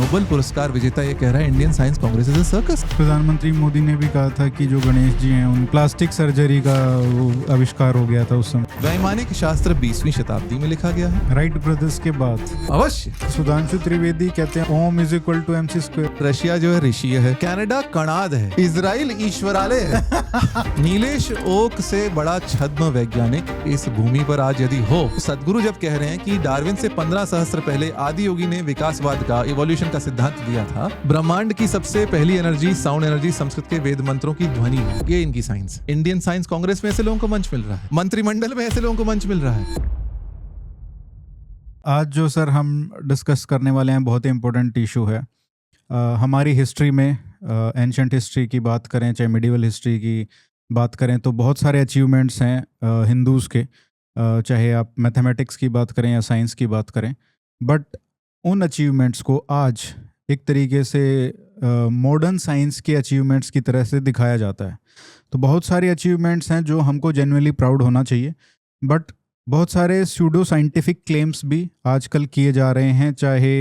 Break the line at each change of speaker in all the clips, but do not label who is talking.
Nobel पुरस्कार विजेता ये कह रहा है Indian science Congress is a circus.
प्रधानमंत्री मोदी ने भी कहा था कि जो गणेश जी हैं उन प्लास्टिक सर्जरी का वो आविष्कार हो गया था उस समय।
वैमानिक शास्त्र 20वीं शताब्दी में लिखा गया है।
राइट ब्रदर्स के बाद
अवश्य।
सुधांशु त्रिवेदी कहते हैं Om is equal to MC square.
Russia जो है ऋषि है, कनाडा कणाद है, इजराइल ईश्वरालय है। नीलेश ओक से बड़ा छद्म वैज्ञानिक इस भूमि पर आज यदि हो। सदगुरु जब कह रहे हैं कि डार्विन से 15 सहस्त्र पहले आदि योगी ने विकासवाद का, इवोल्यूशन का सिद्धांत दिया था, ब्रह्मांड की सबसे पहली एनर्जी साउंड एनर्जी संस्कृत के वेद मंत्रों की ध्वनि है, ये इनकी साइंस। इंडियन साइंस कांग्रेस में ऐसे लोगों को मंच मिल रहा है, मंत्रिमंडल में ऐसे लोगों को मंच मिल रहा है।
आज जो सर हम डिस्कस करने वाले हैं बहुत ही इम्पोर्टेंट इशू है। हमारी हिस्ट्री में एंशंट हिस्ट्री की बात करें, चाहे मिडिवल हिस्ट्री की बात करें, तो बहुत सारे अचीवमेंट्स हैं हिंदूज़ के, चाहे आप मैथमेटिक्स की बात करें या साइंस की बात करें। बट उन अचीवमेंट्स को आज एक तरीके से मॉडर्न साइंस के अचीवमेंट्स की तरह से दिखाया जाता है। तो बहुत सारे अचीवमेंट्स हैं जो हमको जेन्युइनली प्राउड होना चाहिए, बट बहुत सारे स्यूडो साइंटिफिक क्लेम्स भी आजकल किए जा रहे हैं, चाहे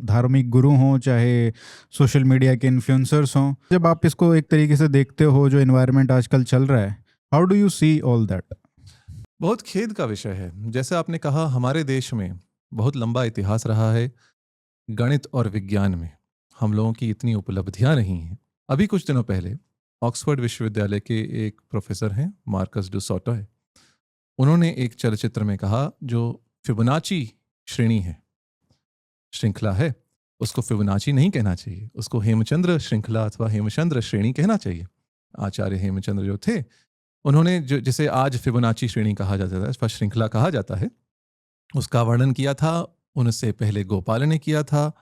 धार्मिक गुरु हों, चाहे सोशल मीडिया के इन्फ्लुएंसर्स हों। जब आप इसको एक तरीके से देखते हो, जो एनवायरनमेंट आजकल चल रहा है, how do you see all that?
बहुत खेद का विषय है। जैसे आपने कहा, हमारे देश में बहुत लंबा इतिहास रहा है गणित और विज्ञान में। हम लोगों की इतनी उपलब्धियां नहीं हैं। अभी कुछ दिनों पहले ऑक्सफोर्ड विश्वविद्यालय के एक प्रोफेसर हैं, मार्कस डू सॉटो, उन्होंने एक चलचित्र में कहा जो फिबोनाची श्रेणी है, श्रृंखला है, उसको फिबोनाची नहीं कहना चाहिए, उसको हेमचंद्र श्रृंखला अथवा हेमचंद्र श्रेणी कहना चाहिए। आचार्य हेमचंद्र जो थे, उन्होंने जो जिसे आज फिबोनाची श्रेणी कहा जाता है अथवा श्रृंखला कहा जाता है, उसका वर्णन किया था। उनसे पहले गोपाल ने किया था,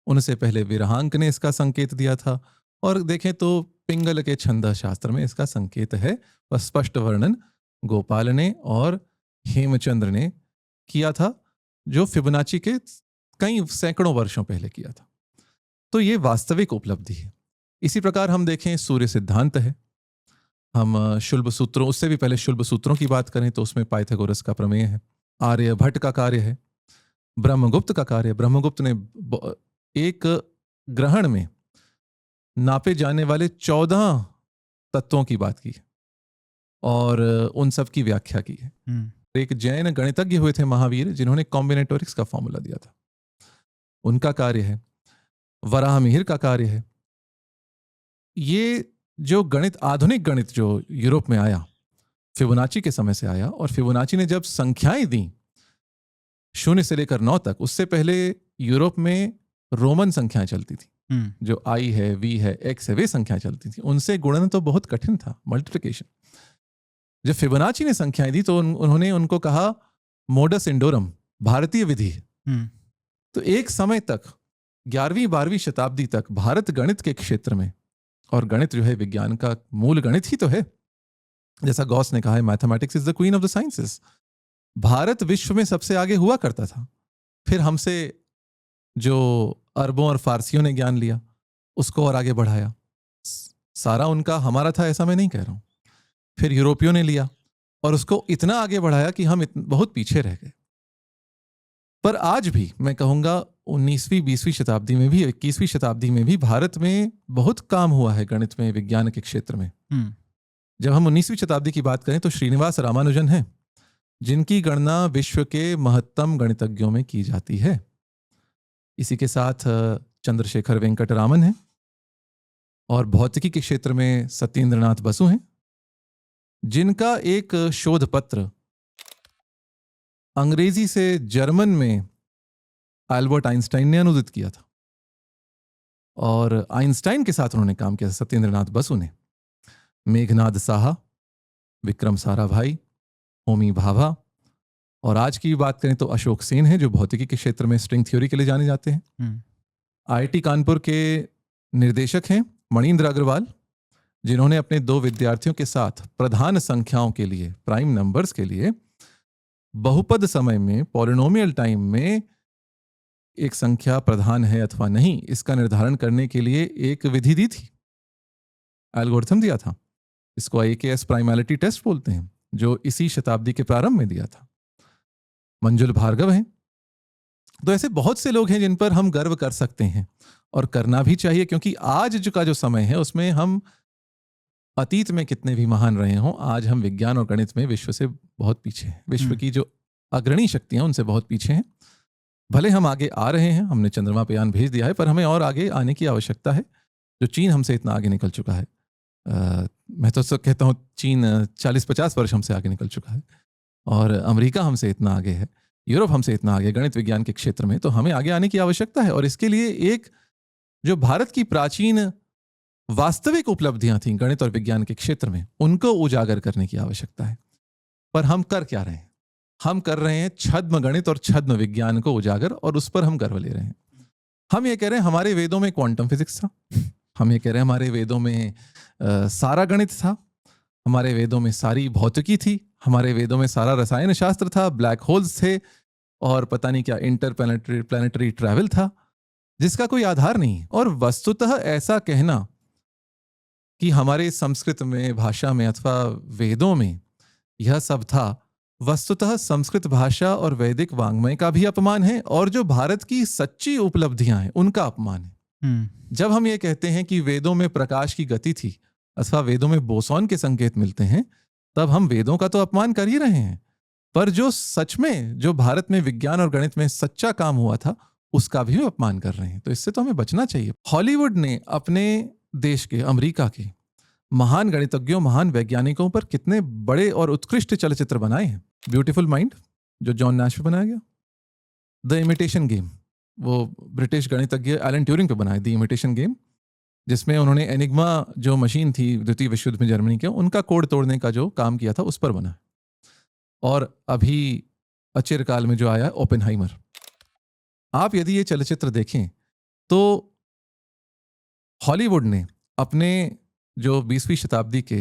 उनसे पहले विरहांक ने इसका संकेत दिया था, और देखें तो पिंगल के छंद शास्त्र में इसका संकेत है। वह स्पष्ट वर्णन गोपाल ने और हेमचंद्र ने किया था, जो फिबोनाची के कई सैकड़ों वर्षों पहले किया था। तो ये वास्तविक उपलब्धि है। इसी प्रकार हम देखें, सूर्य सिद्धांत है। हम शुल्ब सूत्रों, उससे भी पहले शुल्ब सूत्रों की बात करें तो उसमें पाइथागोरस का प्रमेय है, आर्यभट्ट का कार्य है, ब्रह्मगुप्त का कार्य। ब्रह्मगुप्त ने एक ग्रहण में नापे जाने वाले 14 तत्वों की बात की और उन सब की व्याख्या की है। एक जैन गणितज्ञ हुए थे महावीर, जिन्होंने कॉम्बिनेटोरिक्स का फॉर्मूला दिया था, उनका कार्य है। वराहमिहिर का कार्य है। ये जो गणित, आधुनिक गणित जो यूरोप में आया, फिबोनाची के समय से आया, और फिबोनाची ने जब संख्याएं दी 0 से लेकर 9 तक, उससे पहले यूरोप में रोमन संख्याएं चलती थी, जो I है, V है, X है, वे संख्याएं चलती थी। उनसे गुणन तो बहुत कठिन था, मल्टीप्लिकेशन। जब फिबोनाची ने संख्याएं दी तो उन्होंने उनको कहा मोडस इंडोरम, भारतीय विधि। तो एक समय तक 11वीं 12वीं शताब्दी तक भारत गणित के क्षेत्र में, और गणित जो है विज्ञान का मूल गणित ही तो है, जैसा गॉस ने कहा है, mathematics is the queen of the sciences. Bharat विश्व में सबसे आगे हुआ करता था। फिर हमसे जो अरबों और फारसियों ने ज्ञान लिया, उसको और आगे बढ़ाया। सारा उनका हमारा था ऐसा मैं नहीं कह रहा हूं। फिर यूरोपियों ने लिया और उसको इतना आगे बढ़ाया कि हम बहुत पीछे रह गए। पर आज भी मैं कहूंगा 19वीं 20वीं शताब्दी में भी, 21वीं शताब्दी में भी भारत में बहुत काम हुआ है गणित में, विज्ञान के क्षेत्र में। जब हम 19वीं शताब्दी की बात करें तो श्रीनिवास रामानुजन है, जिनकी गणना विश्व के महत्तम गणितज्ञों में की जाती है। इसी के साथ चंद्रशेखर वेंकटरामन है, और भौतिकी के क्षेत्र में सत्येंद्रनाथ बसु हैं, जिनका एक शोध पत्र अंग्रेजी से जर्मन में अल्बर्ट आइंस्टाइन ने अनुदित किया था, और आइंस्टाइन के साथ उन्होंने काम किया, सत्येंद्रनाथ बसु ने। मेघनाद साहा, विक्रम साराभाई, होमी भाभा, और आज की बात करें तो अशोक सेन है, जो भौतिकी के क्षेत्र में स्ट्रिंग थ्योरी के लिए जाने जाते हैं। IIT कानपुर के निर्देशक हैं मणींद्र अग्रवाल, जिन्होंने अपने 2 विद्यार्थियों के साथ प्रधान संख्याओं के लिए, प्राइम नंबर्स के लिए, बहुपद समय में, पॉलिनोमियल टाइम में एक संख्या प्रधान है अथवा नहीं, इसका निर्धारण करने के लिए एक विधि दी थी, एल्गोरिथम दिया था। इसको AKS प्राइमैलिटी टेस्ट बोलते हैं, जो इसी शताब्दी के प्रारंभ में दिया था। मंजुल भार्गव हैं, तो ऐसे बहुत से लोग हैं जिन पर हम गर्व कर सकते हैं और करना भी चाहिए, क्योंकि आज का जो समय है उसमें हम अतीत में कितने भी महान रहे हों, आज हम विज्ञान और गणित में विश्व से बहुत पीछे हैं। विश्व की जो अग्रणी शक्तियां उनसे बहुत पीछे हैं। भले हम आगे आ रहे हैं, हमने चंद्रमा पे यान भेज दिया है, पर हमें और आगे आने की आवश्यकता है। जो चीन हमसे इतना आगे निकल चुका है, मैं तो कहता हूँ चीन 40-50 वर्ष हमसे आगे निकल चुका है, और अमेरिका हमसे इतना आगे है, यूरोप हमसे इतना आगे गणित विज्ञान के क्षेत्र में, तो हमें आगे आने की आवश्यकता है। और इसके लिए एक जो भारत की प्राचीन वास्तविक उपलब्धियां थीं गणित और विज्ञान के क्षेत्र में, उनको उजागर करने की आवश्यकता है। पर हम कर क्या रहे हैं? हम कर रहे हैं छद्म गणित और छद्म विज्ञान को उजागर, और उस पर हम गर्व ले रहे हैं। हम ये कह रहे हैं हमारे वेदों में क्वांटम फिजिक्स था, हम ये कह रहे हैं हमारे वेदों में सारा गणित था, हमारे वेदों में सारी भौतिकी थी, हमारे वेदों में सारा रसायन शास्त्र था, ब्लैक होल्स थे, और पता नहीं क्या इंटरप्लैनेटरी ट्रैवल था, जिसका कोई आधार नहीं। और वस्तुतः ऐसा कहना कि हमारे संस्कृत में, भाषा में अथवा वेदों में यह सब था, वस्तुतः संस्कृत भाषा और वैदिक वाङ्मय का भी अपमान है, और जो भारत की सच्ची उपलब्धियां हैं उनका अपमान है। जब हम ये कहते हैं कि वेदों में प्रकाश की गति थी अथवा वेदों में बोसॉन के संकेत मिलते हैं, तब हम वेदों का तो अपमान कर ही रहे हैं, पर जो सच में, जो भारत में विज्ञान और गणित में सच्चा काम हुआ था, उसका भी अपमान कर रहे हैं। तो इससे तो हमें बचना चाहिए। हॉलीवुड ने अपने देश के, अमेरिका के महान गणितज्ञों, महान वैज्ञानिकों पर कितने बड़े और उत्कृष्ट चलचित्र बनाए हैं। ब्यूटीफुल माइंड, जो जॉन नैश पे बनाया गया, द इमिटेशन गेम, वो ब्रिटिश गणितज्ञ एलन ट्यूरिंग पे बनाया, द इमिटेशन गेम, जिसमें उन्होंने एनिग्मा जो मशीन थी द्वितीय विश्व युद्ध में जर्मनी के, उनका कोड तोड़ने का जो काम किया था उस पर बना। और अभी अचिरकाल में जो आया ओपेनहाइमर। आप यदि ये चलचित्र देखें तो हॉलीवुड ने अपने जो 20वीं शताब्दी के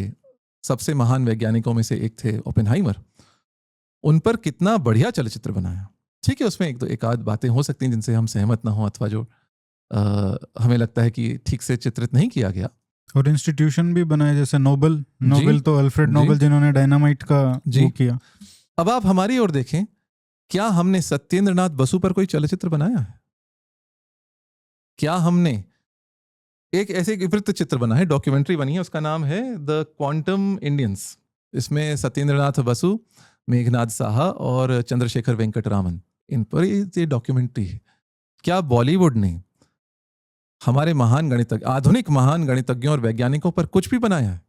सबसे महान वैज्ञानिकों में से एक थे ओपेनहाइमर, उन पर कितना बढ़िया चलचित्र बनाया। ठीक है, उसमें एक आध बातें हो सकती हैं जिनसे हम सहमत ना हो, अथवा जो हमें लगता है कि ठीक से चित्रित नहीं किया गया।
और इंस्टीट्यूशन भी बनाए, जैसे नोबेल तो अल्फ्रेड नोबेल जिन्होंने डायनामाइट का वो किया।
अब आप हमारी ओर देखें, क्या हमने सत्येंद्रनाथ बसु पर कोई चलचित्र बनाया है? क्या हमने एक ऐसे वृत्त चित्र बना है, डॉक्यूमेंट्री बनी है, उसका नाम है द क्वांटम इंडियंस। इसमें सत्येंद्रनाथ बसु, मेघनाद साहा और चंद्रशेखर वेंकट रामन, इन पर ये डॉक्यूमेंट्री है। क्या बॉलीवुड ने हमारे महान गणितज्ञ, आधुनिक महान गणितज्ञों और वैज्ञानिकों पर कुछ भी बनाया है?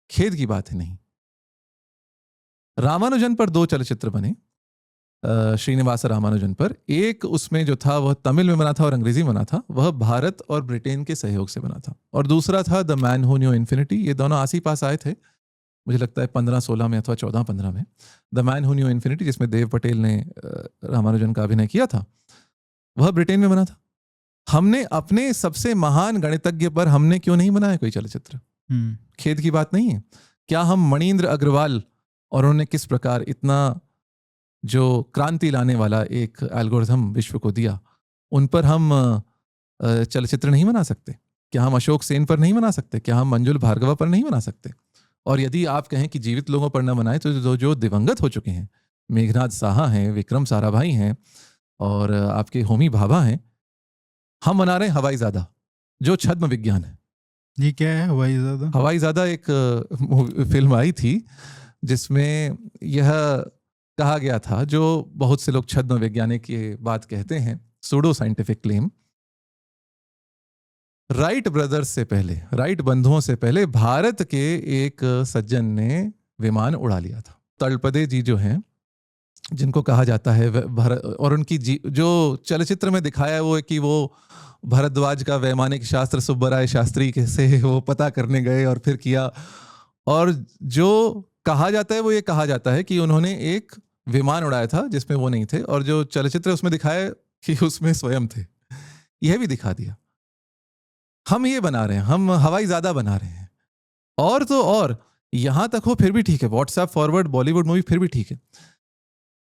खेद की बात है, नहीं। रामानुजन पर 2 चलचित्र बने, श्रीनिवास रामानुजन पर। एक उसमें जो था वह तमिल में बना था और अंग्रेजी में बना था, वह भारत और ब्रिटेन के सहयोग से बना था। और दूसरा था the man who new infinity. ये दोनों आस ही पास आए थे, मुझे लगता है 15-16 में अथवा 14-15 में। The man who new infinity, जिसमें देव पटेल ने रामानुजन का अभिनय किया था, वह ब्रिटेन में बना था। हमने अपने सबसे महान गणितज्ञ पर हमने क्यों नहीं बनाया कोई चलचित्र? खेद की बात नहीं है? क्या हम मणिन्द्र अग्रवाल और उन्होंने किस प्रकार इतना जो क्रांति लाने वाला एक एल्गोरिथम विश्व को दिया, उन पर हम चलचित्र नहीं बना सकते? क्या हम अशोक सेन पर नहीं बना सकते? क्या हम मंजुल भार्गवा पर नहीं बना सकते? और यदि आप कहें कि जीवित लोगों पर न बनाए, तो जो दिवंगत हो चुके हैं, मेघनाद साहा हैं, विक्रम साराभाई हैं, और आपके होमी भाभा हैं, हम बना रहे हैं हवाईजादा, जो छद्म विज्ञान है।
ये क्या है हवाईजादा?
हवाईजादा एक फिल्म आई थी जिसमें यह कहा गया था, जो बहुत से लोग छद्म वैज्ञानिक की बात कहते हैं, pseudo scientific claim, Wright brothers से पहले, राइट बंधुओं से पहले भारत के एक सज्जन ने विमान उड़ा लिया था। तलपदे जी जो हैं, जिनको कहा जाता है भारत, और उनकी जो चलचित्र में दिखाया वो है कि वो भरद्वाज का वैमानिक शास्त्र सुब्बराय शास्त्री से वो पता करने गए और फिर किया। और जो कहा जाता है वो ये कहा जाता है कि उन्होंने एक विमान उड़ाया था जिसमें वो नहीं थे, और जो चलचित्र उसमें दिखाया कि उसमें स्वयं थे। यह भी दिखा दिया। हम ये बना रहे हैं, हम हवाईजादा बना रहे हैं। और तो और यहां तक हो फिर भी ठीक है, व्हाट्सएप फॉरवर्ड बॉलीवुड मूवी फिर भी ठीक है।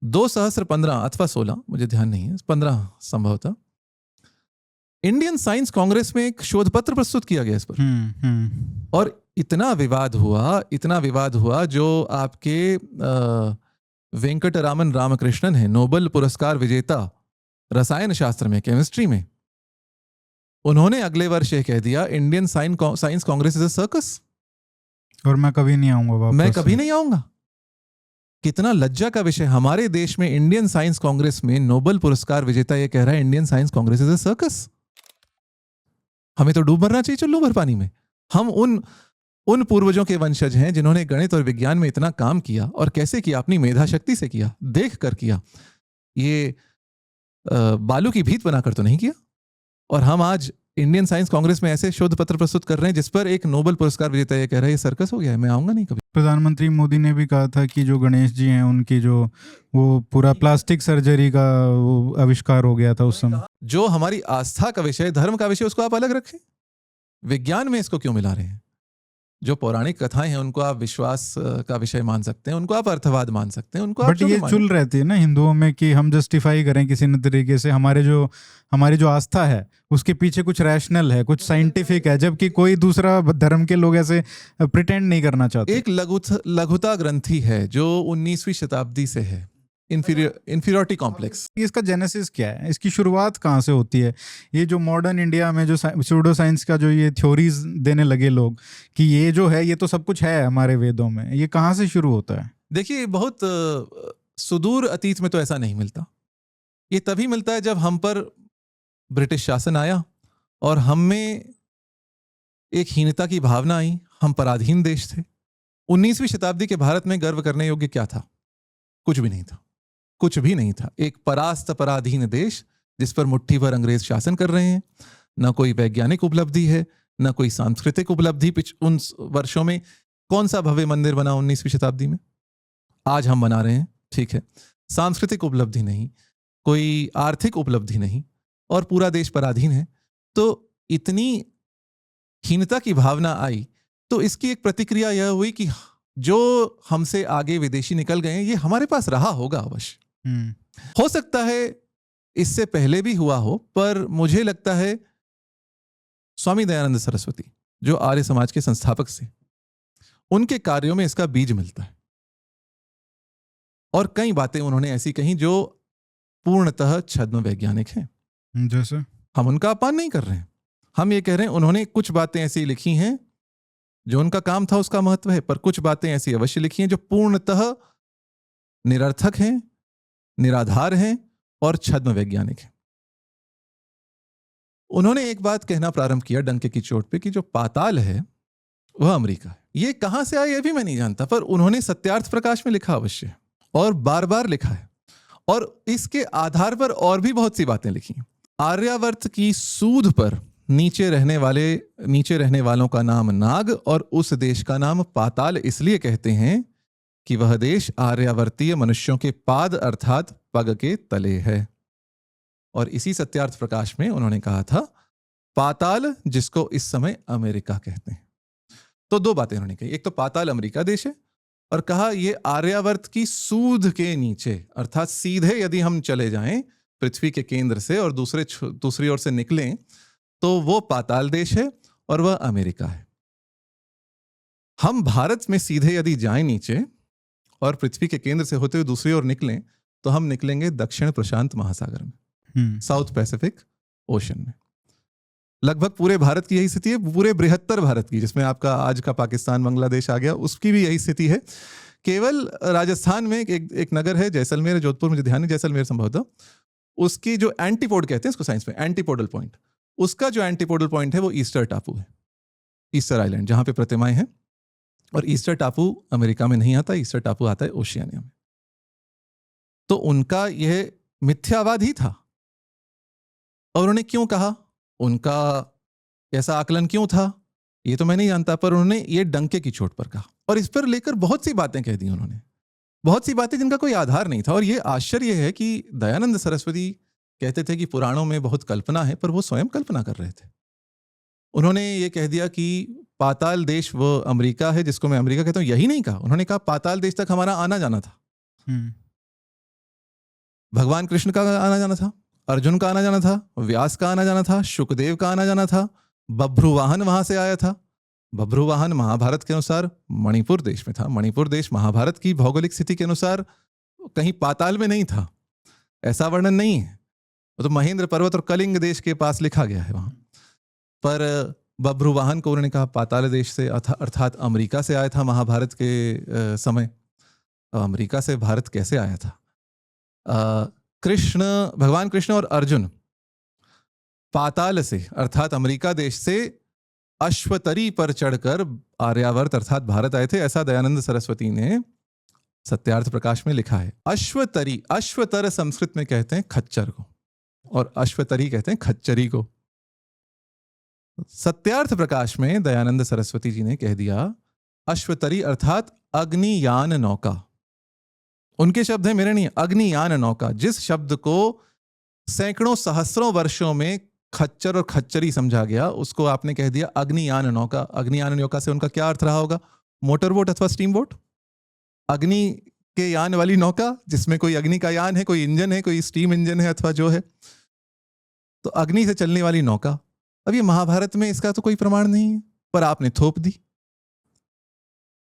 2015 अथवा 16, मुझे ध्यान नहीं है, 15 संभवतः, इंडियन साइंस कांग्रेस में एक शोध पत्र प्रस्तुत किया गया इस पर। और इतना विवाद हुआ, जो आपके वेंकटरामन रामकृष्णन है, नोबेल पुरस्कार विजेता रसायन शास्त्र में, केमिस्ट्री में। उन्होंने अगले वर्ष ये कह दिया, Indian science Congress is a circus,
और मैं कभी नहीं आऊंगा वापस।
मैं कभी नहीं आऊंगा। कितना लज्जा का विषय, हमारे देश में इंडियन साइंस कांग्रेस में नोबेल पुरस्कार विजेता ये कह रहा है Indian science Congress is a circus. हमें तो डूब मरना चाहिए चुल्लू भर पानी में। हम उन पूर्वजों के वंशज हैं जिन्होंने गणित और विज्ञान में इतना काम किया, और कैसे किया, अपनी मेधा शक्ति से किया, देख कर किया। ये बालू की भीत बनाकर तो नहीं किया। और हम आज इंडियन साइंस कांग्रेस में ऐसे शोध पत्र प्रस्तुत कर रहे हैं जिस पर एक नोबेल पुरस्कार विजेता ये कह रहा है ये सर्कस हो गया है, मैं आऊंगा नहीं कभी।
प्रधानमंत्री मोदी ने भी कहा था कि जो गणेश जी हैं उनकी जो वो पूरा प्लास्टिक सर्जरी का वो आविष्कार हो गया था उस समय।
जो हमारी आस्था का विषय, धर्म का विषय, उसको आप अलग रखें, विज्ञान में इसको क्यों मिला रहे हैं? जो पौराणिक कथाएं हैं उनको आप विश्वास का विषय मान सकते हैं, उनको आप अर्थवाद मान सकते हैं, उनको आप
बट ये चुल रहती है ना हिंदुओं में कि हम जस्टिफाई करें किसी न तरीके से हमारी जो आस्था है उसके पीछे कुछ रैशनल है, कुछ साइंटिफिक है, जबकि कोई दूसरा धर्म के लोग ऐसे प्रिटेंड नहीं करना चाहते।
एक लघुता ग्रंथि है जो 19वीं शताब्दी से है, इंफीरियरिटी कॉम्प्लेक्स।
इसका जेनेसिस क्या है, इसकी शुरुआत कहाँ से होती है? ये जो मॉडर्न इंडिया में जो सूडो साइंस का जो ये थ्योरीज देने लगे लोग कि ये जो है ये तो सब कुछ है हमारे वेदों में, ये कहाँ से शुरू होता है?
देखिए, बहुत सुदूर अतीत में तो ऐसा नहीं मिलता। ये तभी मिलता है जब हम पर ब्रिटिश शासन आया और हम में एक हीनता की भावना आई, हम पराधीन देश थे। 19वीं शताब्दी के भारत में गर्व करने योग्य क्या था? कुछ भी नहीं था, कुछ भी नहीं था। एक परास्त पराधीन देश जिस पर मुट्ठी भर अंग्रेज शासन कर रहे हैं। ना कोई वैज्ञानिक उपलब्धि है, ना कोई सांस्कृतिक उपलब्धि। उन वर्षों में कौन सा भव्य मंदिर बना 19वीं शताब्दी में? आज हम बना रहे हैं, ठीक है। सांस्कृतिक उपलब्धि नहीं, कोई आर्थिक उपलब्धि नहीं, और पूरा देश पराधीन है। तो इतनी हीनता की भावना आई, तो इसकी एक प्रतिक्रिया यह हुई कि जो हमसे आगे विदेशी निकल गए हैं ये हमारे पास रहा होगा अवश्य। हो सकता है इससे पहले भी हुआ हो, पर मुझे लगता है स्वामी दयानंद सरस्वती जो आर्य समाज के संस्थापक से, उनके कार्यों में इसका बीज मिलता है। और कई बातें उन्होंने ऐसी कही जो पूर्णतः छद्म वैज्ञानिक हैं।
जैसे
हम उनका अपमान नहीं कर रहे हैं, हम ये कह रहे हैं उन्होंने कुछ बातें ऐसी लिखी हैं जो उनका काम था, उसका महत्व है, पर कुछ बातें ऐसी अवश्य लिखी हैं जो पूर्णतः निरर्थक हैं, निराधार हैं और छद्म वैज्ञानिक हैं। उन्होंने एक बात कहना प्रारंभ किया डंके की चोट पे कि जो पाताल है वह अमेरिका है। ये कहां से आया ये भी मैं नहीं जानता, पर उन्होंने सत्यार्थ प्रकाश में लिखा अवश्य, और बार बार लिखा है, और इसके आधार पर और भी बहुत सी बातें लिखी हैं। आर्यावर्त की सूद पर नीचे रहने वालों का नाम नाग और उस देश का नाम पाताल इसलिए कहते हैं कि वह देश आर्यावर्तीय मनुष्यों के पाद अर्थात पग के तले है। और इसी सत्यार्थ प्रकाश में उन्होंने कहा था पाताल, जिसको इस समय अमेरिका कहते हैं। तो दो बातें उन्होंने कही, एक तो पाताल अमेरिका देश है, और कहा ये आर्यावर्त की सूद के नीचे, अर्थात सीधे यदि हम चले जाएं पृथ्वी के केंद्र से और दूसरी ओर से निकलें तो वो पाताल देश है और वह अमेरिका है। हम भारत में सीधे यदि जाएं नीचे और पृथ्वी के केंद्र से होते हुए दूसरी ओर निकलें तो हम निकलेंगे दक्षिण प्रशांत महासागर में, साउथ पैसिफिक ओशन में। लगभग पूरे भारत की यही स्थिति है, पूरे बृहत्तर भारत की, जिसमें आपका आज का पाकिस्तान बांग्लादेश आ गया, उसकी भी यही स्थिति है। केवल राजस्थान में एक नगर है जैसलमेर, जोधपुर, मुझे ध्यान नहीं, जैसलमेर संभवतः, उसकी जो एंटीपोड कहते हैं इसको साइंस में, एंटीपोडल पॉइंट, उसका जो एंटीपोडल पॉइंट है वो ईस्टर टापू है, ईस्टर आइलैंड, जहां पे प्रतिमाएं हैं। और ईस्टर टापू अमेरिका में नहीं आता, ईस्टर टापू आता है ओशियानिया में। तो उनका यह मिथ्यावाद ही था। और उन्होंने क्यों कहा, उनका ऐसा आकलन क्यों था ये तो मैं नहीं जानता, पर उन्होंने ये डंके की चोट पर कहा, और इस पर लेकर बहुत सी बातें कह दी उन्होंने, बहुत सी बातें जिनका कोई आधार नहीं था। और ये आश्चर्य है कि दयानंद सरस्वती कहते थे कि पुराणों में बहुत कल्पना है, पर वो स्वयं कल्पना कर रहे थे। उन्होंने ये कह दिया कि पाताल देश वो अमेरिका है, जिसको मैं अमेरिका कहता हूं, यही नहीं कहा, उन्होंने कहा पाताल देश तक हमारा आना जाना था। भगवान कृष्ण का आना जाना था, अर्जुन का आना जाना था, व्यास का आना जाना था, शुकदेव का आना जाना था, बभ्रुवाहन वहां से आया था। बभ्रुवाहन महाभारत के अनुसार मणिपुर देश में था। मणिपुर देश महाभारत की भौगोलिक स्थिति के अनुसार कहीं पाताल में नहीं था, ऐसा वर्णन नहीं है। तो महेंद्र पर्वत और कलिंग देश के पास लिखा गया है वहाँ पर। बभ्रुवाहन को उन्होंने कहा पाताल देश से अर्थात अमेरिका से आया था महाभारत के समय। अमेरिका से भारत कैसे आया था? भगवान कृष्ण और अर्जुन पाताल से अर्थात अमेरिका देश से अश्वतरी पर चढ़कर आर्यावर्त अर्थात भारत आए थे, ऐसा दयानंद सरस्वती ने सत्यार्थ प्रकाश में लिखा है। अश्वतरी, अश्वतर संस्कृत में कहते हैं खच्चर को और अश्वतरी कहते हैं खच्चरी को। सत्यार्थ प्रकाश में दयानंद सरस्वती जी ने कह दिया अश्वतरी अर्थात अग्नियान नौका। उनके शब्द हैं, मेरे नहीं। अग्नियान नौका, जिस शब्द को सैकड़ों सहस्रों वर्षों में खच्चर और खच्चरी समझा गया, उसको आपने कह दिया अग्नियान नौका। अग्नियान नौका से उनका क्या अर्थ रहा होगा? मोटर बोट अथवा स्टीम बोट। अग्नि के यान वाली नौका, जिसमें कोई अग्नि का यान है, कोई इंजन है, कोई स्टीम इंजन है अथवा जो है, तो अग्नि से चलने वाली नौका। अब ये महाभारत में इसका तो कोई प्रमाण नहीं है, पर आपने थोप दी।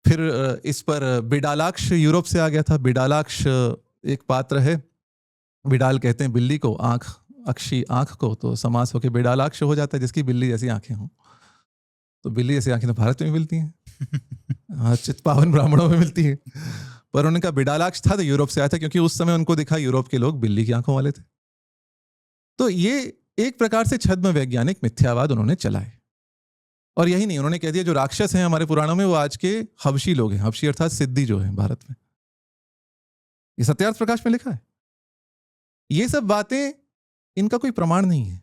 फिर इस पर बिडालाक्ष यूरोप से आ गया था। बिडालाक्ष एक पात्र है, बिडाल कहते हैं बिल्ली को, आंख, अक्षी आंख को, तो समास होकर बिडालाक्ष हो जाता है, जिसकी बिल्ली जैसी आंखें हों। तो बिल्ली जैसी आंखें तो भारत में मिलती हैं, हाँ, चित्पावन ब्राह्मणों में मिलती है। पर उनका बिडालाक्ष था तो यूरोप से आया था, क्योंकि उस समय उनको दिखा यूरोप के लोग बिल्ली की आंखों वाले थे। तो ये एक प्रकार से छद्म वैज्ञानिक मिथ्यावाद उन्होंने चलाए। और यही नहीं, उन्होंने कह दिया जो राक्षस हैं हमारे पुराणों में वो आज के हबशी लोग हैं। हबशी अर्थात सिद्धि जो है भारत में। ये सत्यार्थ प्रकाश में लिखा है। ये सब बातें, इनका कोई प्रमाण नहीं है।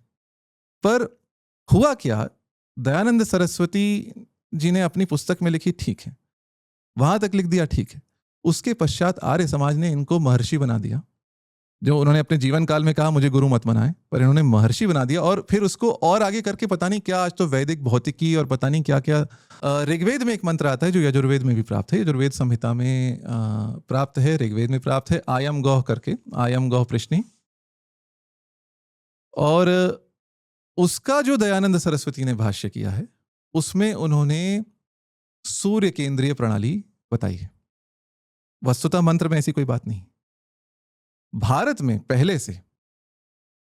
पर हुआ क्या, दयानंद सरस्वती जी ने अपनी पुस्तक में लिखी, ठीक है, वहां तक लिख दिया, ठीक है। उसके पश्चात आर्य समाज ने इनको महर्षि बना दिया। जो उन्होंने अपने जीवन काल में कहा मुझे गुरु मत बनाए, पर इन्होंने महर्षि बना दिया। और फिर उसको और आगे करके पता नहीं क्या, आज तो वैदिक भौतिकी और पता नहीं क्या क्या। ऋग्वेद में एक मंत्र आता है जो यजुर्वेद में भी प्राप्त है, यजुर्वेद संहिता में प्राप्त है, ऋग्वेद में प्राप्त है, आयम गौह करके, आयम गौह प्रश्नि। और उसका जो दयानंद सरस्वती ने भाष्य किया है, उसमें उन्होंने सूर्य केंद्रीय प्रणाली बताई है। वस्तुतः मंत्र में ऐसी कोई बात नहीं। भारत में पहले से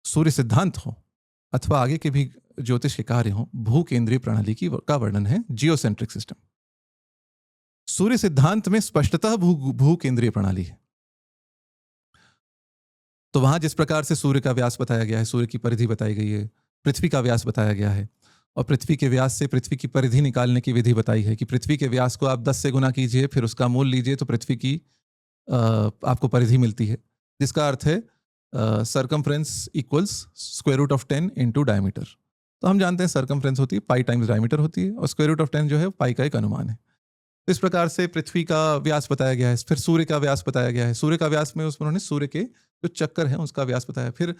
सूर्य सिद्धांत हो अथवा आगे के भी ज्योतिष के कार्य हो, भू केंद्रीय प्रणाली का वर्णन है, जियोसेंट्रिक सिस्टम। सूर्य सिद्धांत में स्पष्टतः भू केंद्रीय प्रणाली है। तो वहां जिस प्रकार से सूर्य का व्यास बताया गया है, सूर्य की परिधि बताई गई है, पृथ्वी का व्यास बताया गया है, और पृथ्वी के व्यास से पृथ्वी की परिधि निकालने की विधि बताई है कि पृथ्वी के व्यास को आप 10 से गुना कीजिए, फिर उसका मूल लीजिए, तो पृथ्वी की आपको परिधि मिलती है, जिसका अर्थ है circumference equals square root of 10 into diameter. तो हम जानते हैं सर्कमफ्रेंस होती है पाई टाइम्स डायमीटर होती है, और स्क्वायर रूट ऑफ 10 जो है पाई का एक अनुमान है। तो इस प्रकार से पृथ्वी का व्यास बताया गया है। फिर सूर्य का व्यास बताया गया है। सूर्य का व्यास में उसमें उन्होंने सूर्य के जो चक्कर है उसका व्यास बताया। फिर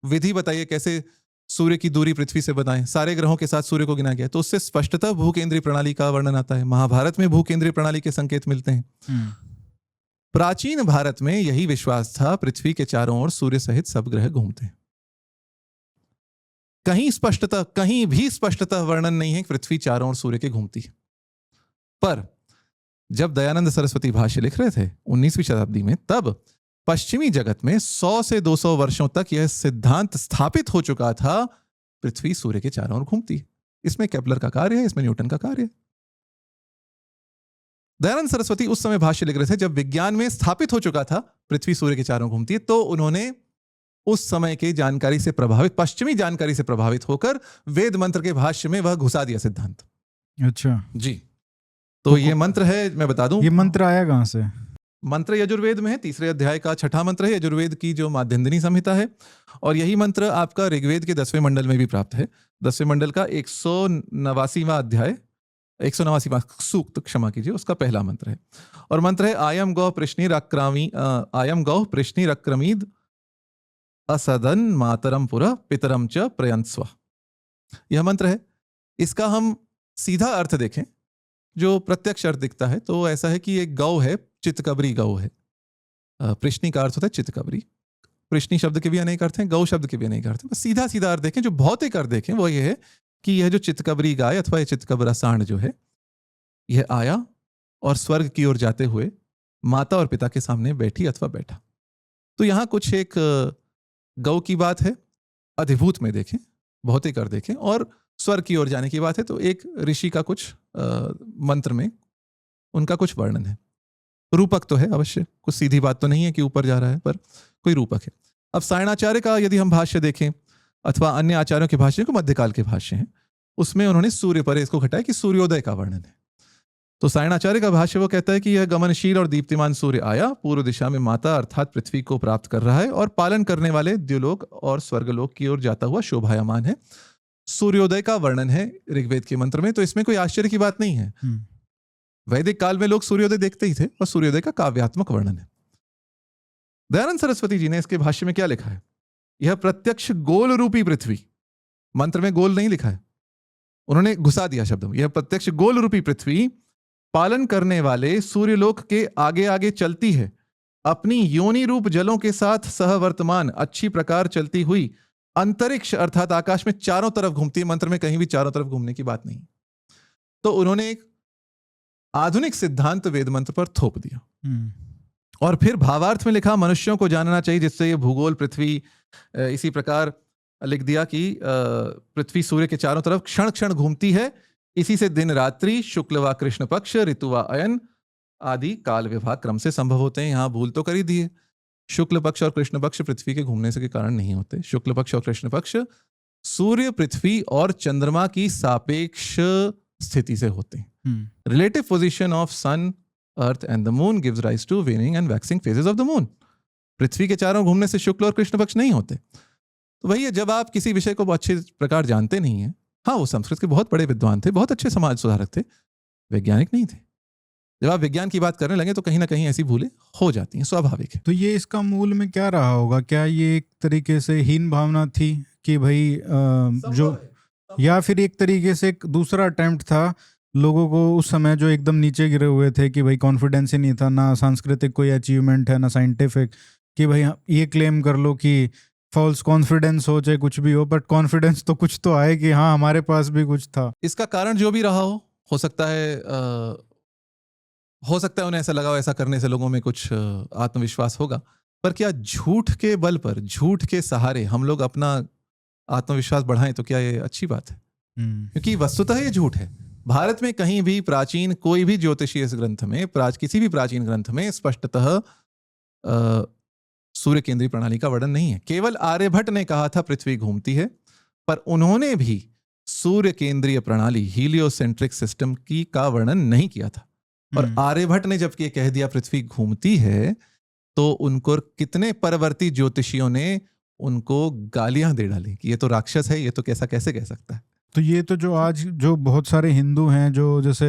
विधि बताइए कैसे सूर्य की दूरी पृथ्वी से बताएं, सारे ग्रहों के साथ सूर्य को गिना गया। तो उससे स्पष्टतः भूकेंद्रीय प्रणाली का वर्णन आता है। महाभारत में भूकेंद्रीय प्रणाली के संकेत मिलते हैं। प्राचीन भारत में यही विश्वास था, पृथ्वी के चारों ओर सूर्य सहित सब ग्रह घूमते हैं। कहीं भी स्पष्टतः वर्णन नहीं है कि पृथ्वी चारों ओर सूर्य के घूमती है। पर जब दयानंद सरस्वती भाष्य लिख रहे थे 19वीं शताब्दी में, तब पश्चिमी जगत में 100 से 200 वर्षों तक यह सिद्धांत स्थापित हो चुका था, पृथ्वी सूर्य के चारों ओर घूमती है। इसमें केपलर का कार्य है, इसमें न्यूटन का कार्य है। दयानंद सरस्वती उस समय भाष्य लिख रहे थे जब विज्ञान में स्थापित हो चुका था पृथ्वी सूर्य के चारों ओर घूमती है। तो उन्होंने उस समय की जानकारी से प्रभावित, पश्चिमी जानकारी से प्रभावित होकर वेद मंत्र के भाष्य में वह घुसा दिया सिद्धांत।
अच्छा
जी, तो ये मंत्र है, मैं बता दूं।
ये मंत्र आया कहां से?
मंत्र यजुर्वेद में है, 3रे अध्याय का 6ठा मंत्र है, यजुर्वेद की जो माध्यन्दिनी संहिता है। और यही मंत्र आपका ऋग्वेद के 10वें मंडल में भी प्राप्त है। 10वें मंडल का 189वां अध्याय, 189वां सूक्त, क्षमा कीजिए, उसका पहला मंत्र है। और मंत्र है आयम गौ प्रश्निरक्रमीद असदन मातरम पुरा पितरम च प्रयंस्व। यह मंत्र है। इसका हम सीधा अर्थ देखें, जो प्रत्यक्ष अर्थ दिखता है, तो ऐसा है कि एक गौ है, चितकबरी गौ है। प्रश्नि का अर्थ होता है चितकबरी। प्रश्नि शब्द के भी अनेक अर्थ हैं, गौ शब्द के भी अनेक अर्थ हैं। बस सीधा सीधा अर्थ देखें, जो भौतिक अर्थ देखें वो ये है कि यह जो चितकबरी गाय अथवा यह चितकबरा सांड जो है, यह आया और स्वर्ग की ओर जाते हुए माता और पिता के सामने बैठी अथवा बैठा। तो यहां कुछ एक गौ की बात है, अधिभूत में देखें, भौतिक अर्थ देखें, और स्वर्ग की ओर जाने की बात है तो एक ऋषि का कुछ मंत्र में उनका कुछ वर्णन है। रूपक तो है अवश्य, कुछ सीधी बात तो नहीं है कि ऊपर जा रहा है, पर कोई रूपक है। अब सायणाचार्य का यदि हम भाष्य देखें अथवा अन्य आचार्यों के भाष्य को मध्यकाल के भाष्य हैं, उसमें उन्होंने सूर्य पर इसको घटाया कि सूर्योदय का वर्णन है। तो सायणाचार्य का भाष्य वो कहता है कि यह गमनशील और दीप्तिमान सूर्य आया, पूर्व दिशा में माता अर्थात पृथ्वी को प्राप्त कर रहा है और पालन करने वाले द्युलोक और स्वर्गलोक की ओर जाता हुआ शोभायमान है। सूर्योदय का वर्णन है ऋग्वेद के मंत्र में, तो इसमें कोई आश्चर्य की बात नहीं है। वैदिक काल में लोग सूर्योदय देखते ही थे और सूर्योदय का काव्यात्मक वर्णन है। दयानंद सरस्वती जी ने इसके भाष्य में क्या लिखा है? यह प्रत्यक्ष गोल रूपी पृथ्वी, मंत्र में गोल नहीं लिखा है, उन्होंने घुसा दिया शब्द में, यह प्रत्यक्ष गोल रूपी पृथ्वी पालन करने वाले सूर्यलोक के आगे आगे चलती है, अपनी योनि रूप जलों के साथ सहवर्तमान अच्छी प्रकार चलती हुई अंतरिक्ष अर्थात आकाश में चारों तरफ घूमती है। मंत्र में कहीं भी चारों तरफ घूमने की बात नहीं। तो उन्होंने एक आधुनिक सिद्धांत वेद मंत्र पर थोप दिया और फिर भावार्थ में लिखा मनुष्यों को जानना चाहिए जिससे ये भूगोल पृथ्वी, इसी प्रकार लिख दिया कि पृथ्वी सूर्य के चारों तरफ क्षण क्षण घूमती है, इसी से दिन रात्रि, शुक्ल व कृष्ण पक्ष, ऋतु व अयन आदि काल विभाग क्रम से संभव होते हैं। यहां भूल तो कर ही दिए, शुक्ल पक्ष और कृष्ण पक्ष पृथ्वी के घूमने से के कारण नहीं होते। शुक्ल पक्ष और कृष्ण पक्ष सूर्य, पृथ्वी और चंद्रमा की सापेक्ष स्थिति से होते हैं। Relative position of sun, earth and the moon gives rise to waning and waxing phases of the moon. पृथ्वी के चारों घूमने से शुक्ल और कृष्ण पक्ष नहीं होते। तो वही है, जब आप किसी विषय को अच्छे प्रकार जानते नहीं है, हाँ वो संस्कृत के बहुत बड़े विद्वान थे, बहुत अच्छे समाज सुधारक थे, वैज्ञानिक नहीं थे। जब आप विज्ञान की बात करने लगे तो कहीं ना कहीं ऐसी भूलें हो जाती हैं, स्वाभाविक है।
तो ये इसका मूल में क्या रहा होगा? क्या ये एक तरीके से हीन भावना थी कि भाई जो, या फिर एक तरीके से एक दूसरा अटेम्प्ट था लोगों को उस समय जो एकदम नीचे गिरे हुए थे कि भाई कॉन्फिडेंस ही नहीं था, ना सांस्कृतिक कोई अचीवमेंट है ना साइंटिफिक, कि भाई ये क्लेम कर लो कि फॉल्स कॉन्फिडेंस हो चाहे कुछ भी हो, बट कॉन्फिडेंस तो कुछ तो आए कि हाँ हमारे पास भी कुछ था।
इसका कारण जो भी रहा हो सकता है उन्हें ऐसा लगा हो ऐसा करने से लोगों में कुछ आत्मविश्वास होगा, पर क्या झूठ के बल पर, झूठ के सहारे हम लोग अपना आत्मविश्वास बढ़ाएं तो क्या ये अच्छी बात है? क्योंकि वस्तुतः ये झूठ है। भारत में कहीं भी प्राचीन कोई भी ज्योतिषीय ग्रंथ में, किसी भी प्राचीन ग्रंथ में स्पष्टतः सूर्य केंद्रीय प्रणाली का वर्णन नहीं है। केवल आर्यभट्ट ने कहा था पृथ्वी घूमती है, पर उन्होंने भी सूर्य केंद्रीय प्रणाली, हीलियोसेंट्रिक सिस्टम की का वर्णन नहीं किया था। और आर्यभट्ट ने जबकि कह दिया पृथ्वी घूमती है, तो उनको कितने परवर्ती ज्योतिषियों ने उनको गालियां दे डाली कि ये तो राक्षस है, ये तो कैसे कह सकता है।
तो ये तो जो आज जो बहुत सारे हिंदू हैं जो जैसे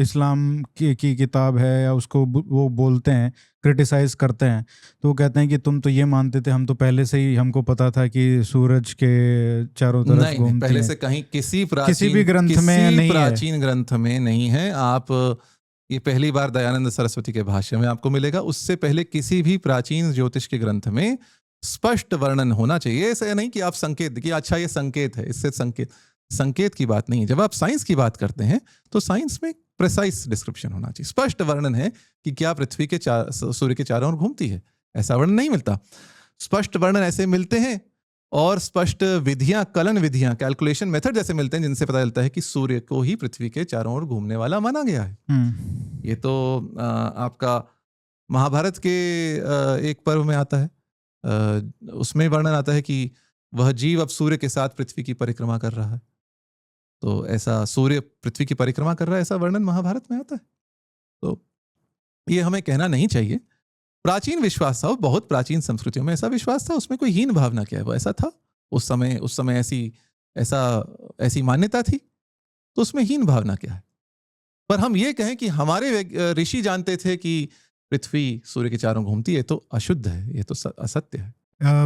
इस्लाम की किताब है या उसको वो बोलते हैं, क्रिटिसाइज करते हैं, तो वो कहते हैं कि तुम तो ये मानते थे, हम तो पहले से ही हमको पता था कि सूरज के चारों तरफ घूमती है।
पहले से कहीं किसी
भी ग्रंथ में नहीं है,
प्राचीन ग्रंथ में नहीं है। आप ये पहली बार दयानंद सरस्वती के भाष्य में आपको मिलेगा। उससे पहले किसी भी प्राचीन ज्योतिष के ग्रंथ में स्पष्ट वर्णन होना चाहिए। ऐसा नहीं कि आप संकेत कि अच्छा ये संकेत है, इससे संकेत की बात नहीं है। जब आप साइंस की बात करते हैं तो साइंस में प्रिसाइज डिस्क्रिप्शन होना चाहिए, स्पष्ट वर्णन है कि क्या पृथ्वी के सूर्य के चारों ओर घूमती है। ऐसा वर्णन नहीं मिलता। स्पष्ट वर्णन ऐसे मिलते हैं और स्पष्ट विधियां, कलन विधियां, कैलकुलेशन मेथड जैसे मिलते हैं जिनसे पता चलता है कि सूर्य को ही पृथ्वी के चारों ओर घूमने वाला माना गया है। ये तो आपका महाभारत के एक पर्व में आता है, उसमें वर्णन आता है कि वह जीव अब सूर्य के साथ पृथ्वी की परिक्रमा कर रहा है। तो ऐसा सूर्य पृथ्वी की परिक्रमा कर रहा है, ऐसा वर्णन महाभारत में आता है। तो ये हमें कहना नहीं चाहिए। प्राचीन विश्वास था, बहुत प्राचीन संस्कृतियों में ऐसा विश्वास था, उसमें कोई हीन भावना क्या है, वो ऐसा था उस समय ऐसी मान्यता थी, तो उसमें हीन भावना क्या है। पर हम ये कहें कि हमारे ऋषि जानते थे कि पृथ्वी सूर्य के चारों घूमती है, तो अशुद्ध है, ये तो असत्य है।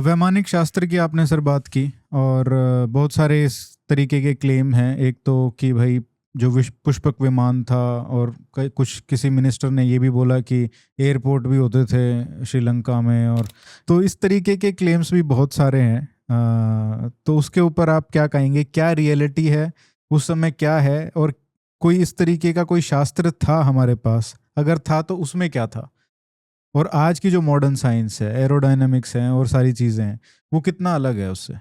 वैमानिक शास्त्र की आपने सर बात की और बहुत सारे इस तरीके के क्लेम हैं। एक तो कि भाई जो पुष्पक विमान था, और किसी मिनिस्टर ने ये भी बोला कि एयरपोर्ट भी होते थे श्रीलंका में, और तो इस तरीके के क्लेम्स भी बहुत सारे हैं। तो उसके ऊपर आप क्या कहेंगे? क्या रियलिटी है उस समय, क्या है, और कोई इस तरीके का कोई शास्त्र था हमारे पास? अगर था तो उसमें क्या था? और आज की जो मॉडर्न साइंस है, एरोडायनामिक्स है और सारी चीज़ें हैं, वो कितना अलग है उससे?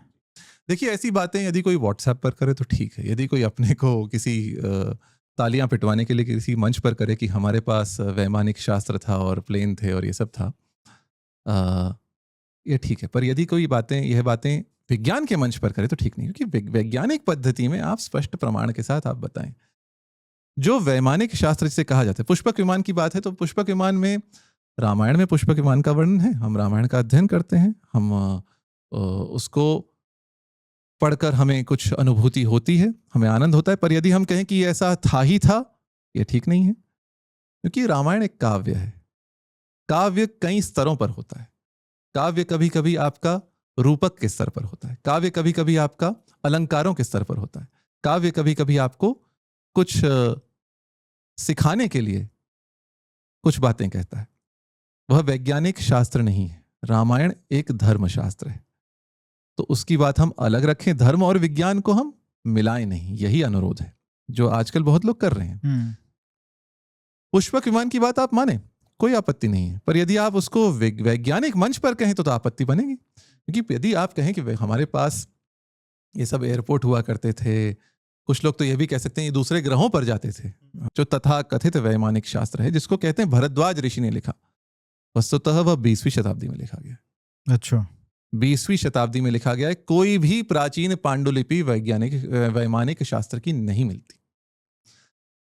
देखिए ऐसी बातें यदि कोई व्हाट्सएप पर करे तो ठीक है, यदि कोई अपने को किसी तालियां पिटवाने के लिए किसी मंच पर करे कि हमारे पास वैमानिक शास्त्र था और प्लेन थे और ये सब था, ये ठीक है। पर यदि कोई यह बातें विज्ञान के मंच पर करे तो ठीक नहीं, क्योंकि वैज्ञानिक पद्धति में आप स्पष्ट प्रमाण के साथ आप बताएं। जो वैमानिक शास्त्र जिसे कहा जाता है, पुष्पक विमान की बात है तो पुष्पक विमान में, रामायण में पुष्पक विमान का वर्णन है, हम रामायण का अध्ययन करते हैं, हम उसको पढ़कर हमें कुछ अनुभूति होती है, हमें आनंद होता है। पर यदि हम कहें कि ऐसा था ही था, ये ठीक नहीं है, क्योंकि रामायण एक काव्य है। काव्य कई स्तरों पर होता है। काव्य कभी कभी आपका रूपक के स्तर पर होता है, काव्य कभी कभी आपका अलंकारों के स्तर पर होता है, काव्य कभी कभी आपको कुछ सिखाने के लिए कुछ बातें कहता है। वह वैज्ञानिक शास्त्र नहीं है। रामायण एक धर्मशास्त्र है, तो उसकी बात हम अलग रखें, धर्म और विज्ञान को हम मिलाएं नहीं, यही अनुरोध है जो आजकल बहुत लोग कर रहे हैं। पुष्पक विमान की बात आप माने, कोई आपत्ति नहीं है, पर यदि आप उसको वैज्ञानिक मंच पर कहें तो आपत्ति बनेगी। क्योंकि यदि आप कहें कि हमारे पास ये सब एयरपोर्ट हुआ करते थे, कुछ लोग तो ये भी कह सकते हैं ये दूसरे ग्रहों पर जाते थे, जो तथा कथित वैमानिक शास्त्र है जिसको कहते हैं भरद्वाज ऋषि ने लिखा, वस्तुतः वह 20वीं शताब्दी में लिखा गया।
अच्छा,
20वीं शताब्दी में लिखा गया है। कोई भी प्राचीन पांडुलिपि वैमानिक शास्त्र की नहीं मिलती।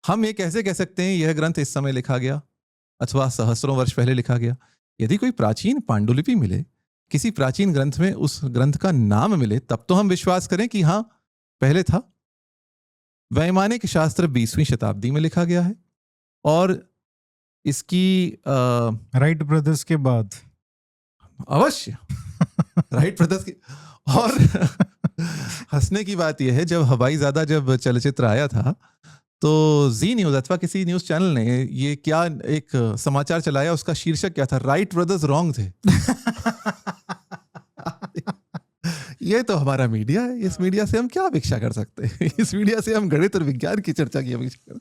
हम ये कैसे कह सकते हैं यह ग्रंथ इस समय लिखा गया अथवा सहस्रों वर्ष पहले लिखा गया? यदि कोई प्राचीन पांडुलिपि मिले, किसी प्राचीन ग्रंथ में उस ग्रंथ का नाम मिले, तब तो हम विश्वास करें कि हाँ पहले था। वैमानिक शास्त्र 20वीं शताब्दी में लिखा गया है और इसकी
राइट ब्रदर्स के बाद
अवश्य राइट ब्रदर्स की। और हंसने की बात यह है, जब हवाई ज्यादा जब चलचित्र आया था तो जी न्यूज अथवा किसी न्यूज चैनल ने ये क्या एक समाचार चलाया, उसका शीर्षक क्या था, राइट ब्रदर्स रॉन्ग थे। ये तो हमारा मीडिया है, इस मीडिया से हम क्या अपेक्षा कर सकते हैं? इस मीडिया से हम गणित और विज्ञान की चर्चा की अपेक्षा कर।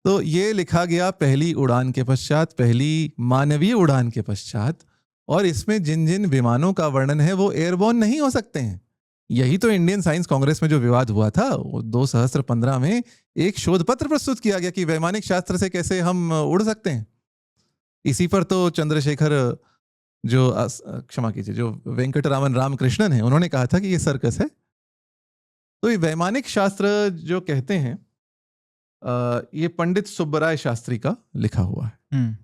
तो ये लिखा गया पहली उड़ान के पश्चात, पहली मानवीय उड़ान के पश्चात, और इसमें जिन जिन विमानों का वर्णन है वो एयरबोर्न नहीं हो सकते हैं। यही तो इंडियन साइंस कांग्रेस में जो विवाद हुआ था, 2015 में एक शोध पत्र प्रस्तुत किया गया कि वैमानिक शास्त्र से कैसे हम उड़ सकते हैं। इसी पर तो चंद्रशेखर जो क्षमा कीजिए जो वेंकटरामन रामकृष्णन है, उन्होंने कहा था कि ये सर्कस है। तो ये वैमानिक शास्त्र जो कहते हैं ये पंडित सुब्बराय शास्त्री का लिखा हुआ है,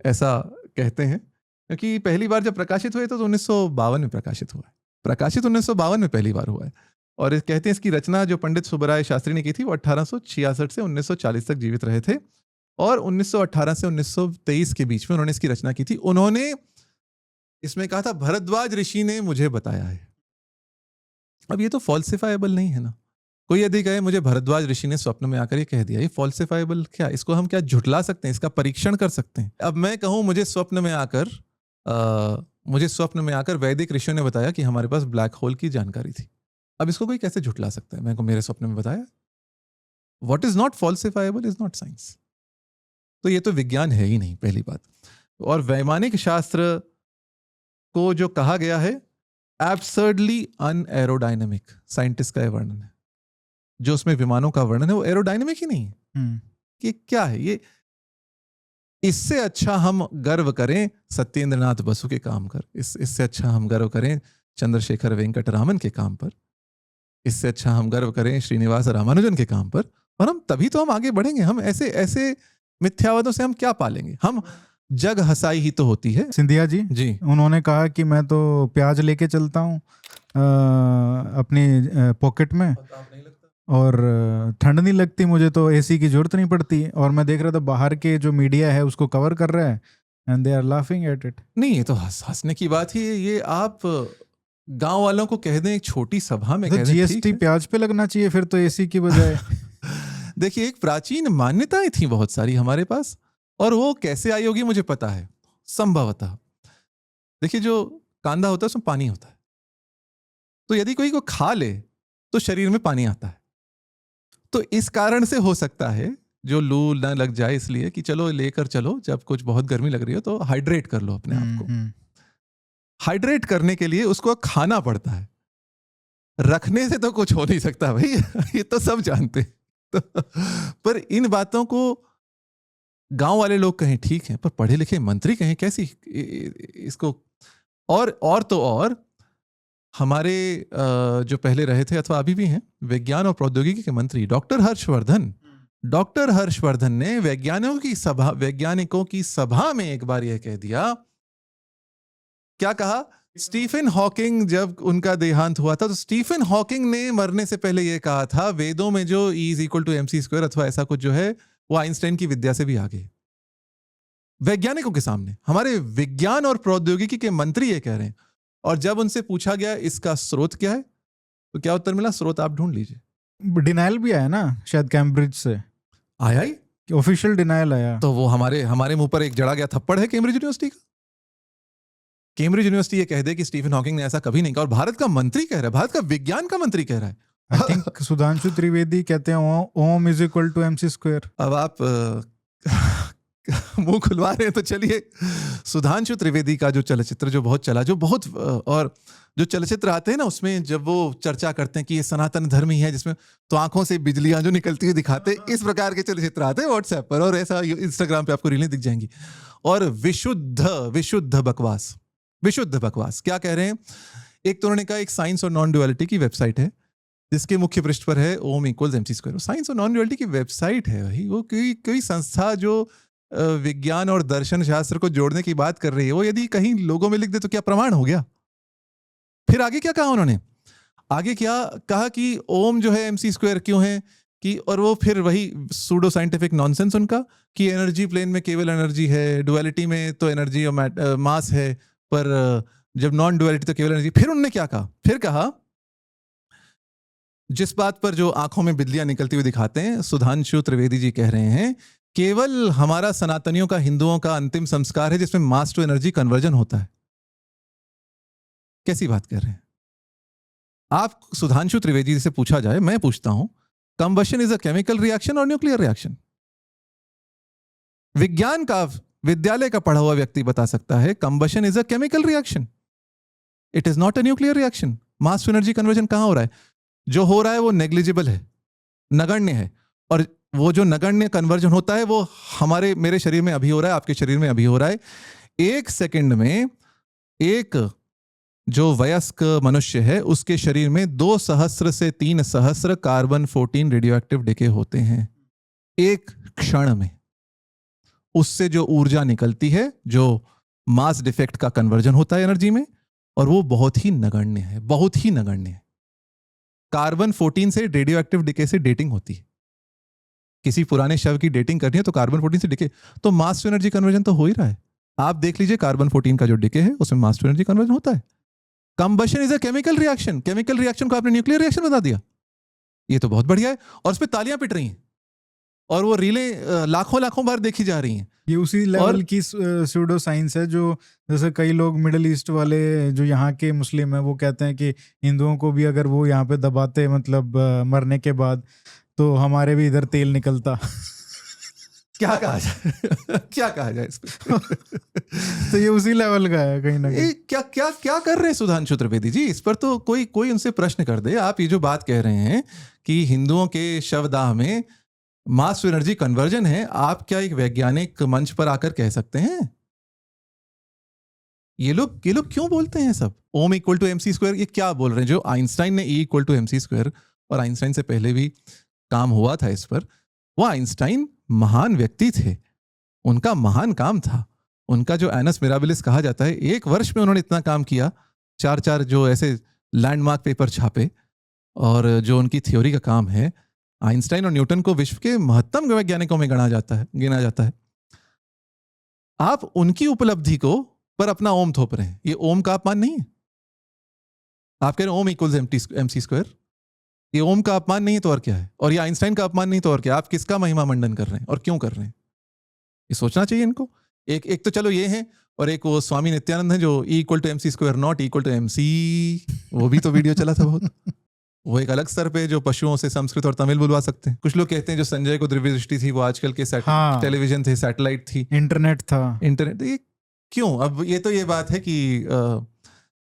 ऐसा कहते हैं। क्योंकि पहली बार जब प्रकाशित हुए तो 1952 में प्रकाशित हुआ है, प्रकाशित 1952 में पहली बार हुआ है। और कहते हैं इसकी रचना जो पंडित सुब्बराय शास्त्री ने की थी वो 1866 से 1940 तक जीवित रहे थे, और 1918 से 1923 के बीच में उन्होंने इसकी रचना की थी। उन्होंने इसमें कहा था भरद्वाज ऋषि ने मुझे बताया है। अब ये तो फॉल्सिफाइबल नहीं है ना। कोई यदि कहे मुझे भरद्वाज ऋषि ने स्वप्न में आकर ये कह दिया, ये फॉल्सिफाइबल क्या, इसको हम क्या झुटला सकते हैं? इसका परीक्षण कर सकते हैं। अब मैं कहूं मुझे स्वप्न में आकर वैदिक ऋषियों ने बताया कि हमारे पास ब्लैक होल की जानकारी थी, अब इसको कोई कैसे झुटला सकता है? मैं को मेरे स्वप्न में बताया। What is not falsifiable is not science. तो ये तो विज्ञान है ही नहीं, पहली बात। और वैमानिक शास्त्र को जो कहा गया है एब्सर्डली अनएरोडायनेमिक, साइंटिस्ट का यह वर्णन है। जो उसमें विमानों का वर्णन है वो एरोडायनेमिक ही नहीं है। कि क्या है ये? इससे अच्छा हम गर्व करें सत्येंद्रनाथ बसु के काम कर, इससे अच्छा हम गर्व करें चंद्रशेखर वेंकटरामन के काम पर, इससे अच्छा हम गर्व करें श्रीनिवास रामानुजन के काम पर, और हम तभी तो हम आगे बढ़ेंगे। हम ऐसे ऐसे मिथ्यावादों से हम क्या पालेंगे? हम जग हसाई ही तो होती है।
सिंधिया जी उन्होंने कहा कि मैं तो प्याज लेके चलता हूँ अपनी पॉकेट में और ठंड नहीं लगती मुझे, तो एसी की जरूरत नहीं पड़ती। और मैं देख रहा था बाहर के जो मीडिया है उसको कवर कर रहा है and they are laughing at it.
नहीं, ये तो हंसने की बात ही है। ये आप गांव वालों को कह दें एक छोटी सभा में,
तो जीएसटी प्याज पे लगना चाहिए फिर तो एसी की बजाय।
देखिए एक प्राचीन मान्यताएं थी बहुत सारी हमारे पास, और वो कैसे आई होगी मुझे पता है संभवतः। देखिए जो कांदा होता है उसमें पानी होता है, तो यदि कोई को खा ले तो शरीर में पानी आता है। तो इस कारण से हो सकता है जो लू ना लग जाए, इसलिए कि चलो लेकर चलो, जब कुछ बहुत गर्मी लग रही हो तो हाइड्रेट कर लो अपने आप को। हाइड्रेट करने के लिए उसको खाना पड़ता है। रखने से तो कुछ हो नहीं सकता भाई, ये तो सब जानते हैं। तो, पर इन बातों को गांव वाले लोग कहें ठीक है, पर पढ़े लिखे मंत्री कहें कैसी इसको। और तो और हमारे जो पहले रहे थे अथवा अभी भी हैं विज्ञान और प्रौद्योगिकी के मंत्री डॉक्टर हर्षवर्धन ने वैज्ञानिकों की सभा में एक बार यह कह दिया, क्या कहा? स्टीफन हॉकिंग जब उनका देहांत हुआ था तो स्टीफन हॉकिंग ने मरने से पहले यह कहा था, वेदों में जो E=mc² अथवा ऐसा कुछ जो है वो आइंस्टाइन की विद्या से भी आगे। वैज्ञानिकों के सामने हमारे विज्ञान और प्रौद्योगिकी के मंत्री ये कह रहे हैं। और जब उनसे पूछा गया इसका स्रोत क्या है, तो क्या उत्तर मिला? स्रोत आप ढूंढ लीजिए।
डिनाइल भी आया ना शायद कैम्ब्रिज से,
आया ही
ऑफिशियल डिनाइल आया।
तो वो हमारे मुंह पर एक जड़ा गया थप्पड़ है कैम्ब्रिज यूनिवर्सिटी का। कैम्ब्रिज यूनिवर्सिटी ये कह दे कि स्टीफन हॉकिंग ने ऐसा कभी नहीं कहा, और भारत का मंत्री कह रहा है, भारत का विज्ञान का मंत्री कह रहा है।
आई थिंक सुधांशु त्रिवेदी कहते हैं ओम =mc²।
अब आप मुंह खुलवा रहे हैं तो चलिए, सुधांशु त्रिवेदी का जो चलचित्र जो बहुत चला, जो बहुत, और जो चलचित्र आते हैं ना उसमें जब वो चर्चा करते हैं कि ये सनातन धर्म ही है, जिसमें तो आंखों से बिजलियां जो निकलती हुई दिखाते हैं, इस प्रकार के चलचित्र आते हैं व्हाट्सएप पर, और ऐसा इंस्टाग्राम पे आपको रीलें दिख जाएंगी। और विशुद्ध बकवास क्या कह रहे हैं? एक तो उन्होंने कहा एक साइंस और नॉन ड्युअलिटी की वेबसाइट है जिसके मुख्य पृष्ठ पर है Om=mc²। साइंस और नॉन ड्युअलिटी की वेबसाइट है भाई, वो कोई संस्था जो विज्ञान और दर्शन शास्त्र को जोड़ने की बात कर रही है, वो यदि कहीं लोगों में लिख दे तो क्या प्रमाण हो गया? फिर आगे क्या कहा उन्होंने? आगे क्या कहा कि ओम जो है mc² क्यों है कि, और वो फिर वही सूडो साइंटिफिक नॉनसेंस उनका कि एनर्जी प्लेन में केवल एनर्जी है, डुअलिटी में तो एनर्जी और मास है, पर जब नॉन डुअलिटी तो केवल एनर्जी। फिर उन्होंने क्या कहा? फिर कहा जिस बात पर जो आंखों में बिजलियां निकलती हुई दिखाते हैं, सुधांशु त्रिवेदी जी कह रहे हैं केवल हमारा सनातनियों का, हिंदुओं का अंतिम संस्कार है जिसमें मास टू एनर्जी कन्वर्जन होता है। कैसी बात कर रहे हैं आप? सुधांशु त्रिवेदी जी से पूछा जाए, मैं पूछता हूं, combustion is a chemical reaction और न्यूक्लियर रिएक्शन? विज्ञान का, विद्यालय का पढ़ा हुआ व्यक्ति बता सकता है combustion is a chemical reaction, it is not a nuclear reaction. Mass to energy conversion कहां हो रहा है? जो हो रहा है वो नेग्लिजिबल है, नगण्य है, और वो जो नगण्य कन्वर्जन होता है वो मेरे शरीर में अभी हो रहा है, आपके शरीर में अभी हो रहा है। 1 सेकंड में एक जो वयस्क मनुष्य है उसके शरीर में 2 सहस्र से 3 सहस्र कार्बन-14 रेडियोएक्टिव डिके होते हैं एक क्षण में। उससे जो ऊर्जा निकलती है, जो मास डिफेक्ट का कन्वर्जन होता है एनर्जी में, और वो बहुत ही नगण्य है, बहुत ही नगण्य है। कार्बन-14 से रेडियोएक्टिव डिके से डेटिंग होती है। किसी पुराने शव की डेटिंग करनी है तो कार्बन-14 से डिके, तो मास टू एनर्जी कन्वर्जन तो हो ही रहा है। आप देख लीजिए कार्बन-14 का जो डिके है उसमें मास टू एनर्जी कन्वर्जन होता है। Combustion is a chemical reaction, chemical reaction को आपने न्यूक्लियर रिएक्शन बता दिया, ये तो बहुत बढ़िया है। और उस पर तालियां पिट रही हैं, और वो रीलें लाखों बार देखी जा रही हैं।
ये उसी लेवल की सूडो साइंस है जो, जैसे कई लोग मिडिल ईस्ट वाले जो यहाँ के मुस्लिम हैं वो कहते हैं कि हिंदुओं को भी अगर वो यहाँ पे दबाते, मतलब मरने के बाद, तो हमारे भी इधर तेल निकलता।
क्या कहा जाए क्या कहा जाए इस पे?
तो ये उसी लेवल का है कहीं ना कहीं।
क्या कर रहे हैं सुधांशु त्रिवेदी जी? इस पर तो कोई उनसे प्रश्न कर दे। आप ये जो बात कह रहे हैं कि हिंदुओं के शवदाह में मास टू एनर्जी कन्वर्जन है, आप क्या एक वैज्ञानिक मंच पर आकर कह सकते हैं? ये लोग क्यों बोलते हैं सब Om=mc²? ये क्या बोल रहे हैं? जो आइंस्टाइन ने E=mc², और आइंस्टाइन से पहले भी काम हुआ था इस पर, वो आइंस्टाइन महान व्यक्ति थे, उनका महान काम था। उनका जो एनस मिराबिलिस कहा जाता है, 1 वर्ष में उन्होंने इतना काम किया, 4 जो ऐसे लैंडमार्क पेपर छापे, और जो उनकी थ्योरी का काम है, आइंस्टाइन और न्यूटन को विश्व के महत्तम वैज्ञानिकों में गिना जाता है। आप उनकी उपलब्धि को पर अपना ओम थोप रहे हैं। ये ओम का अपमान नहीं है? आप कह रहे हैं Om=mc², ये ओम का अपमान नहीं तो और क्या है? और ये आइंस्टाइन का अपमान नहीं तो और क्या? आप किसका महिमा मंडन कर रहे हैं और क्यों कर रहे हैं? ये सोचना चाहिए इनको। एक तो चलो ये है, और एक वो स्वामी नित्यानंद है जो E=mc² नॉट =mc, वो भी तो वीडियो चला था बहुत। वो एक अलग स्तर पे जो पशुओं से संस्कृत और तमिल बुलवा सकते हैं। कुछ लोग कहते हैं जो संजय को दिव्य दृष्टि थी वो आजकल के टेलीविजन थे, सैटेलाइट थी, इंटरनेट था। ये क्यों? अब ये तो ये बात है कि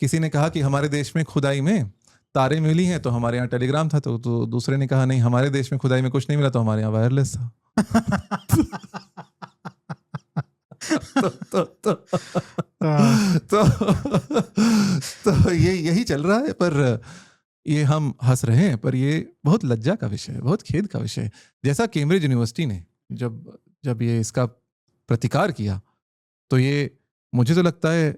किसी ने कहा कि हमारे देश में खुदाई में तारे मिली हैं तो हमारे यहाँ टेलीग्राम था, तो दूसरे ने कहा नहीं हमारे देश में खुदाई में कुछ नहीं मिला तो हमारे यहाँ वायरलेस था। तो ये यही चल रहा है। पर ये हम हंस रहे हैं, पर ये बहुत लज्जा का विषय है, बहुत खेद का विषय है। जैसा कैम्ब्रिज यूनिवर्सिटी ने जब ये इसका प्रतिकार किया, तो ये मुझे तो लगता है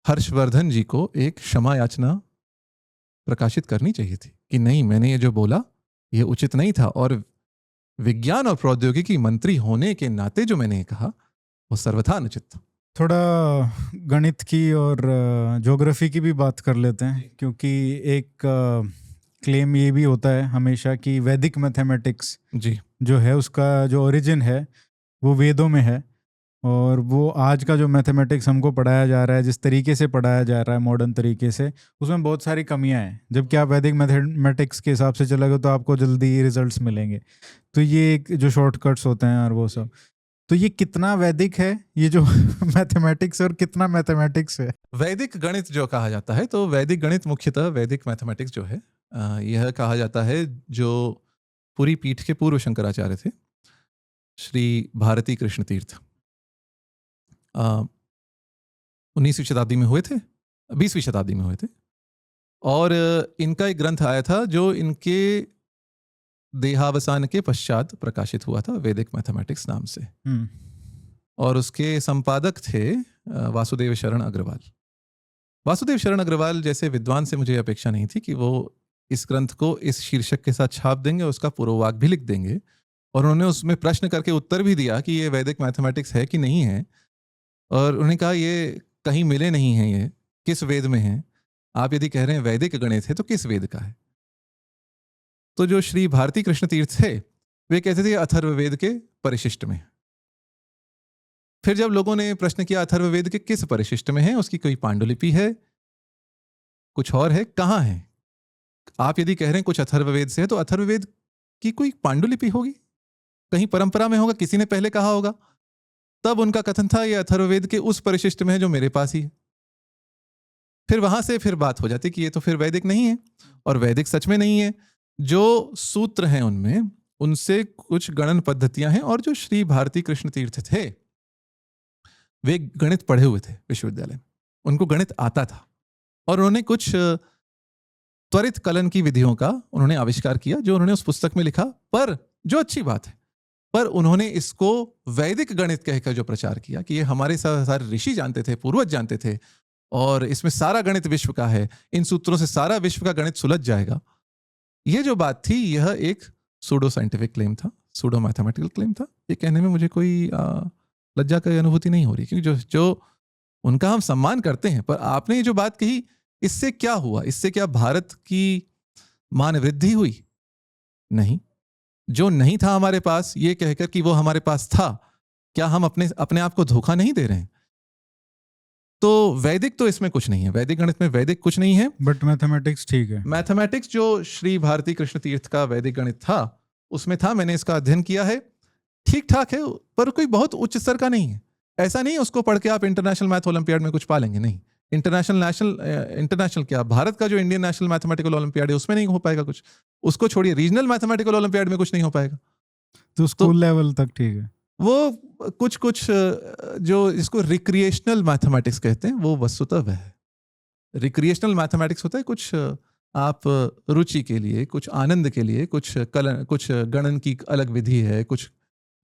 हर्षवर्धन जी को एक क्षमा याचना प्रकाशित करनी चाहिए थी कि नहीं, मैंने ये जो बोला ये उचित नहीं था, और विज्ञान और प्रौद्योगिकी मंत्री होने के नाते जो मैंने कहा वो सर्वथा अनुचित था।
थोड़ा गणित की और ज्योग्राफी की भी बात कर लेते हैं, क्योंकि एक क्लेम ये भी होता है हमेशा कि वैदिक मैथमेटिक्स
जी
जो है उसका जो ओरिजिन है वो वेदों में है, और वो आज का जो मैथमेटिक्स हमको पढ़ाया जा रहा है, जिस तरीके से पढ़ाया जा रहा है मॉडर्न तरीके से, उसमें बहुत सारी कमियां हैं। जबकि आप वैदिक मैथमेटिक्स के हिसाब से चलोगे तो आपको जल्दी रिजल्ट्स मिलेंगे। तो ये एक जो शॉर्टकट्स होते हैं और वो सब, तो ये कितना वैदिक है ये जो मैथमेटिक्स, और कितना मैथमेटिक्स है?
वैदिक गणित जो कहा जाता है, तो वैदिक गणित मुख्यतः वैदिक मैथमेटिक्स जो है यह कहा जाता है जो पूरी पीठ के पूर्व शंकराचार्य थे, श्री भारती कृष्ण तीर्थ 19वीं शताब्दी में हुए थे, 20वीं शताब्दी में हुए थे। और इनका एक ग्रंथ आया था जो इनके देहावसान के पश्चात प्रकाशित हुआ था, वैदिक मैथमेटिक्स नाम से। और उसके संपादक थे वासुदेव शरण अग्रवाल। वासुदेव शरण अग्रवाल जैसे विद्वान से मुझे अपेक्षा नहीं थी कि वो इस ग्रंथ को इस शीर्षक के साथ छाप देंगे, उसका पूर्ववाक भी लिख देंगे, और उन्होंने उसमें प्रश्न करके उत्तर भी दिया कि ये वैदिक मैथमेटिक्स है कि नहीं है। और उन्होंने कहा ये कहीं मिले नहीं हैं, ये किस वेद में है? आप यदि कह रहे हैं वैदिक गणित है तो किस वेद का है? तो जो श्री भारती कृष्ण तीर्थ थे वे कहते थे अथर्ववेद के परिशिष्ट में। फिर जब लोगों ने प्रश्न किया अथर्ववेद के किस परिशिष्ट में है, उसकी कोई पांडुलिपि है, कुछ और है, कहाँ है? आप यदि कह रहे हैं कुछ अथर्ववेद से है तो अथर्ववेद की कोई पांडुलिपि होगी, कहीं परंपरा में होगा, किसी ने पहले कहा होगा। तब उनका कथन था ये अथर्ववेद के उस परिशिष्ट में है जो मेरे पास ही है। फिर वहां से फिर बात हो जाती कि ये तो फिर वैदिक नहीं है, और वैदिक सच में नहीं है। जो सूत्र हैं उनमें उनसे कुछ गणन पद्धतियां हैं, और जो श्री भारती कृष्ण तीर्थ थे वे गणित पढ़े हुए थे विश्वविद्यालय में, उनको गणित आता था, और उन्होंने कुछ त्वरित कलन की विधियों का उन्होंने आविष्कार किया जो उन्होंने उस पुस्तक में लिखा। पर जो अच्छी बात है, पर उन्होंने इसको वैदिक गणित कहकर जो प्रचार किया कि ये हमारे सारे ऋषि जानते थे, पूर्वज जानते थे, और इसमें सारा गणित विश्व का है, इन सूत्रों से सारा विश्व का गणित सुलझ जाएगा। ये जो बात थी यह एक सूडो साइंटिफिक क्लेम था, सूडो मैथमेटिकल क्लेम था। ये कहने में मुझे कोई लज्जा की अनुभूति नहीं हो रही, क्योंकि जो उनका हम सम्मान करते हैं। पर आपने ये जो बात कही, इससे क्या हुआ? इससे क्या भारत की मान वृद्धि हुई? नहीं। जो नहीं था हमारे पास ये कहकर कि वो हमारे पास था, क्या हम अपने आप को धोखा नहीं दे रहे हैं? तो वैदिक तो इसमें कुछ नहीं है, वैदिक गणित में वैदिक कुछ नहीं है।
बट मैथमेटिक्स ठीक है।
मैथमेटिक्स जो श्री भारती कृष्ण तीर्थ का वैदिक गणित था उसमें था, मैंने इसका अध्ययन किया है, ठीक ठाक है, पर कोई बहुत उच्च स्तर का नहीं है। ऐसा नहीं उसको पढ़ के आप इंटरनेशनल मैथ ओलंपियाड में कुछ पा लेंगे, नहीं। इंटरनेशनल क्या, भारत का जो इंडियन नेशनल मैथमेटिकल ओलंपियाड है उसमें नहीं हो पाएगा कुछ, उसको छोड़िए, रीजनल मैथमेटिकल ओलंपियाड में कुछ नहीं हो पाएगा।
तो स्कूल लेवल तक ठीक है।
वो कुछ जो इसको रिक्रिएशनल मैथमेटिक्स कहते हैं वो वस्तुतः वह है। रिक्रिएशनल मैथमेटिक्स होता है कुछ आप रुचि के लिए, कुछ आनंद के लिए, कुछ गणन की अलग विधि है, कुछ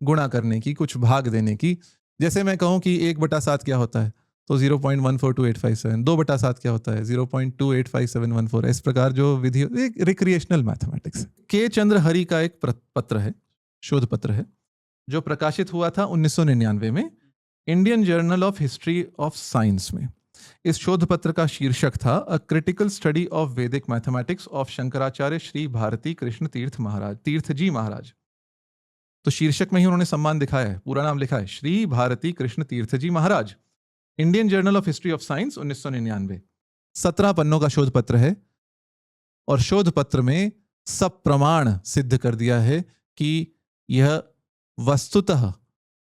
गुणा करने की, कुछ भाग देने की। जैसे मैं कहूं कि 1/7 क्या होता है, तो 0.142857, 2/7 क्या होता है, 0.285714। इस प्रकार जो विधि, एक रिक्रिएशनल मैथमेटिक्स। के चंद्र हरि का एक पत्र है, शोध पत्र है, जो प्रकाशित हुआ था 1999 में Indian journal of history of science में। इस शोध पत्र का शीर्षक था अ क्रिटिकल स्टडी ऑफ वैदिक मैथमेटिक्स ऑफ शंकराचार्य श्री भारती कृष्ण तीर्थ जी महाराज। तो शीर्षक में ही उन्होंने सम्मान दिखाया है, पूरा नाम लिखा है Shri Bharati Krishna Tirtha ji Maharaj, Indian journal of history of science 1999। 17 पन्नों का शोध पत्र है, और शोध पत्र में सब प्रमाण सिद्ध कर दिया है कि यह वस्तुतः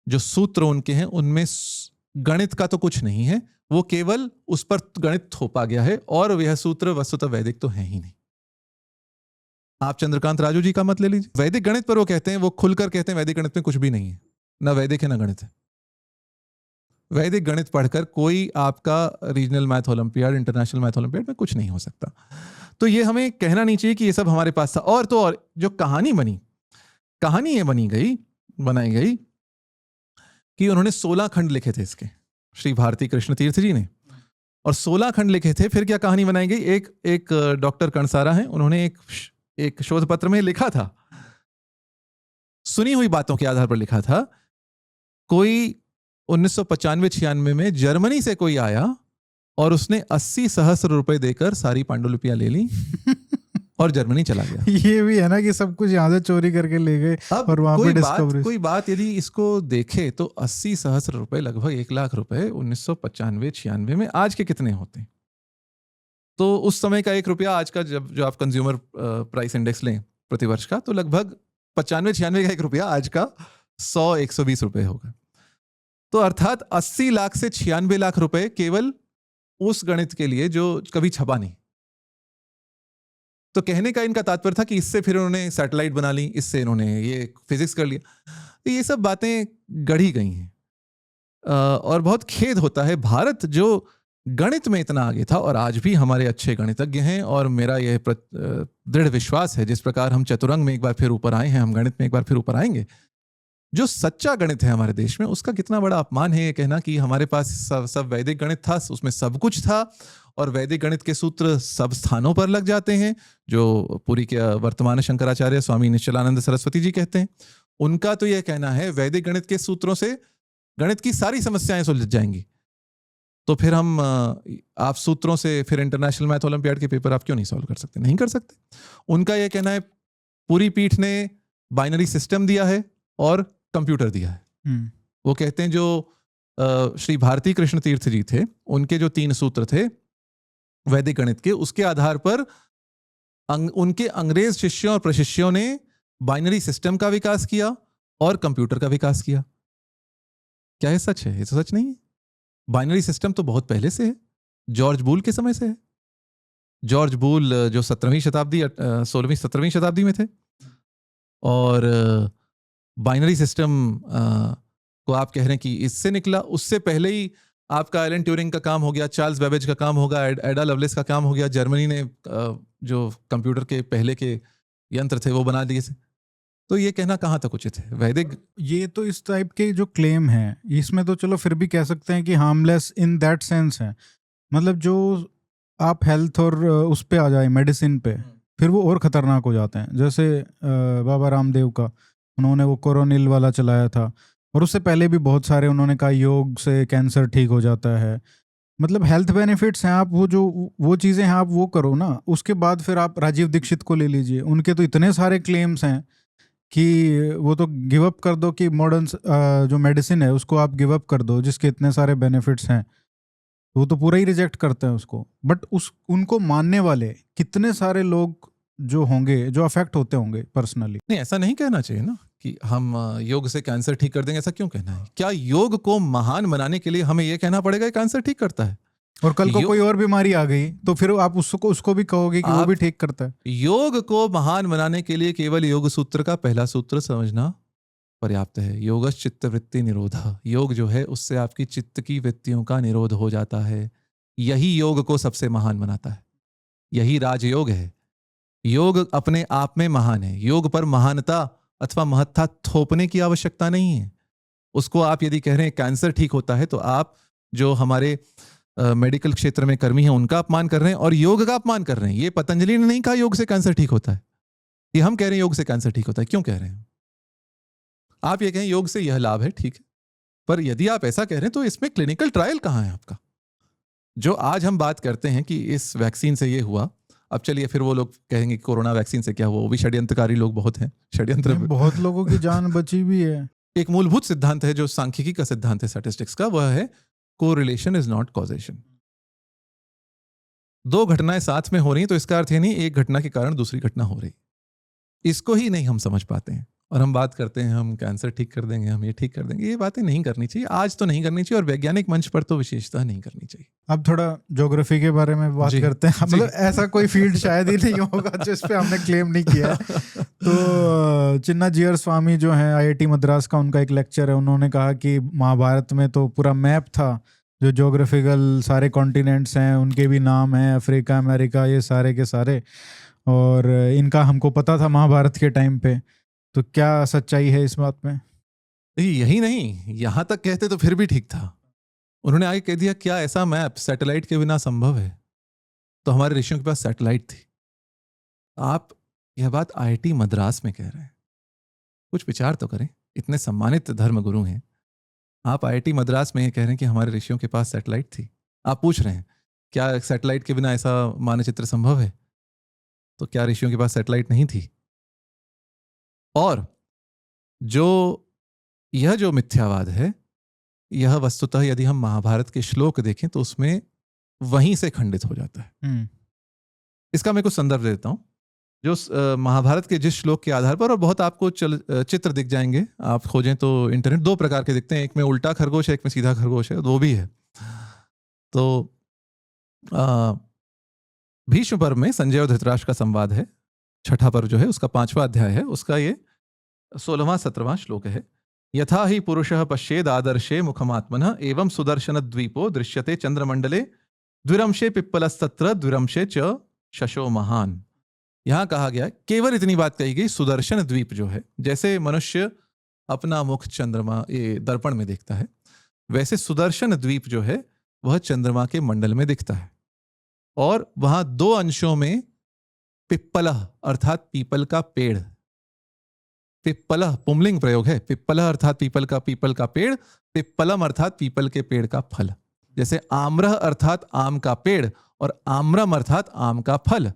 जो सूत्र उनके हैं उनमें गणित का तो कुछ नहीं है, वो केवल उस पर गणित थोपा गया है, और यह सूत्र वस्तुतः वैदिक तो है ही नहीं। आप चंद्रकांत राजू जी का मत ले लीजिए, वैदिक गणित पर वो कहते हैं, वो खुलकर कहते हैं वैदिक गणित में कुछ भी नहीं है, ना वैदिक है ना गणित है। वैदिक गणित पढ़कर कोई आपका regional math olympiad, international math olympiad में कुछ नहीं हो सकता। तो ये हमें कहना नहीं चाहिए कि ये सब हमारे पास था। और तो और जो कहानी बनी, कहानी ये बनाई गई कि उन्होंने 16 खंड लिखे थे इसके, श्री भारती कृष्ण तीर्थ जी ने, और 16 खंड लिखे थे। फिर क्या कहानी बनाई गई, एक डॉक्टर कणसारा हैं, उन्होंने एक शोध पत्र में लिखा था, सुनी हुई बातों के आधार पर लिखा था। कोई 1995-96 में जर्मनी से कोई आया और उसने 80 सहस्र रुपए देकर सारी पांडुलिपियां ले ली और जर्मनी चला गया।
ये भी है ना कि सब कुछ यहाँ से चोरी करके ले गए और वहां पे डिस्कवरी।
कोई बात यदि इसको देखे तो 80 सहस्र रुपए, लगभग 1 लाख रुपए 1995-96 में आज के कितने होते हैं? तो उस समय का 1 रुपया आज का, जो आप कंज्यूमर प्राइस इंडेक्स लें प्रतिवर्ष का, तो लगभग 95-96 का 1 रुपया आज का 100-120 रुपए होगा। तो अर्थात 80 लाख से 96 लाख रुपए केवल उस गणित के लिए जो कभी छपा नहीं। तो कहने का इनका तात्पर्य था कि इससे फिर उन्होंने सैटेलाइट बना ली, इससे इन्होंने ये फिजिक्स कर लिया। तो ये सब बातें गढ़ी गई हैं। और बहुत खेद होता है, भारत जो गणित में इतना आगे था, और आज भी हमारे अच्छे गणितज्ञ हैं, और मेरा यह दृढ़ विश्वास है, जिस प्रकार हम चतुरंग में एक बार फिर ऊपर आए हैं, हम गणित में एक बार फिर ऊपर आएंगे। जो सच्चा गणित है हमारे देश में, उसका कितना बड़ा अपमान है ये कहना कि हमारे पास सब वैदिक गणित था, उसमें सब कुछ था, और वैदिक गणित के सूत्र सब स्थानों पर लग जाते हैं, जो पूरी के वर्तमान शंकराचार्य स्वामी निश्चलानंद सरस्वती जी कहते हैं। उनका तो यह कहना है वैदिक गणित के सूत्रों से गणित की सारी समस्याएं सुलझ जाएंगी। तो फिर आप सूत्रों से फिर इंटरनेशनल मैथ ओलंपियाड के पेपर आप क्यों नहीं सॉल्व कर सकते? नहीं कर सकते। उनका यह कहना है पूरी पीठ ने बाइनरी सिस्टम दिया है और कंप्यूटर दिया है। वो कहते हैं जो श्री भारती कृष्ण तीर्थ जी थे, उनके जो 3 सूत्र थे वैदिक गणित के, उसके आधार पर उनके अंग्रेज शिष्यों और प्रशिष्यों ने बाइनरी सिस्टम का विकास किया और कंप्यूटर का विकास किया। क्या ये सच है? ये तो सच नहीं है। बाइनरी सिस्टम तो बहुत पहले से है, जॉर्ज बूल के समय से है। जॉर्ज बूल जो 17वीं शताब्दी 16वीं 17वीं शताब्दी में थे, और बाइनरी सिस्टम को आप कह रहे हैं कि इससे निकला। उससे पहले ही आपका एलन ट्यूरिंग का काम हो गया, चार्ल्स बेबेज का काम होगा, एडा लवलेस का काम हो गया। जर्मनी ने जो कंप्यूटर के पहले के यंत्र थे वो बना दिए थे। तो ये कहना कहाँ तक उचित है? वैदिक,
ये तो इस टाइप के जो क्लेम है, इसमें तो चलो फिर भी कह सकते हैं कि हार्मलेस इन दैट सेंस है। मतलब जो आप हेल्थ और उस पे आ जाए, मेडिसिन पे, फिर वो और खतरनाक हो जाते हैं। जैसे बाबा रामदेव का, उन्होंने वो कोरोनिल वाला चलाया था, और उससे पहले भी बहुत सारे उन्होंने कहा योग से कैंसर ठीक हो जाता है। मतलब हेल्थ बेनिफिट्स हैं, आप वो चीज़ें हैं आप वो करो ना। उसके बाद फिर आप राजीव दीक्षित को ले लीजिए, उनके तो इतने सारे क्लेम्स हैं कि वो तो गिव अप कर दो कि मॉडर्न जो मेडिसिन है उसको आप गिव अप कर दो, जिसके इतने सारे बेनिफिट्स हैं। वो तो पूरा ही रिजेक्ट करते हैं उसको। बट उनको मानने वाले कितने सारे लोग जो होंगे, जो अफेक्ट होते होंगे पर्सनली।
नहीं, ऐसा नहीं कहना चाहिए ना कि हम योग से कैंसर ठीक कर देंगे। ऐसा क्यों कहना है? क्या योग को महान बनाने के लिए हमें यह कहना पड़ेगा कि कैंसर ठीक करता है?
और कल को कोई और बीमारी आ गई तो फिर आप उसको भी कहोगे कि वो भी ठीक करता है।
योग को महान बनाने के लिए केवल योग सूत्र का पहला सूत्र समझना पर्याप्त है। योगश्च चित्त वृत्ति निरोधा। योग जो है उससे आपकी चित्त की वृत्तियों का निरोध हो जाता है। यही योग को सबसे महान बनाता है। यही राजयोग है। योग अपने आप में महान है। योग पर महानता अथवा महत्ता थोपने की आवश्यकता नहीं है। उसको आप यदि कह रहे हैं कैंसर ठीक होता है, तो आप जो हमारे मेडिकल क्षेत्र में कर्मी हैं उनका अपमान कर रहे हैं और योग का अपमान कर रहे हैं। ये पतंजलि ने नहीं कहा योग से कैंसर ठीक होता है। ये हम कह रहे हैं योग से कैंसर ठीक होता है। क्यों कह रहे हैं? आप ये कहें योग से यह लाभ है, ठीक है, पर यदि आप ऐसा कह रहे हैं तो इसमें क्लिनिकल ट्रायल कहाँ है आपका? जो आज हम बात करते हैं कि इस वैक्सीन से ये हुआ, अब चलिए फिर वो लोग कहेंगे कोरोना वैक्सीन से क्या हुआ। वो भी षड्यंत्रकारी लोग बहुत हैं। षड्यंत्र,
बहुत लोगों की जान बची भी है।
एक मूलभूत सिद्धांत है जो सांख्यिकी का सिद्धांत है स्टैटिस्टिक्स का, वह है कोरिलेशन इज नॉट कॉजेशन। 2 घटनाएं साथ में हो रही तो इसका अर्थ ये नहीं एक घटना के कारण दूसरी घटना हो रही। इसको ही नहीं हम समझ पाते हैं। और हम बात करते हैं हम कैंसर ठीक कर देंगे, हम ये ठीक कर देंगे। ये बातें नहीं करनी चाहिए, आज तो नहीं करनी चाहिए, और वैज्ञानिक मंच पर तो विशेषतः नहीं करनी चाहिए।
अब थोड़ा ज्योग्राफी के बारे में बात
जी,
करते हैं।
जी।
मतलब ऐसा कोई फील्ड शायद ही नहीं होगा जिस पे हमने क्लेम नहीं किया है। तो चिन्ना जीआर स्वामी जो है आईआईटी मद्रास का, उनका एक लेक्चर है, उन्होंने कहा कि महाभारत में तो पूरा मैप था, जो ज्योग्राफिकल सारे कॉन्टिनेंट्स हैं उनके भी नाम हैं, अफ्रीका, अमेरिका, ये सारे के सारे, और इनका हमको पता था महाभारत के टाइम पे। तो क्या सच्चाई है इस बात में?
यही नहीं, यहां तक कहते तो फिर भी ठीक था। उन्होंने आगे कह दिया, क्या ऐसा मैप सैटेलाइट के बिना संभव है? तो हमारे ऋषियों के पास सैटेलाइट थी। आप यह बात आईआईटी मद्रास में कह रहे हैं, कुछ विचार तो करें। इतने सम्मानित धर्मगुरु हैं, आप आईआईटी मद्रास में ये कह रहे हैं कि हमारे ऋषियों के पास सैटेलाइट थी। आप पूछ रहे हैं क्या सैटेलाइट के बिना ऐसा मानचित्र संभव है? तो क्या ऋषियों के पास सैटेलाइट नहीं थी? और यह जो मिथ्यावाद है, यह वस्तुतः यदि हम महाभारत के श्लोक देखें तो उसमें वहीं से खंडित हो जाता है। इसका मैं कुछ संदर्भ देता हूं, जो महाभारत के जिस श्लोक के आधार पर, और बहुत आपको चित्र दिख जाएंगे, आप खोजें तो इंटरनेट, दो प्रकार के दिखते हैं, एक में उल्टा खरगोश है, एक में सीधा खरगोश है, वो भी है। तो भीष्म पर्व में संजय और धृतराष्ट्र का संवाद है, छठा पर्व जो है उसका 5वां अध्याय है, उसका ये 16वां 17वां श्लोक है। यथा ही पुरुषः पश्येद आदर्शे मुखमात्मनः एवं सुदर्शन द्वीपो दृश्यते चंद्रमंडले द्विरंशे पिप्पलस्तत्र द्विरंशे च शशो महान। यहां कहा गया, केवल इतनी बात कही गई, सुदर्शन द्वीप जो है, जैसे मनुष्य अपना मुख चंद्रमा ये दर्पण में देखता है, वैसे सुदर्शन द्वीप जो है वह चंद्रमा के मंडल में दिखता है, और वहां दो अंशों में पिप्पलः अर्थात पीपल का पेड़, पिप्पलः पुंलिंग प्रयोग है, पिप्पलः अर्थात पीपल का पेड़, पिप्पलम अर्थात पीपल के पेड़ का फल। जैसे आम्रह अर्थात आम का पेड़ और आम्रम अर्थात आम का फल,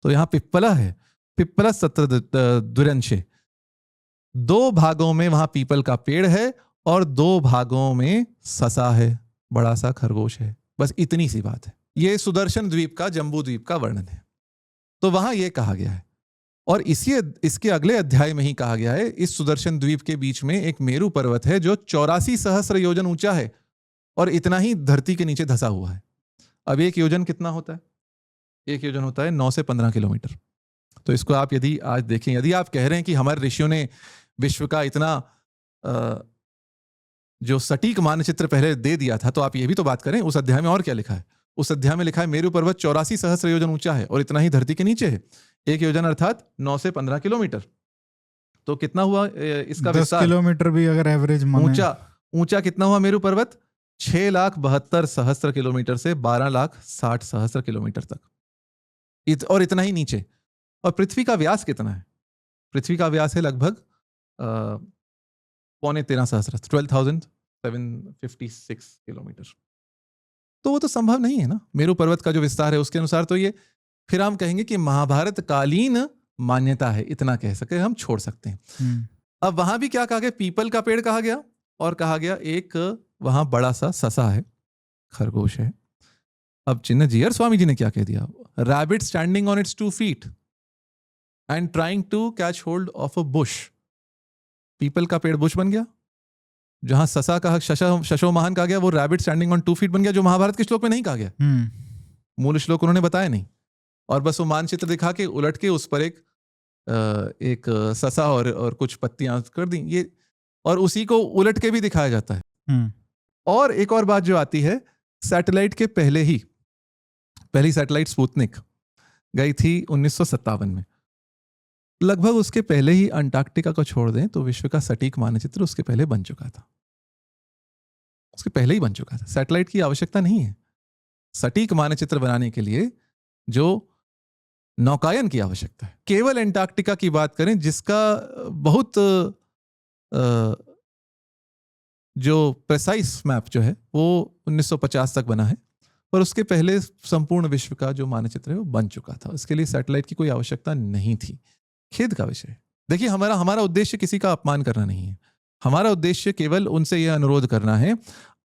तो यहां पिप्पला है, पिप्पला सत्र द्विरंशे, दो भागों में वहां पीपल का पेड़ है और दो भागों में ससा है, बड़ा सा खरगोश है। बस इतनी सी बात है। यह सुदर्शन द्वीप का, जम्बू द्वीप का वर्णन है। तो वहां यह कहा गया है, और इसके अगले अध्याय में ही कहा गया है, इस सुदर्शन द्वीप के बीच में एक मेरु पर्वत है जो 84 सहस्र योजन ऊंचा है और इतना ही धरती के नीचे धसा हुआ है। अब एक योजन कितना होता है? एक योजन होता है 9 से 15 किलोमीटर। तो इसको आप यदि आज देखें, यदि आप कह रहे हैं कि हमारे ऋषियों ने विश्व का इतना जो सटीक मानचित्र पहले दे दिया था, तो आप ये भी तो बात करें उस अध्याय में और क्या लिखा है। उस अध्याय में लिखा है मेरु पर्वत 84 सहस्र योजन ऊंचा है और इतना ही धरती के नीचे है। एक योजन अर्थात 9 से 15 किलोमीटर। तो कितना हुआ इसका विस्तार?
10 किलोमीटर भी अगर एवरेज माने।
ऊंचा कितना हुआ मेरु पर्वत? 6,72,000 किलोमीटर से 12,60,000 किलोमीटर तक, और इतना ही नीचे। और पृथ्वी का व्यास कितना है? पृथ्वी का व्यास है लगभग 13,500, 12,756 किलोमीटर। तो वो तो संभव नहीं है ना, मेरु पर्वत का जो विस्तार है उसके अनुसार। तो ये फिर हम कहेंगे कि महाभारत कालीन मान्यता है, इतना कह सके, हम छोड़ सकते हैं। अब वहां भी क्या कहा गया? पीपल का पेड़ कहा गया, और कहा गया एक वहां बड़ा सा ससा है, खरगोश है। अब चिन्ना जीआर स्वामी जी ने क्या कह दिया? Rabbit standing on its 2 feet and trying to catch hold of a bush. पीपल का पेड़ बुश बन गया, जहां ससा का शशो महान कहा गया, वो रैबिट स्टैंडिंग ऑन 2 feet बन गया, जो महाभारत के श्लोक में नहीं कहा गया। मूल श्लोक उन्होंने बताया नहीं, और बस वो मानचित्र दिखा के उलट के उस पर एक ससा और कुछ पत्तियां कर दी, ये, और उसी को उलट के भी दिखाया जाता है। और एक और बात जो आती है, सैटेलाइट के पहली सैटेलाइट स्पुतनिक गई थी 1957 में। लगभग उसके पहले ही अंटार्कटिका को छोड़ दें तो विश्व का सटीक मानचित्र उसके पहले बन चुका था, उसके पहले ही बन चुका था। सैटेलाइट की आवश्यकता नहीं है सटीक मानचित्र बनाने के लिए, जो नौकायन की आवश्यकता है। केवल अंटार्कटिका की बात करें, जिसका बहुत जो प्रेसाइज मैप जो है वो 1950 तक बना है, पर उसके पहले संपूर्ण विश्व का जो मानचित्र है वो बन चुका था। इसके लिए सैटेलाइट की कोई आवश्यकता नहीं थी। खेद का विषय। देखिए, हमारा उद्देश्य किसी का अपमान करना नहीं है। हमारा उद्देश्य केवल उनसे यह अनुरोध करना है,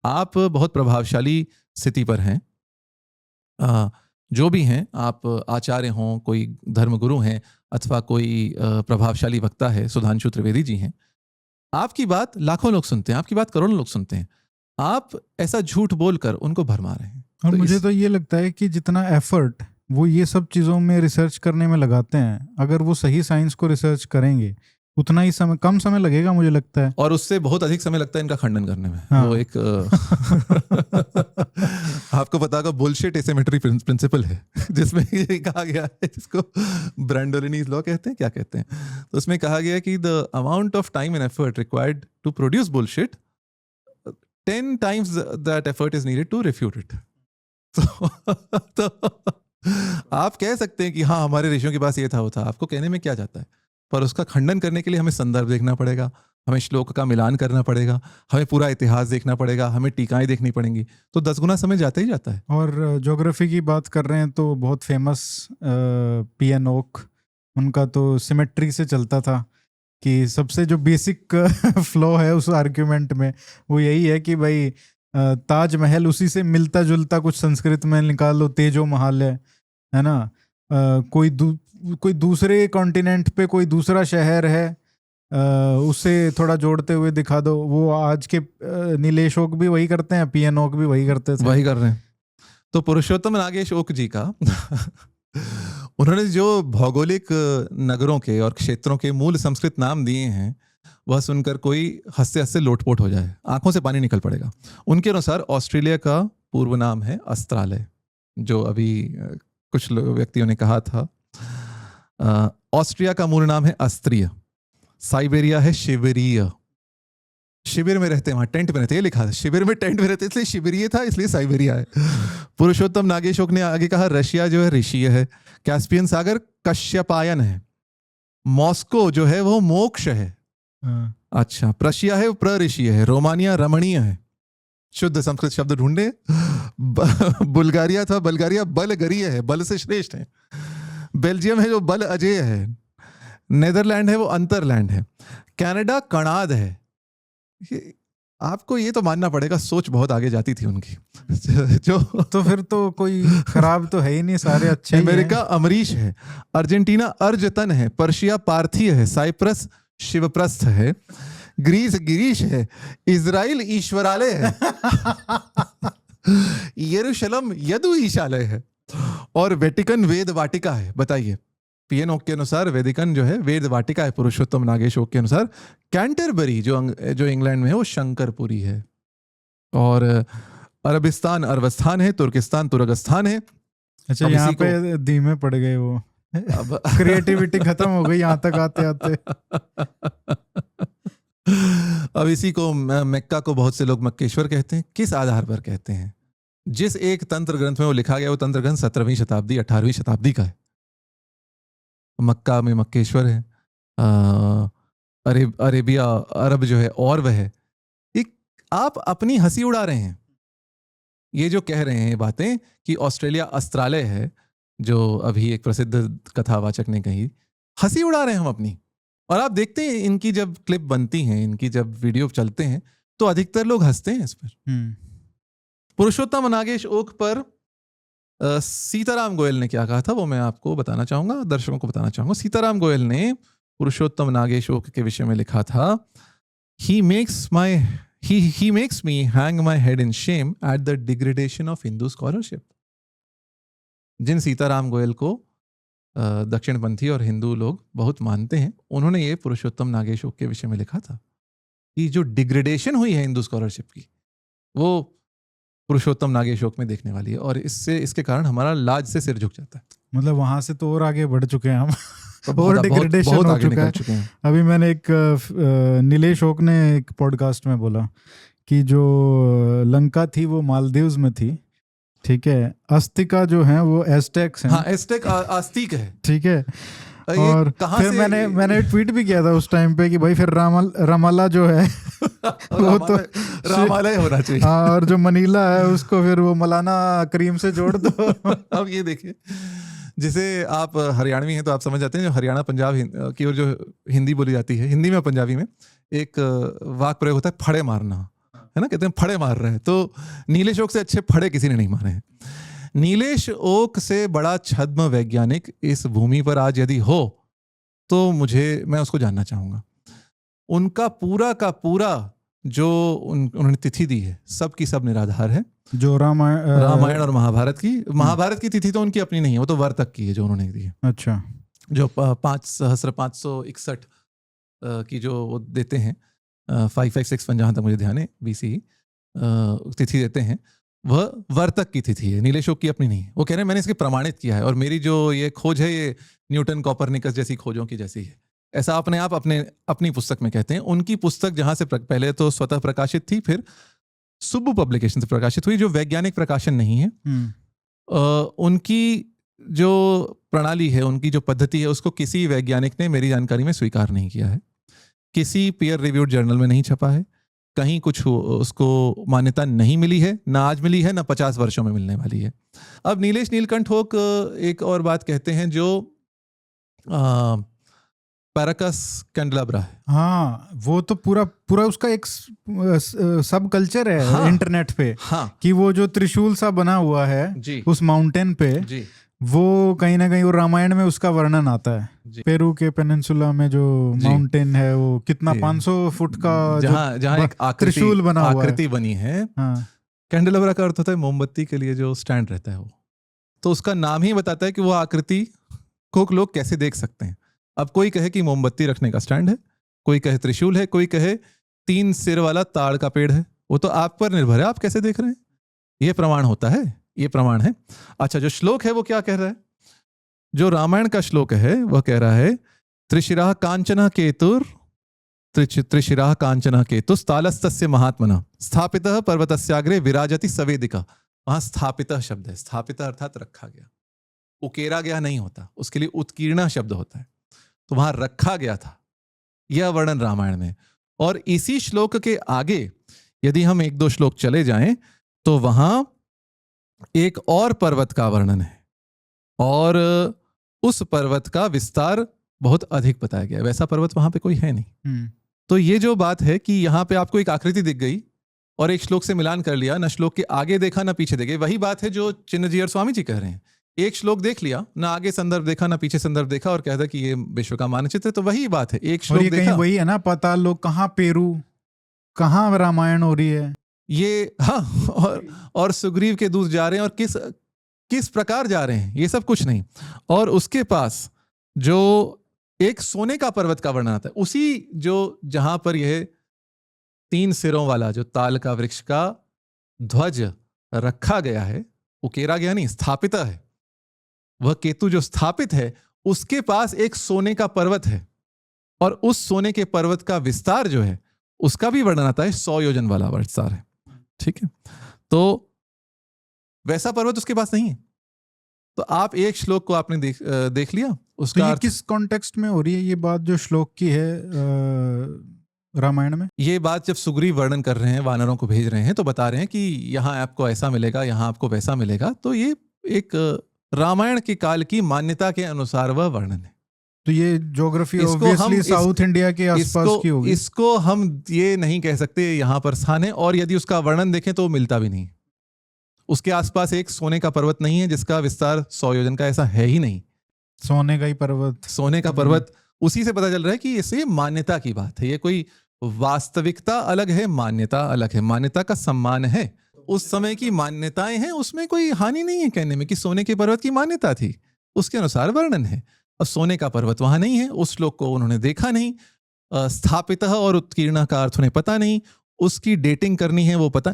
आप बहुत प्रभावशाली स्थिति पर हैं, जो भी हैं, आप आचार्य हों, कोई धर्मगुरु हैं अथवा कोई प्रभावशाली वक्ता है, सुधांशु त्रिवेदी जी हैं, आपकी बात लाखों लोग सुनते हैं, आपकी बात करोड़ों लोग सुनते हैं, आप ऐसा झूठ बोलकर उनको भरमा रहे हैं।
और मुझे तो ये लगता है कि जितना एफर्ट वो ये सब चीज़ों में रिसर्च करने में लगाते हैं, अगर वो सही साइंस को रिसर्च करेंगे उतना ही समय, कम समय लगेगा मुझे लगता है,
और उससे बहुत अधिक समय लगता है इनका खंडन करने में।
हाँ।
वो एक आपको पता होगा बुलशिट एसिमेट्री प्रिंसिपल है, जिसमें ये कहा गया है, जिसको ब्रैंडोलिनीज लॉ कहते हैं, क्या कहते हैं, तो उसमें कहा गया है कि the amount of time and effort required to produce bullshit 10 times that effort is needed to refute it. तो आप कह सकते हैं कि हाँ हमारे ऋषियों के पास ये था वो था, आपको कहने में क्या जाता है, पर उसका खंडन करने के लिए हमें संदर्भ देखना पड़ेगा, हमें श्लोक का मिलान करना पड़ेगा, हमें पूरा इतिहास देखना पड़ेगा, हमें टीकाएं देखनी पड़ेंगी, तो 10 गुना समय जाता ही जाता है।
और ज्योग्राफी की बात कर रहे हैं तो बहुत फेमस पी.एन. ओक, उनका तो सिमेट्री से चलता था कि सबसे जो बेसिक फ्लो है उस आर्ग्यूमेंट में वो यही है कि भाई ताजमहल उसी से मिलता जुलता कुछ संस्कृत में निकाल लो, तेजो महल है ना, कोई दूसरे कॉन्टिनेंट पे कोई दूसरा शहर है, उससे थोड़ा जोड़ते हुए दिखा दो। वो आज के नीलेश ओक भी वही करते हैं, पी.एन. ओक भी वही करते थे,
वही कर रहे हैं। तो पुरुषोत्तम नागेश ओक जी का उन्होंने जो भौगोलिक नगरों के और क्षेत्रों के मूल संस्कृत नाम दिए हैं, वह सुनकर कोई हंसते हंसते लोटपोट हो जाए, आंखों से पानी निकल पड़ेगा। उनके अनुसार ऑस्ट्रेलिया का पूर्व नाम है अस्त्रालय, जो अभी कुछ व्यक्तियों ने कहा था। ऑस्ट्रिया का मूल नाम है अस्त्रिय, साइबेरिया है शिबिरीय, शिविर में रहते हैं, वहां टेंट में रहते हैं, लिखा था शिविर में टेंट में रहते, इसलिए शिबिरीय था, इसलिए साइबेरिया है। पुरुषोत्तम नागेशोक ने आगे कहा रशिया जो है ऋषिय है, कैस्पियन सागर कश्यपायन है, मॉस्को जो है वो मोक्ष है, अच्छा प्रशिया है वो प्रऋषिय है, रोमानिया रमणीय है, शुद्ध संस्कृत शब्द ढूंढे, बुल्गारिया था बल्गारिया बलगरीय है, बल से श्रेष्ठ है, बेल्जियम है जो बल अजेय है, नेदरलैंड है वो अंतरलैंड है, कनाडा कणाद है। आपको ये तो मानना पड़ेगा, सोच बहुत आगे जाती थी उनकी जो
तो फिर तो कोई खराब तो है ही नहीं, सारे अच्छे।
अमेरिका अमरीश है, अर्जेंटीना अर्जतन है, पर्शिया पार्थिय है, साइप्रस शिवप्रस्थ है, ग्रीस गिरीश है, इजराइल ईश्वरालय है, यरूशलेम यदु ईशालय है, और वेटिकन वेद वाटिका है। बताइए, पी.एन. ओक के अनुसार वेदिकन जो है वेद वाटिका है, पुरुषोत्तम नागेश ओक के अनुसार कैंटरबरी जो इंग्लैंड में है वो शंकरपुरी है, और अरबिस्तान अरबस्तान है, तुर्किस्तान तुर्गस्तान है।
अच्छा, यहाँ पे धीमे पड़ गए वो, अब क्रिएटिविटी खत्म हो गई यहाँ तक आते आते।
अब इसी को मक्का को बहुत से लोग मक्केश्वर कहते हैं। किस आधार पर कहते हैं? जिस एक तंत्र ग्रंथ में वो लिखा गया, वो तंत्र ग्रंथ 17वीं शताब्दी 18वीं शताब्दी का है। मक्का में मक्केश्वर है, अरेबिया अरब जो है और वह है। एक आप अपनी हंसी उड़ा रहे हैं, ये जो कह रहे हैं बातें कि ऑस्ट्रेलिया अस्त्रालय है, जो अभी एक प्रसिद्ध कथावाचक ने कही, हंसी उड़ा रहे हैं हम अपनी। और आप देखते हैं इनकी जब क्लिप बनती हैं, इनकी जब वीडियो चलते हैं, तो अधिकतर लोग हंसते हैं इस पर। पुरुषोत्तम नागेश ओक पर सीताराम गोयल ने क्या कहा था वो मैं आपको बताना चाहूंगा, दर्शकों को बताना चाहूंगा। सीताराम गोयल ने पुरुषोत्तम नागेश ओक के विषय में लिखा था, he makes me hang my head in shame at the degradation of Hindu scholarship। जिन सीताराम गोयल को दक्षिणपंथी और हिंदू लोग बहुत मानते हैं, उन्होंने ये पुरुषोत्तम नागेश ओक के विषय में लिखा था कि जो डिग्रेडेशन हुई है हिंदू स्कॉलरशिप की, वो पुरुषोत्तम नागेश ओक में देखने वाली है, और इसके कारण हमारा लाज से सिर झुक जाता है।
मतलब वहां से तो और आगे बढ़ चुके हैं हम,
और
डिग्रेडेशन
बहुत
हो
आगे
चुका
निकल चुके हैं।
अभी मैंने एक नीलेश ओक ने एक पॉडकास्ट में बोला कि जो लंका थी वो मालदीव्स में थी, ठीक है, अस्तिका जो है वो एस्टेक्स हैं।
हाँ, एस्टेक आस्तिक है,
ठीक है। और फिर मैंने ट्वीट भी किया था उस टाइम पे कि भाई फिर रामाला जो है वो तो
रामालय होना चाहिए।
हाँ, और जो मनीला है उसको फिर वो मौलाना करीम से जोड़ दो।
अब ये देखिए, जिसे आप हरियाणवी हैं तो आप समझ जाते हैं, जो हरियाणा पंजाब की ओर जो हिंदी बोली जाती है, हिंदी में पंजाबी में एक वाक प्रयोग होता है फड़े मारना, है ना, कहते हैं फड़े मार रहे हैं। तो नीलेश ओक से अच्छे फड़े किसी ने नहीं मारे हैं। नीलेश ओक से बड़ा छद्म वैज्ञानिक इस भूमि पर आज यदि हो तो मैं उसको जानना चाहूंगा। उनका पूरा का पूरा जो उन्होंने तिथि दी है सब की सब निराधार है।
जो
रामायण और महाभारत की तिथि तो उनकी अपनी नहीं है, वो तो वर्तक की है जो उन्होंने दी है।
अच्छा,
जो 5561 की जो वो देते हैं 5561 जहाँ तक मुझे ध्यान है BC तिथि देते हैं, वह वर्तक की तिथि है, नीलेशोक की अपनी नहीं है। वो कह रहे हैं मैंने इसके प्रमाणित किया है और मेरी जो ये खोज है ये न्यूटन कॉपरनिकस जैसी खोजों की जैसी है, ऐसा अपने आप अपनी पुस्तक में कहते हैं। उनकी पुस्तक जहाँ से पहले तो स्वतः प्रकाशित थी, फिर सुब्बू पब्लिकेशन से प्रकाशित हुई, जो वैज्ञानिक प्रकाशन नहीं है। उनकी जो प्रणाली है, उनकी जो पद्धति है, उसको किसी वैज्ञानिक ने मेरी जानकारी में स्वीकार नहीं किया है, किसी पीयर रिव्यूड जर्नल में नहीं छपा है, कहीं कुछ उसको मान्यता नहीं मिली है, ना आज मिली है, ना 50 वर्षों में मिलने वाली है। अब नीलेश नीलकंठ ओक एक और बात कहते हैं जो पैराकस कैंडेलाब्रा है।
हाँ, वो तो पूरा उसका एक सब कल्चर है।
हाँ,
इंटरनेट पे कि वो जो त्रिशूल सा बना हुआ है
जी,
उस माउंटेन पे
जी,
वो कहीं ना कहीं वो रामायण में उसका वर्णन आता है। पेरू के पेनिनसुला में जो माउंटेन है वो कितना 500 फुट का
जहाँ एक
त्रिशूल बना हुआ
आकृति बनी है। कैंडेलाब्रा का अर्थ होता है मोमबत्ती के लिए जो स्टैंड रहता है, वो तो उसका नाम ही बताता है कि वो आकृति को लोग कैसे देख सकते हैं। अब कोई कहे कि मोमबत्ती रखने का स्टैंड है, कोई कहे त्रिशूल है, कोई कहे 3 सिर वाला ताड़ का पेड़ है, वो तो आप पर निर्भर है, आप कैसे देख रहे हैं। ये प्रमाण होता है, ये प्रमाण है। अच्छा, जो श्लोक है वो क्या कह रहा है? जो रामायण का श्लोक है वह कह रहा है त्रिशिराः कांचनः केतुर त्रिशिराः कांचनः केतुस्तालस्तस्य महात्मनः स्थापितः पर्वतस्याग्रे विराजति सवेदिका। वहां स्थापितः शब्द है, स्थापितः अर्थात रखा गया, उकेरा गया नहीं होता, उसके लिए उत्कीर्णा शब्द होता है, तो वहां रखा गया था। यह वर्णन रामायण में। और इसी श्लोक के आगे यदि हम 1-2 श्लोक चले जाएं तो वहां एक और पर्वत का वर्णन है और उस पर्वत का विस्तार बहुत अधिक बताया गया है। वैसा पर्वत वहां पे कोई है नहीं। तो ये जो बात है कि यहाँ पे आपको एक आकृति दिख गई और एक श्लोक से मिलान कर लिया, ना श्लोक के आगे देखा ना पीछे देखे, वही बात है जो चिन्नजीयर स्वामी जी कह रहे हैं। एक श्लोक देख लिया, ना आगे संदर्भ देखा ना पीछे संदर्भ देखा और कहता कि ये विश्व का मानचित्र है। तो वही बात है, एक श्लोक देखा,
वही है ना, पता लोग कहाँ पेरू कहाँ रामायण हो रही है
ये। हाँ, और सुग्रीव के दूत जा रहे हैं और किस प्रकार जा रहे हैं, ये सब कुछ नहीं। और उसके पास जो एक सोने का पर्वत का वर्णन आता है, उसी जो जहां पर यह 3 सिरों वाला जो ताल का वृक्ष का ध्वज रखा गया है, उकेरा गया नहीं, स्थापित है, वह केतु जो स्थापित है उसके पास एक सोने का पर्वत है और उस सोने के पर्वत का विस्तार जो है उसका भी वर्णन आता है, 100 योजन वाला विस्तार है। ठीक है, तो वैसा पर्वत उसके पास नहीं है। तो आप एक श्लोक को आपने देख लिया, उसका
तो ये किस कॉन्टेक्स्ट में हो रही है ये बात जो श्लोक की है रामायण में? ये
बात जब सुग्रीव वर्णन कर रहे हैं, वानरों को भेज रहे हैं, तो बता रहे हैं कि यहाँ आपको ऐसा मिलेगा, यहाँ आपको वैसा मिलेगा। तो ये एक रामायण के काल की मान्यता के अनुसार वह वर्णन है।
तो ये ज्योग्राफी ऑब्वियसली साउथ इंडिया के आसपास की होगी।
इसको हम ये नहीं कह सकते यहाँ पर स्थान है, और यदि उसका वर्णन देखें तो मिलता भी नहीं। उसके आसपास एक सोने का पर्वत नहीं है जिसका विस्तार 100 योजन का, ऐसा है ही नहीं।
सोने का ही पर्वत,
सोने का पर्वत, उसी से पता चल रहा है कि इससे मान्यता की बात है। ये कोई वास्तविकता अलग है, मान्यता अलग है, मान्यता का सम्मान है। उस समय की मान्यताएं हैं, उसमें कोई हानि नहीं है कहने में कि सोने के पर्वत की मान्यता थी, उसके अनुसार वर्णन है। और सोने का पर्वत वहां नहीं है, उस श्लोक को उन्होंने देखा नहीं। स्थापितः और उत्कीर्ण का अर्थ उन्हें पता नहीं, उसकी डेटिंग करनी है वो पता।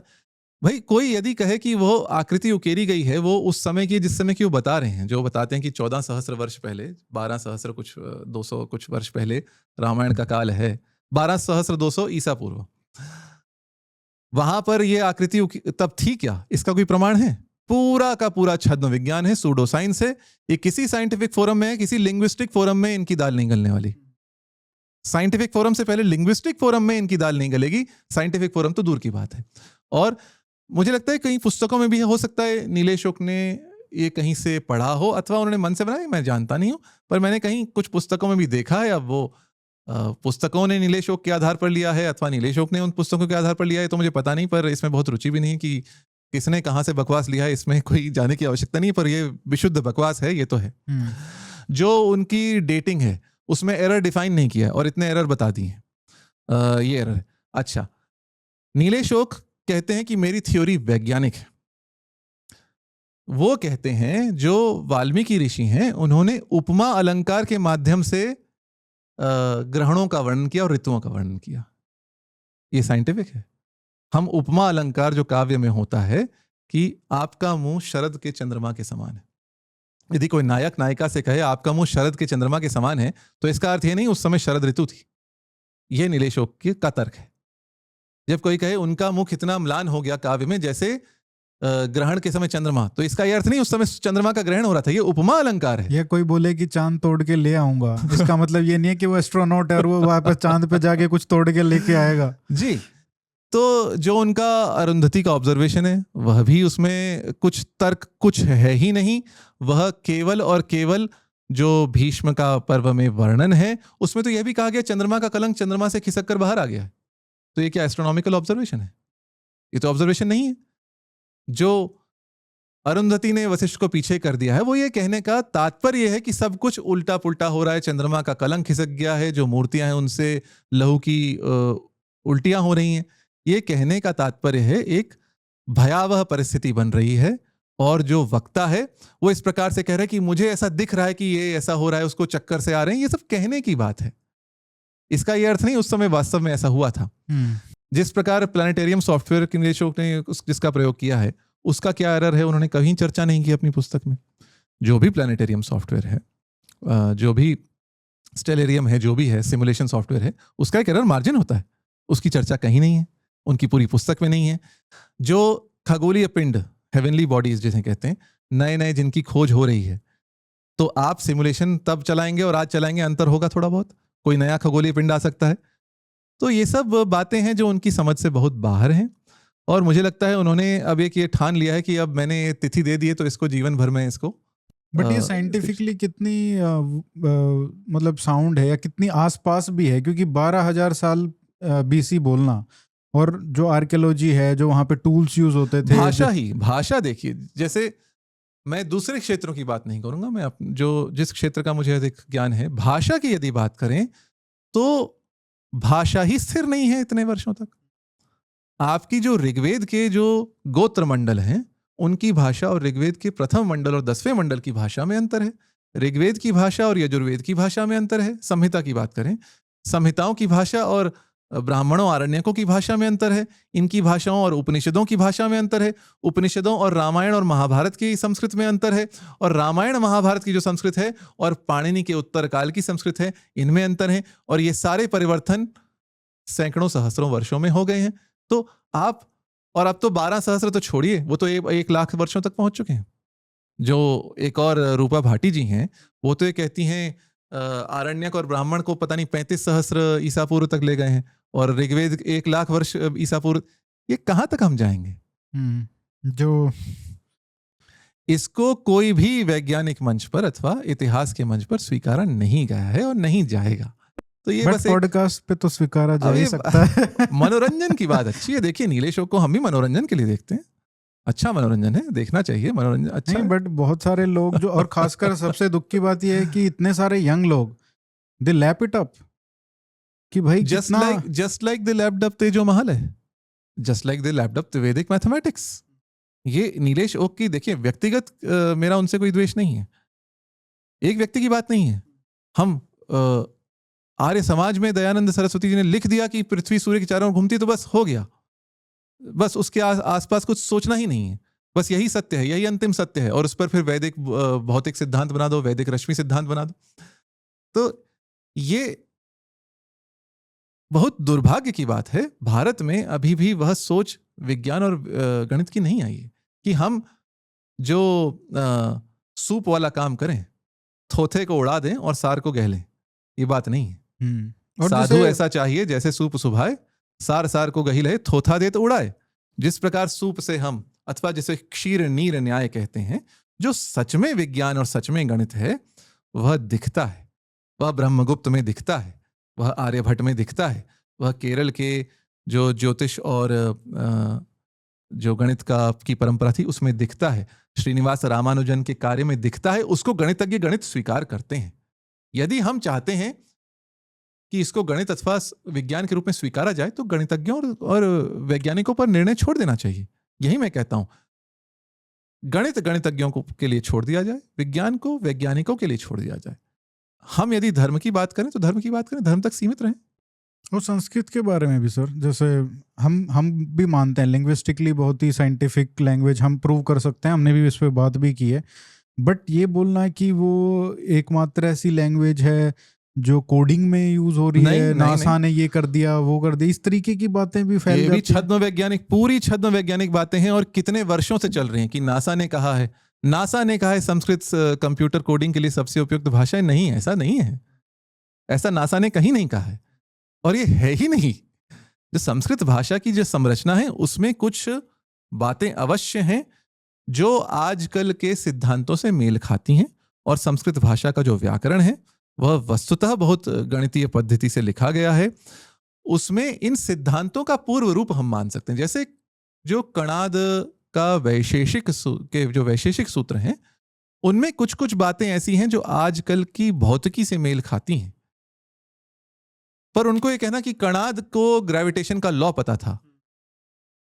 भाई कोई यदि कहे कि वो आकृति उकेरी गई है, वो उस समय की जिस समय की वो बता रहे हैं, जो बताते हैं कि 14 सहस्र वर्ष पहले, 12 सहस्र कुछ 200 कुछ वर्ष पहले रामायण का काल है, 12 सहस्र 200 ईसा पूर्व, वहां पर ये आकृति तब थी क्या? इसका कोई प्रमाण है? पूरा का पूरा छद्म विज्ञान है, सूडो साइंस है। ये किसी साइंटिफिक फोरम में, किसी लिंग्विस्टिक फोरम में इनकी दाल नहीं गलने वाली। साइंटिफिक फोरम से पहले लिंग्विस्टिक फोरम में इनकी दाल नहीं गलेगी, साइंटिफिक फोरम तो दूर की बात है। और मुझे लगता है कहीं पुस्तकों में भी हो सकता है नीलेश ओक ने ये कहीं से पढ़ा हो अथवा उन्होंने मन से बनाया, मैं जानता नहीं हूं, पर मैंने कहीं कुछ पुस्तकों में भी देखा है। अब वो पुस्तकों ने नीलेश ओक के आधार पर लिया है अथवा नीलेश ओक ने उन पुस्तकों के आधार पर लिया है तो मुझे पता नहीं, पर इसमें बहुत रुचि भी नहीं कि किसने कहाँ से बकवास लिया है इसमें कोई जाने की आवश्यकता नहीं, पर ये विशुद्ध बकवास है, ये तो है। जो उनकी डेटिंग है उसमें एरर डिफाइन नहीं किया है और इतने एरर बता दिए हैं। ये एरर है। अच्छा, नीलेश ओक कहते हैं कि मेरी थ्योरी वैज्ञानिक है। वो कहते हैं जो वाल्मीकि ऋषि हैं उन्होंने उपमा अलंकार के माध्यम से ग्रहणों का वर्णन किया और ऋतुओं का वर्णन किया। ये साइंटिफिक है। हम उपमा अलंकार जो काव्य में होता है कि आपका मुंह शरद के चंद्रमा के समान है, यदि कोई नायक नायिका से कहे आपका मुंह शरद के चंद्रमा के समान है तो इसका अर्थ ये नहीं उस समय शरद ऋतु थी। यह नीलेश ओक का तर्क है। जब कोई कहे उनका मुख इतना म्लान हो गया काव्य में जैसे ग्रहण के समय चंद्रमा, तो इसका यह अर्थ नहीं उस समय चंद्रमा का ग्रहण हो रहा था, ये उपमा अलंकार है।
ये कोई बोले कि चांद तोड़ के ले आऊंगा, इसका मतलब ये नहीं है कि वो एस्ट्रोनॉट है और वो वापस चांद पे जाके कुछ तोड़ के लेके आएगा।
जी, तो जो उनका अरुंधति का ऑब्जर्वेशन है वह भी उसमें कुछ तर्क कुछ है ही नहीं। वह केवल और केवल जो भीष्म का पर्व में वर्णन है उसमें तो यह भी कहा गया चंद्रमा का कलंक चंद्रमा से खिसक कर बाहर आ गया है। तो ये क्या एस्ट्रोनॉमिकल ऑब्जर्वेशन है? ये तो ऑब्जर्वेशन नहीं है। जो अरुंधति ने वशिष्ठ को पीछे कर दिया है वो ये कहने का तात्पर्य है कि सब कुछ उल्टा पुल्टा हो रहा है, चंद्रमा का कलंक खिसक गया है, जो मूर्तियां हैं उनसे लहू की उल्टियां हो रही हैं। ये कहने का तात्पर्य है एक भयावह परिस्थिति बन रही है और जो वक्ता है वो इस प्रकार से कह रहा है कि मुझे ऐसा दिख रहा है कि ये ऐसा हो रहा है, उसको चक्कर से आ रहे हैं। ये सब कहने की बात है, इसका ये अर्थ नहीं उस समय वास्तव में ऐसा हुआ था। जिस प्रकार प्लानिटेरियम सॉफ्टवेयर के निदेशक ने जिसका प्रयोग किया है उसका क्या एरर है उन्होंने कहीं चर्चा नहीं की अपनी पुस्तक में। जो भी प्लानिटेरियम सॉफ्टवेयर है, जो भी स्टेलेरियम है, जो भी है सिमुलेशन सॉफ्टवेयर है, उसका एक एरर मार्जिन होता है, उसकी चर्चा कहीं नहीं है, उनकी पूरी पुस्तक में नहीं है। जो खगोलीय पिंड हेवनली बॉडीज जिसे कहते हैं, नए नए जिनकी खोज हो रही है, तो आप सिमुलेशन तब चलाएंगे और आज चलाएंगे अंतर होगा थोड़ा बहुत, कोई नया खगोलीय पिंड आ सकता है। तो ये सब बातें हैं जो उनकी समझ से बहुत बाहर हैं और मुझे लगता है उन्होंने अब एक ये ठान लिया है कि अब मैंने तिथि दे दी है तो इसको जीवन भर में इसको।
बट ये साइंटिफिकली कितनी मतलब साउंड है या कितनी आसपास भी है? क्योंकि 12,000 साल बीसी बोलना और जो आर्कियोलॉजी है, जो वहां पे टूल्स यूज होते थे,
भाषा देखिए, जैसे मैं दूसरे क्षेत्रों की बात नहीं करूंगा, मैं जो जिस क्षेत्र का मुझे अधिक ज्ञान है, भाषा की यदि बात करें तो भाषा ही स्थिर नहीं है इतने वर्षों तक। आपकी जो ऋग्वेद के जो गोत्र मंडल हैं उनकी भाषा और ऋग्वेद के प्रथम मंडल और 10वें मंडल की भाषा में अंतर है। ऋग्वेद की भाषा और यजुर्वेद की भाषा में अंतर है। संहिता की बात करें, संहिताओं की भाषा और ब्राह्मणों आरण्यकों की भाषा में अंतर है। इनकी भाषाओं और उपनिषदों की भाषा में अंतर है। उपनिषदों और रामायण और महाभारत की संस्कृत में अंतर है। और रामायण महाभारत की जो संस्कृत है और पाणिनि के उत्तर काल की संस्कृत है, इनमें अंतर है। और ये सारे परिवर्तन सैकड़ों सहस्रों वर्षों में हो गए हैं। तो आप, और अब तो 12 सहस्र तो छोड़िए, वो तो 1 लाख वर्षों तक पहुंच चुके हैं। जो एक और रूपा भाटी जी हैं वो तो ये कहती हैं आरण्यक और ब्राह्मण को पता नहीं 35 सहस्र ईसा पूर्व तक ले गए हैं और ऋग्वेद 1 लाख वर्ष ईसा पूर्व। ये कहां तक हम जाएंगे?
जो
इसको कोई भी वैज्ञानिक मंच पर अथवा इतिहास के मंच पर स्वीकारा नहीं गया है और नहीं जाएगा। तो ये बस
पॉडकास्ट पे तो स्वीकारा जा ही सकता है।
मनोरंजन की बात अच्छी है। देखिए नीलेश ओक को हम भी मनोरंजन के लिए देखते हैं, अच्छा मनोरंजन है, देखना चाहिए मनोरंजन, अच्छा
नहीं, बट बहुत सारे लोग जो, और खासकर सबसे दुख की बात यह है कि इतने सारे यंग लोग दे लैप इट अप कि भाई
just like they lapped up तेजो महल है, just like they lapped up वैदिक मैथमेटिक्स। ये नीलेश ओक की देखिए व्यक्तिगत मेरा उनसे कोई द्वेष नहीं है, एक व्यक्ति की बात नहीं है। हम आर्य समाज में दयानंद सरस्वती जी ने लिख दिया कि पृथ्वी सूर्य के चारों ओर घूमती, तो बस हो गया, बस उसके आसपास कुछ सोचना ही नहीं है, बस यही सत्य है, यही अंतिम सत्य है। और उस पर फिर वैदिक भौतिक सिद्धांत बना दो, वैदिक रश्मि सिद्धांत बना दो। तो ये बहुत दुर्भाग्य की बात है, भारत में अभी भी वह सोच विज्ञान और गणित की नहीं आई है कि हम जो सूप वाला काम करें, थोथे को उड़ा दें और सार को गहलें, ये बात नहीं है।
और
साधु ऐसा चाहिए जैसे सूप सुभाए, सार सार को गही ले, थोथा दे तो उड़ाए। जिस प्रकार सूप से हम, अथवा जिसे क्षीर नीर न्याय कहते हैं, जो सच में विज्ञान और सच में गणित है, वह दिखता है, वह ब्रह्मगुप्त में दिखता है, वह आर्यभट्ट में दिखता है, वह केरल के जो ज्योतिष और जो गणित की परंपरा थी उसमें दिखता है, श्रीनिवास रामानुजन के कार्य में दिखता है, उसको गणितज्ञ गणित स्वीकार करते हैं। यदि हम चाहते हैं कि इसको गणित अथवा विज्ञान के रूप में स्वीकारा जाए तो गणितज्ञों और वैज्ञानिकों पर निर्णय छोड़ देना चाहिए। यही मैं कहता हूं, गणित गणितज्ञों के लिए छोड़ दिया जाए, विज्ञान को वैज्ञानिकों के लिए छोड़ दिया जाए। हम यदि धर्म की बात करें तो धर्म की बात करें, धर्म तक सीमित रहें।
और संस्कृत के बारे में भी सर, जैसे हम भी मानते हैं लिंग्विस्टिकली बहुत ही साइंटिफिक लैंग्वेज, हम प्रूव कर सकते हैं, हमने भी इस पे बात भी की है। बट ये बोलना कि वो एकमात्र ऐसी लैंग्वेज है जो कोडिंग में यूज हो रही है, नासा ने ये कर दिया वो कर दिया, इस तरीके की बातें भी फैल जाती हैं।
छद्म वैज्ञानिक, पूरी छद्म वैज्ञानिक बातें हैं और कितने वर्षों से चल रही हैं कि नासा ने कहा है संस्कृत कंप्यूटर कोडिंग के लिए सबसे उपयुक्त भाषा है। नहीं, ऐसा नहीं है, ऐसा नासा ने कहीं नहीं कहा है और ये है ही नहीं। जो संस्कृत भाषा की जो संरचना है उसमें कुछ बातें अवश्य हैं जो आजकल के सिद्धांतों से मेल खाती हैं, और संस्कृत भाषा का जो व्याकरण है वह वस्तुतः बहुत गणितीय पद्धति से लिखा गया है। उसमें इन सिद्धांतों का पूर्व रूप हम मान सकते हैं। जैसे जो कणाद का वैशेषिक सूत्र हैं उनमें कुछ कुछ बातें ऐसी हैं जो आजकल की भौतिकी से मेल खाती हैं, पर उनको ये कहना कि कणाद को ग्रेविटेशन का लॉ पता था,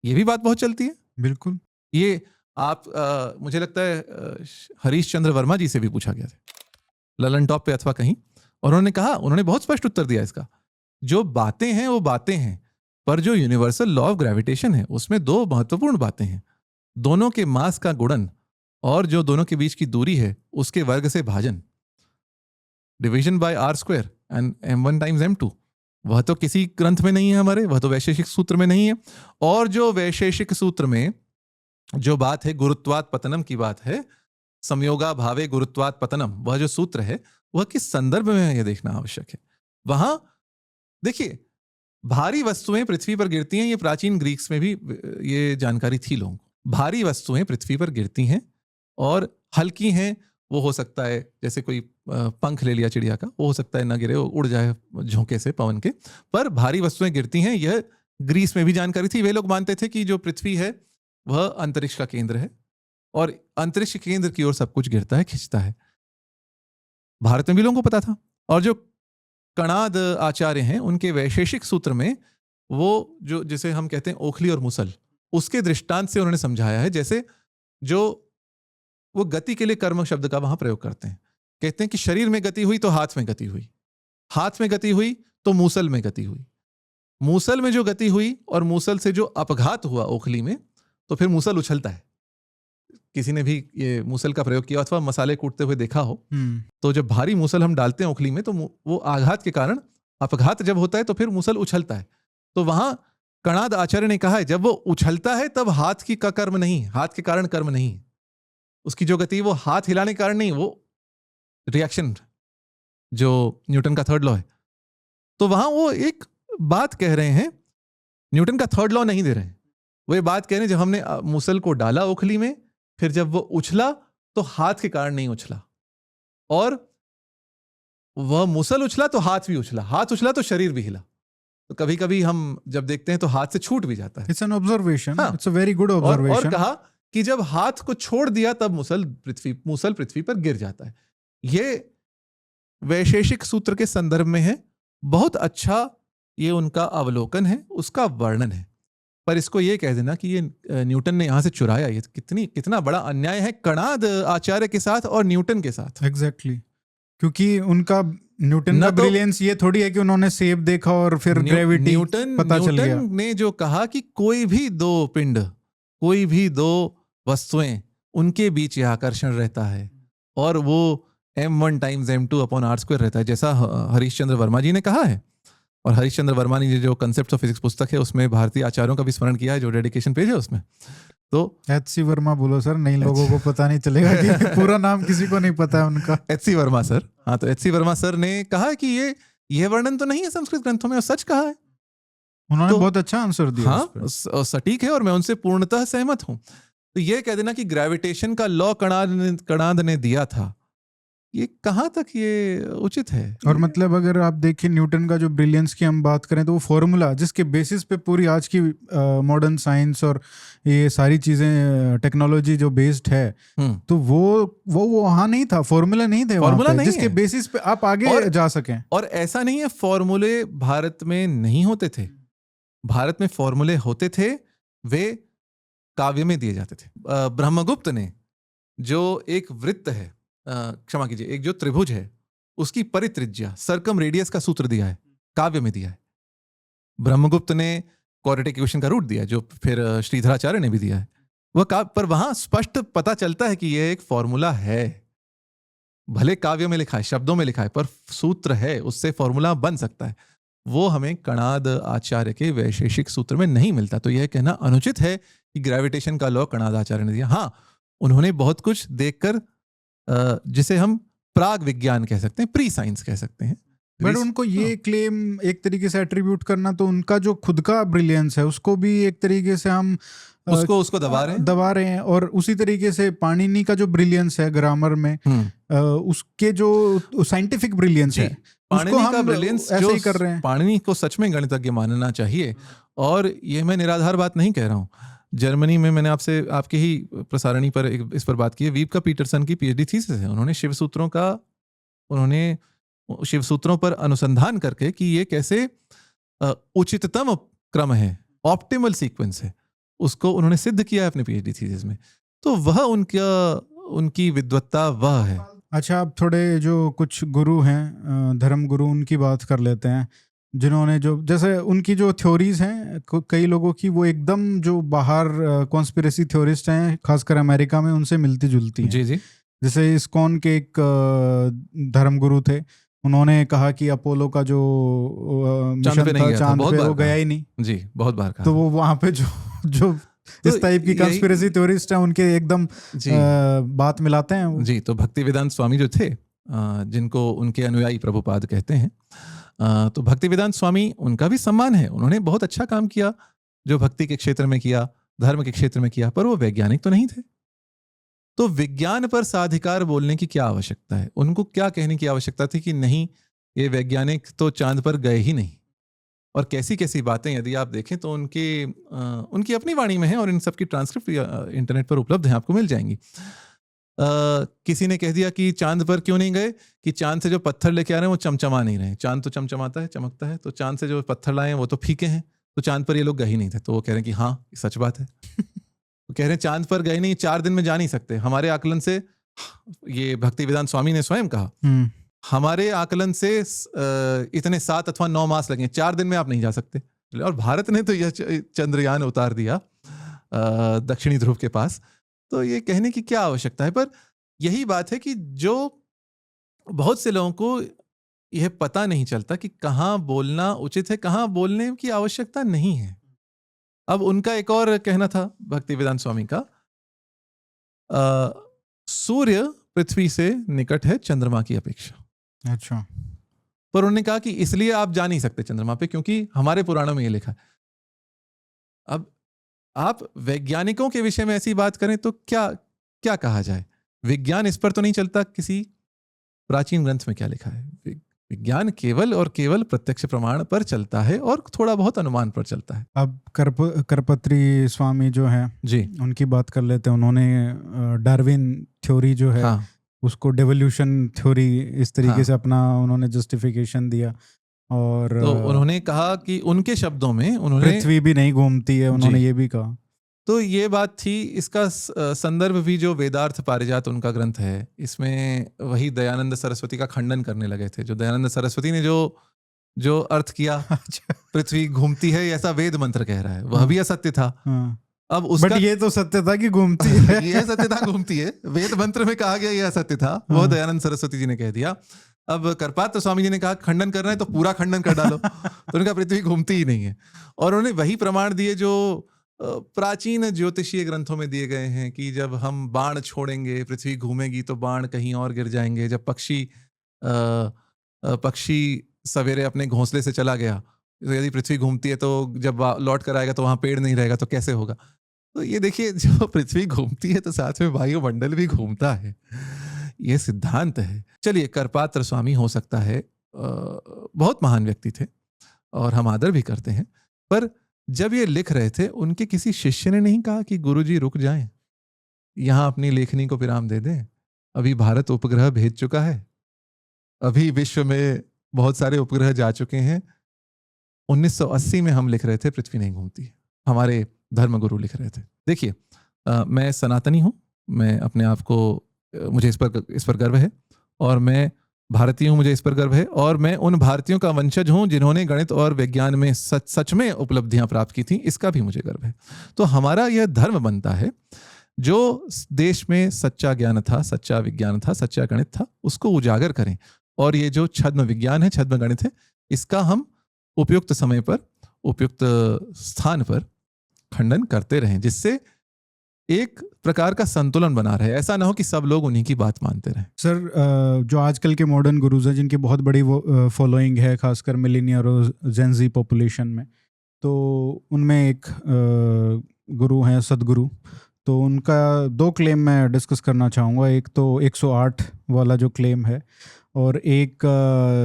ये भी बात बहुत चलती है।
बिल्कुल,
ये आप मुझे लगता है हरीश चंद्र वर्मा जी से भी पूछा गया था ललन टॉप पे अथवा कहीं, और उन्होंने बहुत स्पष्ट उत्तर दिया इसका। जो बातें हैं वो बातें हैं, पर जो यूनिवर्सल लॉ ऑफ ग्रेविटेशन है उसमें दो महत्वपूर्ण बातें हैं, दोनों के मास का गुणन और जो दोनों के बीच की दूरी है उसके वर्ग से भाजन, division by r² and m1 times m2। वह तो किसी ग्रंथ में नहीं है हमारे, वह तो वैशेषिक सूत्र में नहीं है। और जो वैशेषिक सूत्र में जो बात है गुरुत्वात् पतनम की बात है, संयोगा भावे गुरुत्वात् पतनम, वह जो सूत्र है वह किस संदर्भ में है यह देखना आवश्यक है। वहां देखिए, भारी वस्तुएं पृथ्वी पर गिरती हैं, ये प्राचीन ग्रीक्स में भी ये जानकारी थी लोगों को। भारी वस्तुएं पृथ्वी पर गिरती हैं और हल्की हैं, वो हो सकता है जैसे कोई पंख ले लिया चिड़िया का, वो हो सकता है ना गिरे, वो उड़ जाए झोंके से पवन के, पर भारी वस्तुएं गिरती हैं। यह ग्रीस में भी जानकारी थी। वे लोग मानते थे कि जो पृथ्वी है वह अंतरिक्ष का केंद्र है और अंतरिक्ष केंद्र की ओर सब कुछ गिरता है, खिंचता है। भारत में भी लोगों को पता था। और जो कणाद आचार्य हैं उनके वैशेषिक सूत्र में वो जो जिसे हम कहते हैं ओखली और मुसल, उसके दृष्टांत से उन्होंने समझाया है। जैसे जो वो गति के लिए कर्म शब्द का वहां प्रयोग करते हैं, कहते हैं कि शरीर में गति हुई तो हाथ में गति हुई, हाथ में गति हुई तो मूसल में गति हुई, मूसल में जो गति हुई और मूसल से जो अपघात हुआ ओखली में, तो फिर मूसल उछलता है। किसी ने भी ये मूसल का प्रयोग किया अथवा मसाले कूटते हुए देखा हो, तो जब भारी मूसल हम डालते हैं ओखली में तो वो आघात के कारण अपघात जब होता है तो फिर मूसल उछलता है। तो वहां कणाद आचार्य ने कहा है जब वो उछलता है तब हाथ की का कर्म नहीं, हाथ के कारण कर्म नहीं, उसकी जो गति वो हाथ हिलाने के कारण नहीं, वो रिएक्शन जो न्यूटन का थर्ड लॉ है। तो वहां वो एक बात कह रहे हैं, न्यूटन का थर्ड लॉ नहीं दे रहे हैं, वो ये बात कह रहे हैं जब हमने मूसल को डाला ओखली में, फिर जब वो उछला तो हाथ के कारण नहीं उछला, और वह मूसल उछला तो हाथ भी उछला, हाथ उछला तो शरीर भी हिला। तो कभी कभी हम जब देखते हैं तो हाथ से छूट भी जाता है।
It's an observation, it's a very good observation.
और कहा कि जब हाथ को छोड़ दिया तब मूसल पृथ्वी पर गिर जाता है। ये वैशेषिक सूत्र के संदर्भ में है, बहुत अच्छा ये उनका अवलोकन है, उसका वर्णन है। पर इसको ये कह देना कि ये न्यूटन ने यहां से चुराया, ये कितना बड़ा अन्याय है कणाद आचार्य के साथ और न्यूटन के साथ।
एग्जैक्टली, क्योंकि उनका न्यूटन का ब्रिलियंस ये थोड़ी है कि उन्होंने सेब देखा और फिर ग्रेविटी पता चल गया।
न्यूटन ने जो कहा कि कोई भी दो पिंड, कोई भी दो वस्तुएं, उनके बीच यह आकर्षण रहता है और वो m1 times m2 upon r² रहता है, जैसा हरीश चंद्र वर्मा जी ने कहा है। और हरीश चंद्र वर्मा ने जो कंसेप्ट ऑफ फिजिक्स पुस्तक है उसमें भारतीय आचार्यों का भी स्मरण किया है, जो डेडिकेशन पेज है उसमें। तो
HC वर्मा बोलो सर, नई लोगों को पता नहीं चलेगा कि पूरा नाम किसी को नहीं पता है उनका।
HC वर्मा सर, हाँ, तो HC वर्मा सर ने कहा कि ये वर्णन तो नहीं है संस्कृत ग्रंथों में, और सच कहा है
उन्होंने। तो बहुत अच्छा आंसर दिया।
हाँ, सटीक है और मैं उनसे पूर्णतः सहमत हूं। तो ये कह देना कि ग्रेविटेशन का लॉ कणाद ने दिया था, ये कहाँ तक ये उचित है?
और मतलब अगर आप देखें न्यूटन का जो ब्रिलियंस की हम बात करें तो वो फॉर्मूला जिसके बेसिस पे पूरी आज की मॉडर्न साइंस और ये सारी चीज़ें टेक्नोलॉजी जो बेस्ड है, तो वो वहाँ नहीं था, फॉर्मूला नहीं थे वहाँ
फॉर्मूला
पे
नहीं
जिसके
है।
बेसिस पे आप आगे जा सकें।
और ऐसा नहीं है फॉर्मूले भारत में नहीं होते थे, भारत में फॉर्मूले होते थे, वे काव्य में दिए जाते थे। ब्रह्मगुप्त ने जो एक वृत्त है, क्षमा कीजिए, एक जो त्रिभुज है, उसकी परित्रिज्या सर्कम रेडियस का सूत्र दिया है, काव्य में दिया है। ब्रह्मगुप्त ने क्वाड्रेटिक इक्वेशन का रूट दिया, जो फिर श्रीधराचार्य ने भी दिया है। वह काव्य पर वहां स्पष्ट पता चलता है कि यह एक फॉर्मूला है, भले काव्य में लिखा है, शब्दों में लिखा है, पर सूत्र है, उससे फॉर्मूला बन सकता है। वो हमें कणाद आचार्य के वैशेषिक सूत्र में नहीं मिलता। तो यह कहना अनुचित है कि ग्रेविटेशन का लॉ कणाद आचार्य ने दिया। हाँ, उन्होंने बहुत कुछ देखकर, जिसे हम प्राग विज्ञान कह सकते हैं, प्री साइंस कह सकते हैं,
बट उनको ये क्लेम एक तरीके से एट्रीब्यूट करना, तो उनका जो खुद का ब्रिलियंस है उसको भी एक तरीके से हम
उसको दबा रहे हैं।
और उसी तरीके से पाणिनि का जो ब्रिलियंस है ग्रामर में, उसके जो साइंटिफिक ब्रिलियंस है, उसको हम ऐसे ही कर रहे हैं।
पाणिनि को सच में गणितज्ञ मानना चाहिए। और ये मैं निराधार बात नहीं कह रहा हूँ। जर्मनी में मैंने आपके ही प्रसारणी पर इस पर बात की है। वीपका पीटरसन की पीएचडी थीसिस है। उन्होंने शिवसूत्रों पर अनुसंधान करके कि ये कैसे उचिततम क्रम है, ऑप्टिमल सीक्वेंस है, उसको उन्होंने सिद्ध किया है अपने पीएचडी थीसिस में। तो वह उनकी विद्वत्ता वह है।
अच्छा, आप थोड़े जो कुछ गुरु हैं, धर्म गुरु, उनकी बात कर लेते हैं, जिन्होंने जो जैसे उनकी जो थ्योरीज हैं कई लोगों की, वो एकदम जो बाहर कॉन्स्पिरेसी थ्योरिस्ट हैं खासकर अमेरिका में, उनसे मिलती जुलती हैं।
जी जी।
जैसे इस्कॉन के एक धर्म गुरु थे, उन्होंने कहा कि अपोलो का जो मिशन था चांद पे, वो गया ही नहीं।
जी, बहुत बार कहा।
तो वो वहां पे जो इस टाइप की कॉन्स्पिरेसी थ्योरिस्ट हैं, उनके एकदम बात मिलाते हैं।
जी, तो भक्तिवेदांत स्वामी जो थे, जिनको उनके अनुयायी प्रभुपाद कहते हैं, तो भक्तिवेदांत स्वामी, उनका भी सम्मान है। उन्होंने बहुत अच्छा काम किया, जो भक्ति के क्षेत्र में किया, धर्म के क्षेत्र में किया, पर वो वैज्ञानिक तो नहीं थे। तो विज्ञान पर साधिकार बोलने की क्या आवश्यकता है? उनको क्या कहने की आवश्यकता थी कि नहीं, ये वैज्ञानिक तो चांद पर गए ही नहीं? और कैसी कैसी बातें यदि आप देखें तो उनकी अपनी वाणी में है, और इन सब की ट्रांसक्रिप्ट इंटरनेट पर उपलब्ध है, आपको मिल जाएंगी। किसी ने कह दिया कि चांद पर क्यों नहीं गए, कि चांद से जो पत्थर लेके आ रहे हैं वो चमचमा नहीं रहे। चांद तो चमचमाता है, चमकता है, तो चांद से जो पत्थर लाए हैं वो तो फीके हैं, तो चांद पर ये लोग गए ही नहीं थे। तो वो कह रहे हैं कि हाँ, सच बात है। तो कह रहे हैं चांद पर गए नहीं, 4 दिन में जा नहीं सकते। हमारे आकलन से, ये भक्तिवेदांत स्वामी ने स्वयं कहा, हमारे आकलन से इतने 7 अथवा 9 मास लगे, 4 दिन में आप नहीं जा सकते। और भारत ने तो यह चंद्रयान उतार दिया दक्षिणी ध्रुव के पास। तो ये कहने की क्या आवश्यकता है? पर यही बात है कि जो बहुत से लोगों को यह पता नहीं चलता कि कहाँ बोलना उचित है, कहाँ बोलने की आवश्यकता नहीं है। अब उनका एक और कहना था भक्तिवेदांत स्वामी का, सूर्य पृथ्वी से निकट है चंद्रमा की अपेक्षा।
अच्छा।
पर उन्होंने कहा कि इसलिए आप जा नहीं सकते चंद्रमा पे, क्योंकि हमारे पुराणों में ये लिखा है। अब आप वैज्ञानिकों के विषय में ऐसी बात करें तो क्या कहा जाए? विज्ञान इस पर तो नहीं चलता। किसी प्राचीन ग्रंथ में क्या लिखा है? विज्ञान केवल और केवल प्रत्यक्ष प्रमाण पर चलता है, और थोड़ा बहुत अनुमान पर चलता है।
अब करपत्री स्वामी जो हैं
जी, उनकी
बात कर लेते हैं। उन्होंने डार्विन थ्योरी जो है,
हाँ,
उसको डेवोल्यूशन थ्योरी इस तरीके से अपना उन्होंने जस्टिफिकेशन दिया। और
तो उन्होंने कहा कि उनके शब्दों में
पृथ्वी भी नहीं घूमती है, उन्होंने ये भी कहा।
तो ये बात थी। इसका संदर्भ भी जो वेदार्थ पारिजात उनका ग्रंथ है, इसमें वही दयानंद सरस्वती का खंडन करने लगे थे। जो दयानंद सरस्वती ने जो अर्थ किया पृथ्वी घूमती है, ऐसा वेद मंत्र कह रहा है, वह भी असत्य था। अब उसका, बट
ये तो सत्य था कि घूमती है।
ये सत्य था घूमती है, वेद मंत्र में कहा गया ये असत्य था, वो दयानंद सरस्वती जी ने कह दिया। अब करपात्र स्वामी जी ने कहा खंडन करना है तो पूरा खंडन कर डालो। तो उनका पृथ्वी घूमती ही नहीं है। और उन्होंने वही प्रमाण दिए जो प्राचीन ज्योतिषीय ग्रंथों में दिए गए हैं, कि जब हम बाण छोड़ेंगे पृथ्वी घूमेगी, तो बाण कहीं और गिर जाएंगे। जब पक्षी सवेरे अपने घोंसले से चला गया, तो यदि पृथ्वी घूमती है तो जब लौट कर आएगा तो वहां पेड़ नहीं रहेगा, तो कैसे होगा? तो ये देखिए, जो पृथ्वी घूमती है तो साथ में वायुमंडल भी घूमता है। ये सिद्धांत है। चलिए, करपात्र स्वामी हो सकता है बहुत महान व्यक्ति थे और हम आदर भी करते हैं, पर जब ये लिख रहे थे उनके किसी शिष्य ने नहीं कहा कि गुरुजी रुक जाएं, यहाँ अपनी लेखनी को विराम दे दें, अभी भारत उपग्रह भेज चुका है, अभी विश्व में बहुत सारे उपग्रह जा चुके हैं, 1980 में हम लिख रहे थे पृथ्वी नहीं घूमती, हमारे धर्मगुरु लिख रहे थे। देखिए, मैं सनातनी हूँ, मैं अपने आप को, मुझे इस पर गर्व है, और मैं भारतीय हूँ, मुझे इस पर गर्व है, और मैं उन भारतीयों का वंशज हूँ जिन्होंने गणित और विज्ञान में सच में उपलब्धियां प्राप्त की थी, इसका भी मुझे गर्व है। तो हमारा यह धर्म बनता है, जो देश में सच्चा ज्ञान था, सच्चा विज्ञान था, सच्चा गणित था, उसको उजागर करें, और ये जो छद्म विज्ञान है, छद्म गणित है, इसका हम उपयुक्त समय पर, उपयुक्त स्थान पर खंडन करते रहें, जिससे एक प्रकार का संतुलन बना रहे। ऐसा ना हो कि सब लोग उन्हीं की बात मानते रहें।
सर, जो आजकल के मॉडर्न गुरुज हैं, जिनकी बहुत बड़ी फॉलोइंग है, खासकर मिलेनियर और जेन ज़ी पॉपुलेशन में, तो उनमें एक गुरु हैं सदगुरु, तो उनका 2 क्लेम मैं डिस्कस करना चाहूँगा। एक तो 108 वाला जो क्लेम है, और एक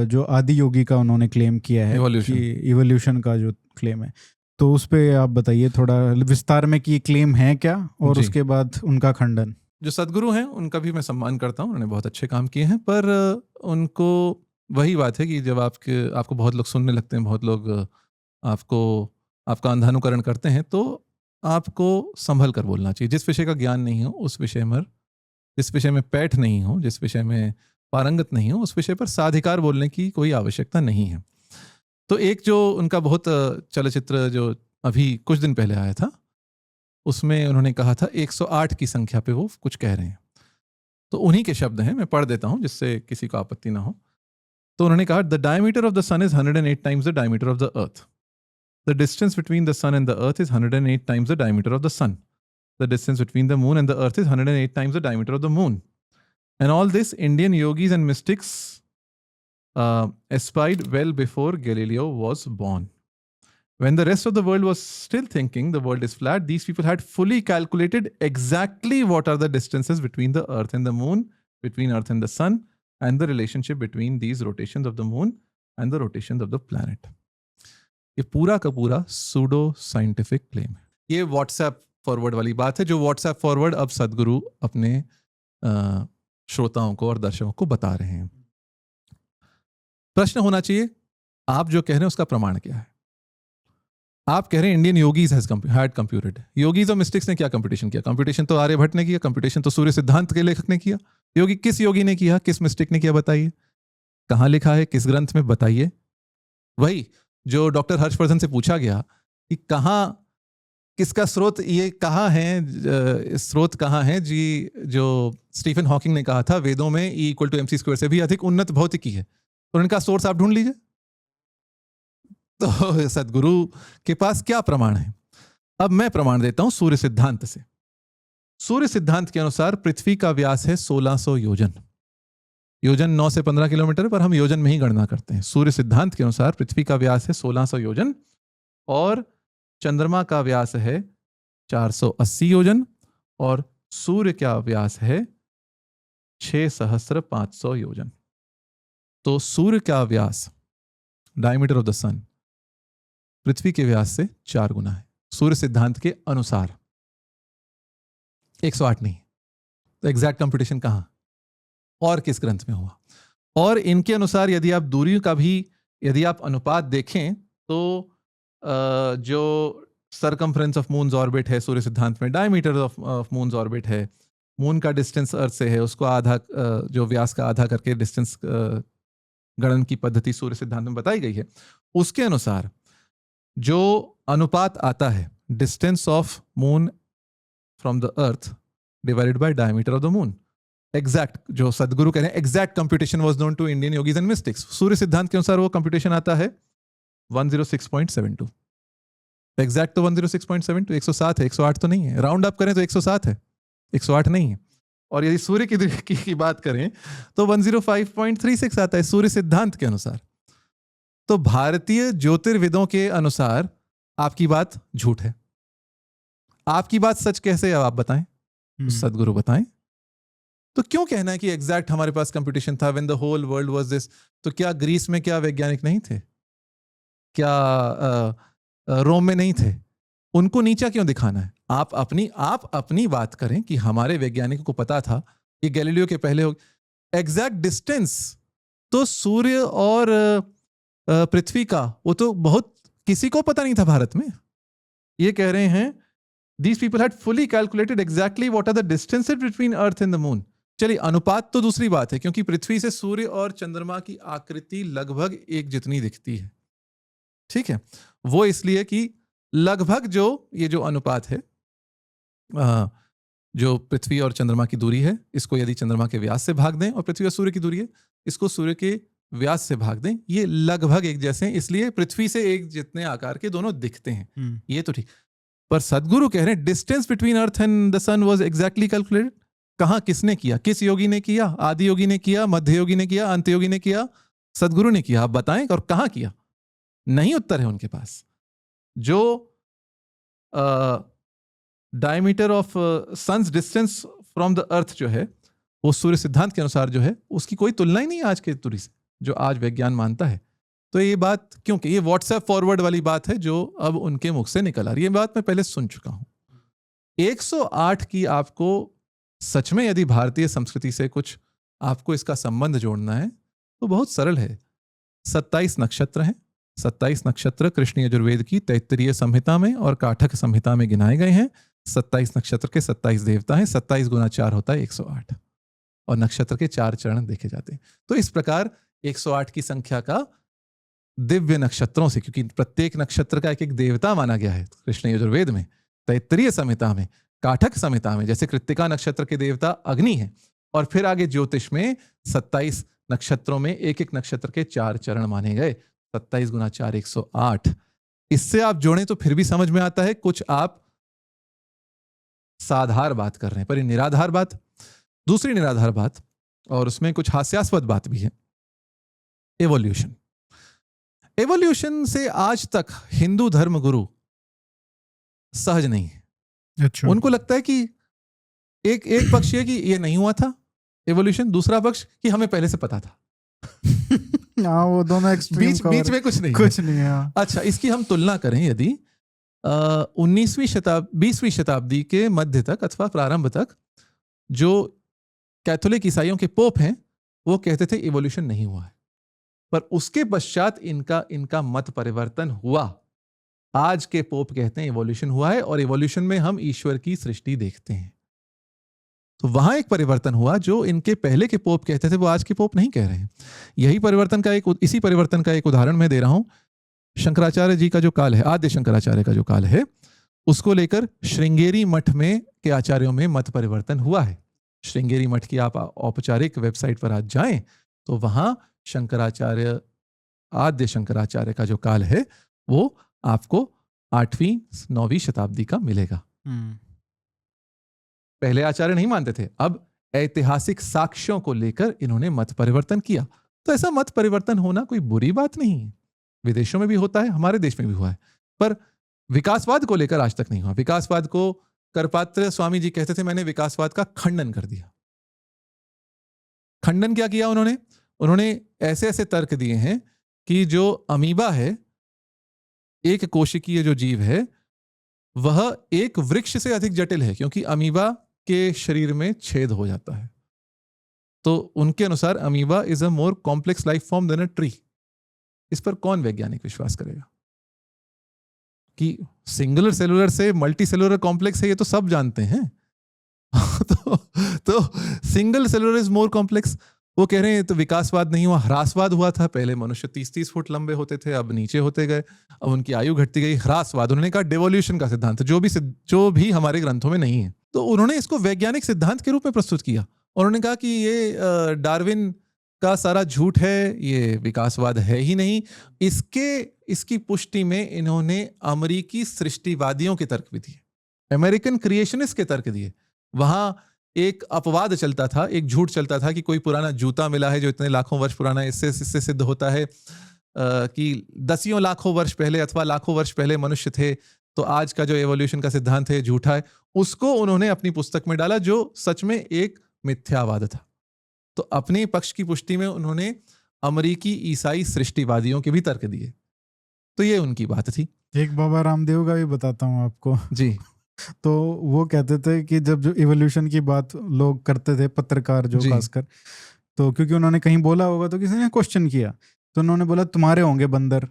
जो आदि योगी का उन्होंने क्लेम किया है, इवोल्यूशन का जो क्लेम है, तो उस पे आप बताइए थोड़ा विस्तार में कि क्लेम है क्या, और उसके बाद उनका खंडन।
जो सदगुरु हैं उनका भी मैं सम्मान करता हूँ, उन्होंने बहुत अच्छे काम किए हैं, पर उनको वही बात है कि जब आपको बहुत लोग सुनने लगते हैं, बहुत लोग आपका अंधानुकरण करते हैं, तो आपको संभल कर बोलना चाहिए। जिस विषय का ज्ञान नहीं हो उस विषय में, जिस विषय में पैठ नहीं हो, जिस विषय में पारंगत नहीं हो, उस विषय पर साधिकार बोलने की कोई आवश्यकता नहीं है। तो एक जो उनका बहुत चलचित्र जो अभी कुछ दिन पहले आया था, उसमें उन्होंने कहा था 108 की संख्या पे वो कुछ कह रहे हैं, तो उन्हीं के शब्द हैं, मैं पढ़ देता हूं जिससे किसी को आपत्ति ना हो। तो उन्होंने कहा, the diameter of the sun is 108 times the diameter of the earth, the distance between the sun and the earth is 108 times the diameter of the sun, the distance between the moon and the earth is 108 times the diameter of the moon, and all this Indian yogis and mystics espied well before Galileo was born. When the rest of the world was still thinking the world is flat, these people had fully calculated exactly what are the distances between the earth and the moon, between earth and the sun, and the relationship between these rotations of the moon and the rotations of the planet. ये पूरा का पूरा pseudo scientific claim है। ये WhatsApp forward वाली बात है, जो व्हाट्सएप फॉरवर्ड अब सदगुरु अपने श्रोताओं को और दर्शकों को बता रहे हैं। प्रश्न होना चाहिए, आप जो कह रहे हैं उसका प्रमाण क्या है? आप कह रहे हैं Indian yogis had computed. Yogis और मिस्टिक्स ने क्या कंप्यूटेशन किया? कंप्यूटेशन तो आर्यभट्ट ने किया, कंप्यूटेशन तो सूर्य सिद्धांत के लेखक ने किया। किस योगी ने किया, किस मिस्टिक ने किया, बताइए। कहाँ लिखा है, किस ग्रंथ में, बताइए। वही जो डॉक्टर हर्षवर्धन से पूछा गया कि कहाँ, किसका स्रोत, ये कहाँ है, स्रोत कहाँ है जी, जो स्टीफन हॉकिंग ने कहा था वेदों में E=mc² से भी अधिक उन्नत भौतिकी है, तो उनका सोर्स आप ढूंढ लीजिए। तो सदगुरु के पास क्या प्रमाण है? अब मैं प्रमाण देता हूं सूर्य सिद्धांत से। सूर्य सिद्धांत के अनुसार पृथ्वी का व्यास है 1600 योजन। योजन 9 से 15 किलोमीटर, पर हम योजन में ही गणना करते हैं। सूर्य सिद्धांत के अनुसार पृथ्वी का व्यास है 1600 योजन, और चंद्रमा का व्यास है 480 योजन, और सूर्य का व्यास है 6500 योजन। तो सूर्य का व्यास, डायमीटर ऑफ द सन, पृथ्वी के व्यास से 4 गुना है सूर्य सिद्धांत के अनुसार। 108 नहीं। तो एग्जैक्ट कंप्यूटेशन कहां और किस ग्रंथ में हुआ? और इनके अनुसार यदि आप दूरी का भी, यदि आप अनुपात देखें, तो जो सरकमफ्रेंस ऑफ मून्स ऑर्बिट है सूर्य सिद्धांत में, डायमीटर ऑफ मून्स ऑर्बिट है, मून का डिस्टेंस अर्थ से है, उसको आधा, जो व्यास का आधा करके डिस्टेंस गणन की पद्धति सूर्य सिद्धांत में बताई गई है। उसके अनुसार जो अनुपात आता है, distance of moon from the earth divided by diameter of the moon, exact, जो सदगुरु कह रहे हैं, exact computation was known to Indian yogis and mystics. Surya Siddhanta के अनुसार वो कंप्यूटेशन आता है 106.72। एग्जैक्ट तो 106.72, 107 है, 108 तो नहीं है। राउंड अप करें तो 107 है, 108 नहीं है। और यदि सूर्य की बात करें तो 105.36 आता है सूर्य सिद्धांत के अनुसार। तो भारतीय ज्योतिर्विदों के अनुसार आपकी बात झूठ है। आपकी बात सच कैसे है, आप बताएं, सदगुरु बताएं। तो क्यों कहना है कि एग्जैक्ट हमारे पास कंप्यूटेशन था when the whole world was this? तो क्या ग्रीस में क्या वैज्ञानिक नहीं थे? क्या रोम में नहीं थे? उनको नीचा क्यों दिखाना है? आप अपनी बात करें कि हमारे वैज्ञानिकों को पता था कि गैलीलियो के पहले हो। एग्जैक्ट डिस्टेंस तो सूर्य और पृथ्वी का वो तो बहुत किसी को पता नहीं था भारत में। ये कह रहे हैं these people had fully calculated exactly what are the distances between earth and the moon. चलिए, अनुपात तो दूसरी बात है, क्योंकि पृथ्वी से सूर्य और चंद्रमा की आकृति लगभग एक जितनी दिखती है। ठीक है, वो इसलिए कि लगभग ये जो अनुपात है, जो पृथ्वी और चंद्रमा की दूरी है, इसको यदि चंद्रमा के व्यास से भाग दें, और पृथ्वी और सूर्य की दूरी है, इसको सूर्य के व्यास से भाग दें, ये लगभग एक जैसे हैं, इसलिए पृथ्वी से एक जितने आकार के दोनों दिखते हैं। ये तो ठीक, पर सदगुरु कह रहे हैं distance between earth and the sun was exactly calculated. कहाँ, किसने किया? किस योगी ने किया? आदि योगी ने किया, मध्य योगी ने किया, अंत योगी ने किया, सदगुरु ने किया। आप बताएं, और कहाँ किया? नहीं उत्तर है उनके पास। जो diameter of sun's distance from the earth जो है, वो सूर्य सिद्धांत के अनुसार जो है, उसकी कोई तुलना ही नहीं है आज के दूरी से, जो आज विज्ञान मानता है। तो ये बात, क्योंकि ये व्हाट्सएप फॉरवर्ड वाली बात है जो अब उनके मुख से निकल आ रही है, ये बात मैं पहले सुन चुका हूं। 108 की आपको सच में यदि भारतीय संस्कृति से कुछ आपको इसका संबंध जोड़ना है तो बहुत सरल है। 27 नक्षत्र हैं। 27 नक्षत्र कृष्ण यजुर्वेद की तैत्तिरीय संहिता में और काठक संहिता में गिनाए गए हैं। 27 नक्षत्र के 27 देवता हैं। 27 गुना 4 होता है 108, और नक्षत्र के 4 चरण देखे जाते हैं। तो इस प्रकार 108 की संख्या का दिव्य नक्षत्रों से, क्योंकि प्रत्येक नक्षत्र का एक एक देवता माना गया है कृष्ण यजुर्वेद में, तैत्तिरीय संहिता में, काठक संहिता में। जैसे कृत्तिका नक्षत्र के देवता अग्नि है, और फिर आगे ज्योतिष में 27 नक्षत्रों में एक एक नक्षत्र के 4 चरण माने गए। 27 गुना 4 108। इससे आप जोड़ें तो फिर भी समझ में आता है, कुछ आप साधार बात कर रहे हैं, पर ये निराधार बात। दूसरी निराधार बात, और उसमें कुछ हास्यास्पद बात भी है, एवोल्यूशन। एवोल्यूशन से आज तक हिंदू धर्म गुरु सहज नहीं है।
अच्छा।
उनको लगता है कि एक पक्ष ये कि ये नहीं हुआ था एवोल्यूशन, दूसरा पक्ष कि हमें पहले से पता था।
वो दोनों एक्सट्रीम
बीच में कुछ नहीं है। अच्छा, इसकी हम तुलना करें यदि 20वीं शताब्दी के मध्य तक अथवा प्रारंभ तक जो कैथोलिक ईसाइयों के पोप हैं, वो कहते थे इवोल्यूशन नहीं हुआ है, पर उसके पश्चात इनका मत परिवर्तन हुआ। आज के पोप कहते हैं इवोल्यूशन हुआ है, और इवोल्यूशन में हम ईश्वर की सृष्टि देखते हैं। तो वहां एक परिवर्तन हुआ, जो इनके पहले के पोप कहते थे वो आज के पोप नहीं कह रहे हैं। इसी परिवर्तन का एक उदाहरण मैं दे रहा हूं। शंकराचार्य जी का जो काल है, आद्य शंकराचार्य का जो काल है, उसको लेकर श्रृंगेरी मठ में के आचार्यों में मत परिवर्तन हुआ है। श्रृंगेरी मठ की आप औपचारिक वेबसाइट पर आज जाएं तो वहां शंकराचार्य, आद्य शंकराचार्य का जो काल है, वो आपको 8वीं 9वीं शताब्दी का मिलेगा। पहले आचार्य नहीं मानते थे, अब ऐतिहासिक साक्ष्यों को लेकर इन्होंने मत परिवर्तन किया। तो ऐसा मत परिवर्तन होना कोई बुरी बात नहीं है। विदेशों में भी होता है, हमारे देश में भी हुआ है, पर विकासवाद को लेकर आज तक नहीं हुआ। विकासवाद को करपात्र स्वामी जी कहते थे, मैंने विकासवाद का खंडन कर दिया। खंडन क्या किया उन्होंने ऐसे ऐसे तर्क दिए हैं कि जो अमीबा है, एक कोशिकीय जो जीव है, वह एक वृक्ष से अधिक जटिल है, क्योंकि अमीबा के शरीर में छेद हो जाता है। तो उनके अनुसार amoeba is a more complex life form than a tree. इस पर कौन वैज्ञानिक विश्वास करेगा कि सिंगुलर सेलुलर से मल्टी सेलुलर कॉम्प्लेक्स है? ये तो सब जानते हैं। तो single cellular is more complex. वो कह रहे हैं तो विकासवाद नहीं हुआ, ह्रासवाद हुआ था। पहले मनुष्य 30-30 फुट लंबे होते थे, अब नीचे होते गए, अब उनकी आयु घटती गई। ह्रासवाद, उन्होंने कहा डेवोल्यूशन का सिद्धांत, जो भी हमारे ग्रंथों में नहीं है, तो उन्होंने इसको वैज्ञानिक सिद्धांत के रूप में प्रस्तुत किया। और उन्होंने कहा कि ये डार्विन का सारा झूठ है, ये विकासवाद है ही नहीं। इसकी पुष्टि में इन्होंने अमेरिकी सृष्टिवादियों के तर्क भी दिए, अमेरिकन क्रिएशनिस्ट के तर्क दिए। वहां एक अपवाद चलता था, एक झूठ चलता था कि कोई पुराना जूता मिला है जो इतने लाखों वर्ष पुराना है। इससे सिद्ध होता है कि दसियों लाखों वर्ष पहले अथवा लाखों वर्ष पहले मनुष्य थे। तो आज का जो एवोल्यूशन का सिद्धांत है झूठा है। उसको उन्होंने अपनी पुस्तक में डाला, जो सच में एक मिथ्यावाद था। तो अपने पक्ष की पुष्टि में उन्होंने अमेरिकी ईसाई सृष्टिवादियों के भी तर्क दिए। तो ये उनकी बात थी।
एक बाबा रामदेव का भी बताता हूँ आपको
जी
तो वो कहते थे कि जब जो इवोल्यूशन की बात लोग करते थे, पत्रकार जो
जी।
खासकर, तो क्योंकि उन्होंने कहीं बोला होगा तो किसी ने क्वेश्चन किया, तो उन्होंने बोला तुम्हारे होंगे बंदर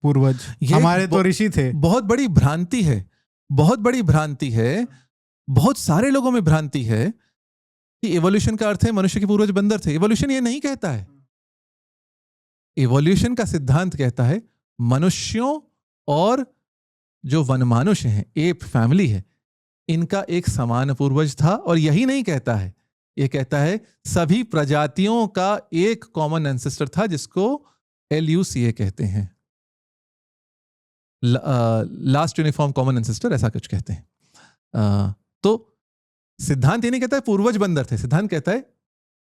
पूर्वज,
ये
हमारे तो ऋषि थे।
बहुत बड़ी भ्रांति है, बहुत बड़ी भ्रांति है, बहुत सारे लोगों में भ्रांति है कि इवोल्यूशन का अर्थ है मनुष्य के पूर्वज बंदर थे। इवोल्यूशन ये नहीं कहता है। इवोल्यूशन का सिद्धांत कहता है मनुष्यों और जो वनमानुष हैं, एप फैमिली है, इनका एक समान पूर्वज था। और यही नहीं कहता है, ये कहता है सभी प्रजातियों का एक कॉमन एंसेस्टर था जिसको LUCA कहते हैं, लास्ट यूनिफॉर्म कॉमन एंसेस्टर, ऐसा कुछ कहते हैं। तो सिद्धांत ये नहीं कहता है पूर्वज बंदर थे, सिद्धांत कहता है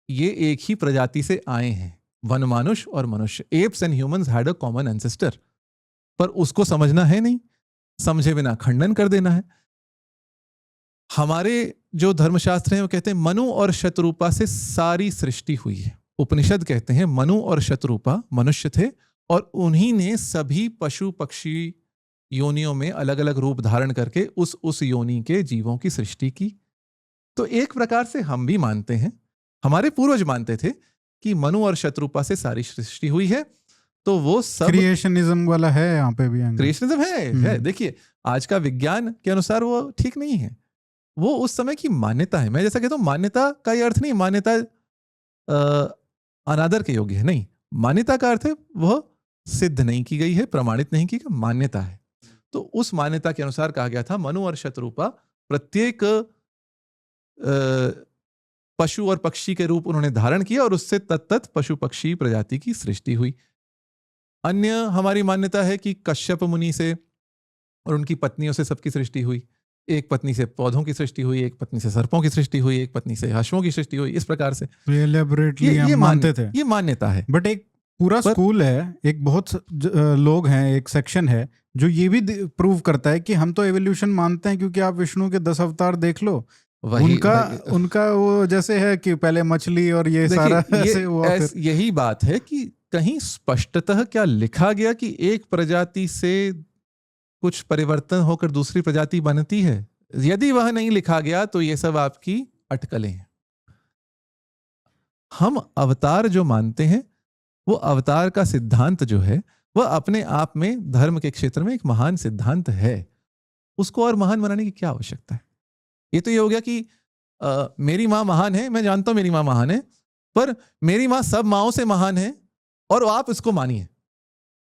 ये एक ही प्रजाति से आए हैं, वनमानुष और मनुष्य। Apps and humans had a common ancestor. पर उसको समझना है नहीं, समझे बिना खंडन कर देना है। हमारे जो धर्मशास्त्र हैं वो कहते हैं मनु और शतरूपा से सारी सृष्टि हुई है। उपनिषद कहते हैं मनु और शतरूपा मनुष्य थे और उन्हीं ने सभी पशु पक्षी योनियों में अलग अलग रूप धारण करके उस योनि के जीवों की सृष्टि की। तो एक प्रकार से हम भी मानते हैं, हमारे पूर्वज मानते थे कि मनु और शतरूपा से सारी सृष्टि हुई है। तो वो सब
क्रिएशनिज्म वाला है यहाँ पे भी,
क्रिएशनिज्म है। देखिए आज का विज्ञान के अनुसार वो ठीक नहीं है, वो उस समय की मान्यता है। मैं जैसा कहता हूँ मान्यता का ये अर्थ नहीं मान्यता अनादर के योग्य है, नहीं, मान्यता का अर्थ है वह सिद्ध नहीं की गई है, प्रमाणित नहीं की गई, मान्यता है। तो उस मान्यता के अनुसार कहा गया था मनु और शतरूपा प्रत्येक पशु और पक्षी के रूप उन्होंने धारण किया और उससे तत्त पशु पक्षी प्रजाति की सृष्टि हुई। अन्य हमारी मान्यता है कि कश्यप मुनि से और उनकी पत्नियों से सबकी सृष्टि हुई। एक पत्नी से पौधों की सृष्टि हुई, एक पत्नी से सर्पों की सृष्टि हुई, एक पत्नी से अश्वों की सृष्टि हुई। इस प्रकार से
ये मानते थे,
ये मान्यता है।
बट एक पूरा स्कूल है, एक बहुत लोग हैं, एक सेक्शन है जो ये भी प्रूव करता है कि हम तो एवोल्यूशन मानते हैं क्योंकि आप विष्णु के 10 अवतार देख लो, उनका वो जैसे है कि पहले मछली और ये सारा ऐसे हुआ।
यही बात है कि कहीं स्पष्टतः क्या लिखा गया कि एक प्रजाति से कुछ परिवर्तन होकर दूसरी प्रजाति बनती है? यदि वह नहीं लिखा गया तो ये सब आपकी अटकलें हैं। हम अवतार जो मानते हैं वो अवतार का सिद्धांत जो है वह अपने आप में धर्म के क्षेत्र में एक महान सिद्धांत है। उसको और महान बनाने की क्या आवश्यकता है? ये तो ये हो गया कि मेरी माँ महान है, मैं जानता हूं मेरी माँ महान है, पर मेरी माँ सब माँओं से महान है और आप इसको मानिए।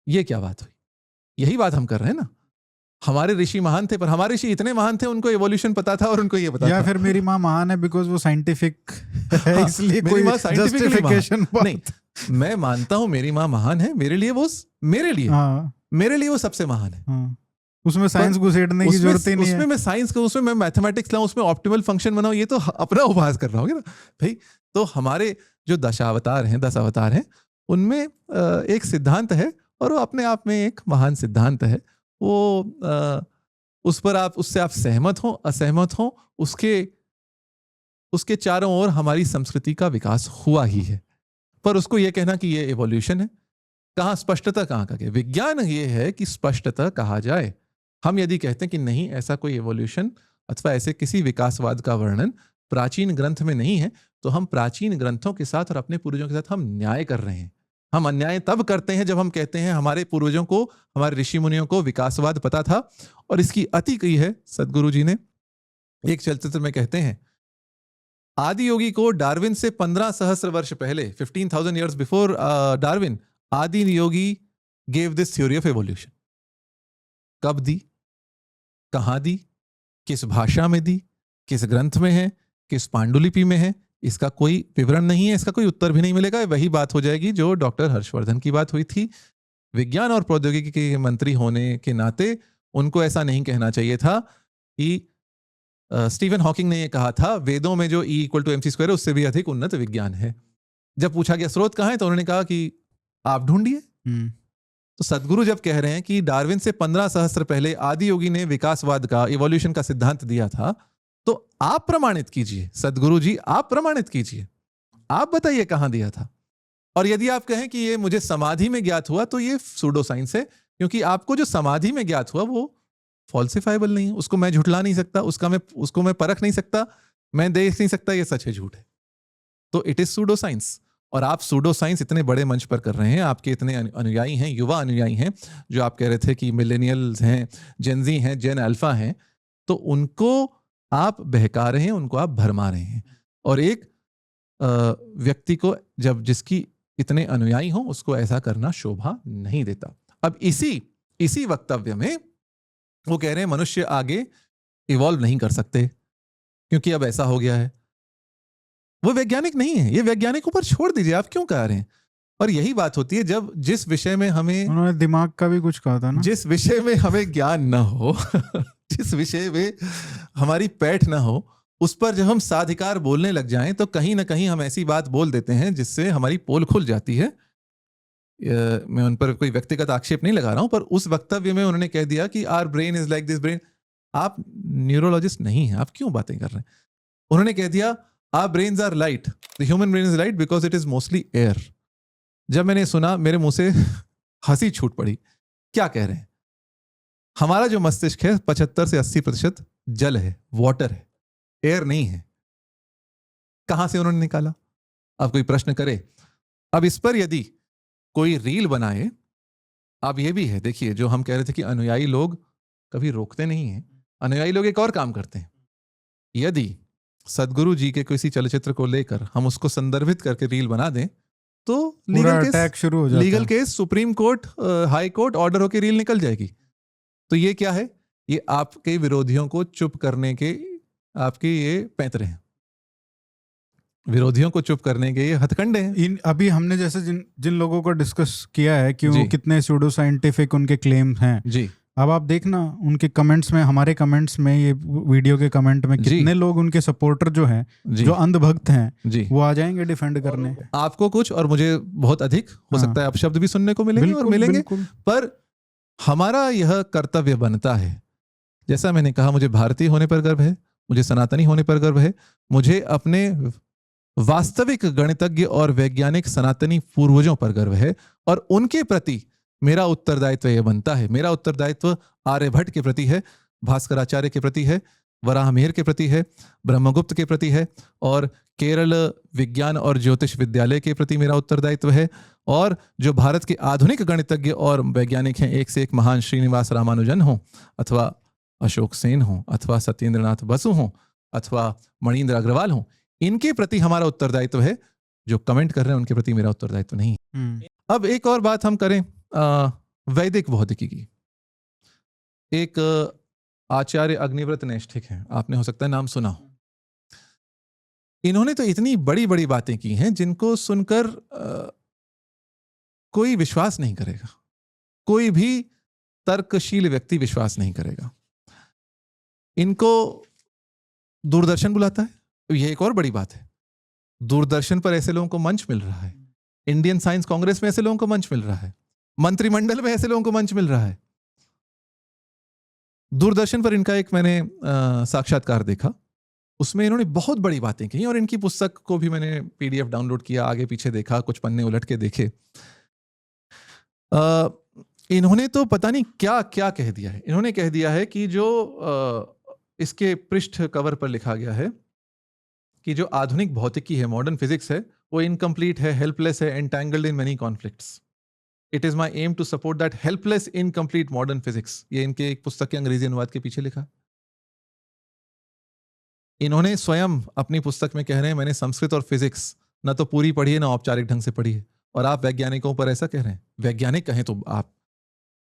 ये क्या बात हुई? यही बात हम कर रहे हैं ना। हमारे ऋषि महान थे, पर हमारे ऋषि इतने महान थे उनको एवोल्यूशन पता था और उनको ये पता था।
या फिर मेरी माँ महान है बिकॉज वो साइंटिफिक है, इसलिए कोई जस्टिफिकेशन
नहीं। मैं मानता हूं मेरी माँ महान है, मेरे लिए वो सबसे महान है।
उसमें साइंस घुसेड़ने की जरूरत ही नहीं है।
उसमें मैं साइंस को, उसमें मैं मैथमेटिक्स लाऊं, उसमें ऑप्टिमल फंक्शन बनाऊं, ये तो अपना उपहास कर रहा हूँ ना भाई। तो हमारे जो 10 अवतार हैं उनमें एक सिद्धांत है और वो अपने आप में एक महान सिद्धांत है। वो उस पर उससे आप सहमत हो असहमत हो, उसके चारों ओर हमारी संस्कृति का विकास हुआ ही है। पर उसको ये कहना कि ये एवोल्यूशन है, कहाँ स्पष्टता कहाँ का? विज्ञान ये है कि स्पष्टता कहा जाए। हम यदि कहते हैं कि नहीं ऐसा कोई एवोल्यूशन अथवा ऐसे किसी विकासवाद का वर्णन प्राचीन ग्रंथ में नहीं है, तो हम प्राचीन ग्रंथों के साथ और अपने पूर्वजों के साथ हम न्याय कर रहे हैं। हम अन्याय तब करते हैं जब हम कहते हैं हमारे पूर्वजों को, हमारे ऋषि मुनियों को विकासवाद पता था और इसकी अति की है। सदगुरु जी ने एक चलचित्र में कहते हैं आदि योगी को डार्विन से 15 सहस्र वर्ष पहले, 15,000 years before Darwin, Adi Yogi gave this theory of evolution. कब दी, कहां दी, किस भाषा में दी, किस ग्रंथ में है, किस पांडुलिपि में है, इसका कोई विवरण नहीं है, इसका कोई उत्तर भी नहीं मिलेगा। वही बात हो जाएगी जो डॉक्टर हर्षवर्धन की बात हुई थी। विज्ञान और प्रौद्योगिकी के मंत्री होने के नाते उनको ऐसा नहीं कहना चाहिए था कि स्टीफन हॉकिंग ने यह कहा था वेदों में जो E=mc² है उससे भी अधिक उन्नत विज्ञान है। जब पूछा गया स्रोत कहाँ है तो उन्होंने कहा कि आप ढूंढिए। तो सदगुरु जब कह रहे हैं कि डार्विन से 15 सहस्र पहले आदि योगी ने विकासवाद का, इवोल्यूशन का सिद्धांत दिया था, तो आप प्रमाणित कीजिए, सदगुरु जी आप प्रमाणित कीजिए, आप बताइए कहां दिया था। और यदि आप कहें कि ये मुझे समाधि में ज्ञात हुआ तो ये सूडो साइंस है, क्योंकि आपको जो समाधि में ज्ञात हुआ वो फॉल्सिफाइबल नहीं है, उसको मैं झुठला नहीं सकता, उसको मैं परख नहीं सकता, मैं देख नहीं सकता ये सच है झूठ है, तो इट इज सूडो साइंस। और आप सूडो साइंस इतने बड़े मंच पर कर रहे हैं, आपके इतने अनुयायी हैं, युवा अनुयायी हैं, जो आप कह रहे थे कि मिलेनियल्स हैं, जेनजी हैं, जेन अल्फा हैं, तो उनको आप बहका रहे हैं, उनको आप भरमा रहे हैं। और एक व्यक्ति को जब जिसकी इतने अनुयायी हों उसको ऐसा करना शोभा नहीं देता। अब इसी वक्तव्य में वो कह रहे हैं मनुष्य आगे इवॉल्व नहीं कर सकते क्योंकि अब ऐसा हो गया है। वो वैज्ञानिक नहीं है, ये वैज्ञानिकों पर छोड़ दीजिए, आप क्यों कह रहे हैं। और यही बात होती है जब जिस विषय में हमें,
उन्होंने दिमाग का भी कुछ कहा था ना,
जिस विषय में हमें ज्ञान ना हो जिस विषय में हमारी पैठ ना हो, उस पर जब हम साधिकार बोलने लग जाएं तो कहीं ना कहीं हम ऐसी बात बोल देते हैं जिससे हमारी पोल खुल जाती है। मैं उन पर कोई व्यक्तिगत आक्षेप नहीं लगा रहा हूं, पर उस वक्तव्य में उन्होंने कह दिया कि our brain is like this brain. आप न्यूरोलॉजिस्ट नहीं हैं, आप क्यों बातें कर रहे हैं। उन्होंने कह दिया our brains are light, the human brain is light because it is mostly air. जब मैंने सुना मेरे मुंह से हंसी छूट पड़ी। क्या कह रहे हैं, हमारा जो मस्तिष्क है 75 से 80% जल है, वाटर है, एयर नहीं है। कहां से उन्होंने निकाला, अब कोई प्रश्न करे। अब इस पर यदि कोई रील बनाए, अब ये भी है, देखिए जो हम कह रहे थे कि अनुयायी लोग कभी रोकते नहीं हैं, अनुयायी लोग एक और काम करते हैं। यदि सदगुरु जी के किसी चलचित्र को लेकर हम उसको संदर्भित करके रील बना दें तो
अटैक शुरू हो जाता
लीगल
है।
Case supreme court, high court order होकर रील निकल जाएगी। तो ये क्या है, ये आपके विरोधियों को चुप करने के आपके ये पैंतरे हैं, विरोधियों को चुप करने के ये हथकंडे हैं।
अभी हमने जैसे जिन लोगों को डिस्कस किया है कि
जी।
वो कितने सूडो साइंटिफिक उनके क्लेम हैं,
जी
अब आप देखना उनके कमेंट्स में, हमारे कमेंट्स में, ये वीडियो के कमेंट में
जी।
कितने लोग उनके सपोर्टर जो हैं,
जी
जो अंधभक्त हैं,
जी,
वो आ जाएंगे डिफेंड करने।
आपको कुछ और मुझे बहुत अधिक हो
हाँ।
सकता है आप शब्द भी सुनने को मिलेंगे और मिलेंगे,
बिल्कुल।
पर हमारा यह कर्तव्य बनता है, जैसा मैंने कहा, मुझे भारतीय होने पर गर्व है, मुझे सनातनी होने पर गर्व है, मुझे अपने वास्तविक गणितज्ञ और वैज्ञानिक सनातनी पूर्वजों पर गर्व है, और उनके प्रति मेरा उत्तरदायित्व यह बनता है। मेरा उत्तरदायित्व आर्यभट्ट के प्रति है, भास्कराचार्य के प्रति है, वराहमिहिर के प्रति है, ब्रह्मगुप्त के प्रति है, और केरल विज्ञान और ज्योतिष विद्यालय के प्रति मेरा उत्तरदायित्व है। और जो भारत के आधुनिक गणितज्ञ और वैज्ञानिक हैं, एक से एक महान, श्रीनिवास रामानुजन हों, अथवा अशोक सेन हों, अथवा सत्येंद्रनाथ बसु हों, अथवा मणींद्र अग्रवाल हों, इनके प्रति हमारा उत्तरदायित्व है। जो कमेंट कर रहे हैं उनके प्रति मेरा उत्तरदायित्व नहीं है। अब एक और बात हम करें वैदिक भौतिकी की। एक आचार्य अग्निव्रत नैष्ठिक हैं, आपने हो सकता है नाम सुना हो। इन्होंने तो इतनी बड़ी बड़ी बातें की हैं जिनको सुनकर कोई विश्वास नहीं करेगा, कोई भी तर्कशील व्यक्ति विश्वास नहीं करेगा। इनको दूरदर्शन बुलाता है, यह एक और बड़ी बात है। दूरदर्शन पर ऐसे लोगों को मंच मिल रहा है, इंडियन साइंस कांग्रेस में ऐसे लोगों को मंच मिल रहा है, मंत्रिमंडल में ऐसे लोगों को मंच मिल रहा है। दूरदर्शन पर इनका एक मैंने साक्षात्कार देखा, उसमें इन्होंने बहुत बड़ी बातें की, और इनकी पुस्तक को भी मैंने पीडीएफ डाउनलोड किया, आगे पीछे देखा, कुछ पन्ने उलट के देखे। इन्होंने तो पता नहीं क्या क्या कह दिया है। इन्होंने कह दिया है कि जो इसके पृष्ठ कवर पर लिखा गया है कि जो आधुनिक भौतिकी है, मॉडर्न फिजिक्स है, वो इनकम्प्लीट है, हेल्पलेस है, entangled in many conflicts. It is my aim to support that helpless incomplete modern physics. ये इनके एक पुस्तक के अंग्रेजी अनुवाद के पीछे लिखा। इन्होंने स्वयं अपनी पुस्तक में कह रहे हैं, मैंने संस्कृत और फिजिक्स ना तो पूरी पढ़ी है ना औपचारिक ढंग से पढ़ी है, और आप वैज्ञानिकों पर ऐसा कह रहे हैं। वैज्ञानिक कहें तो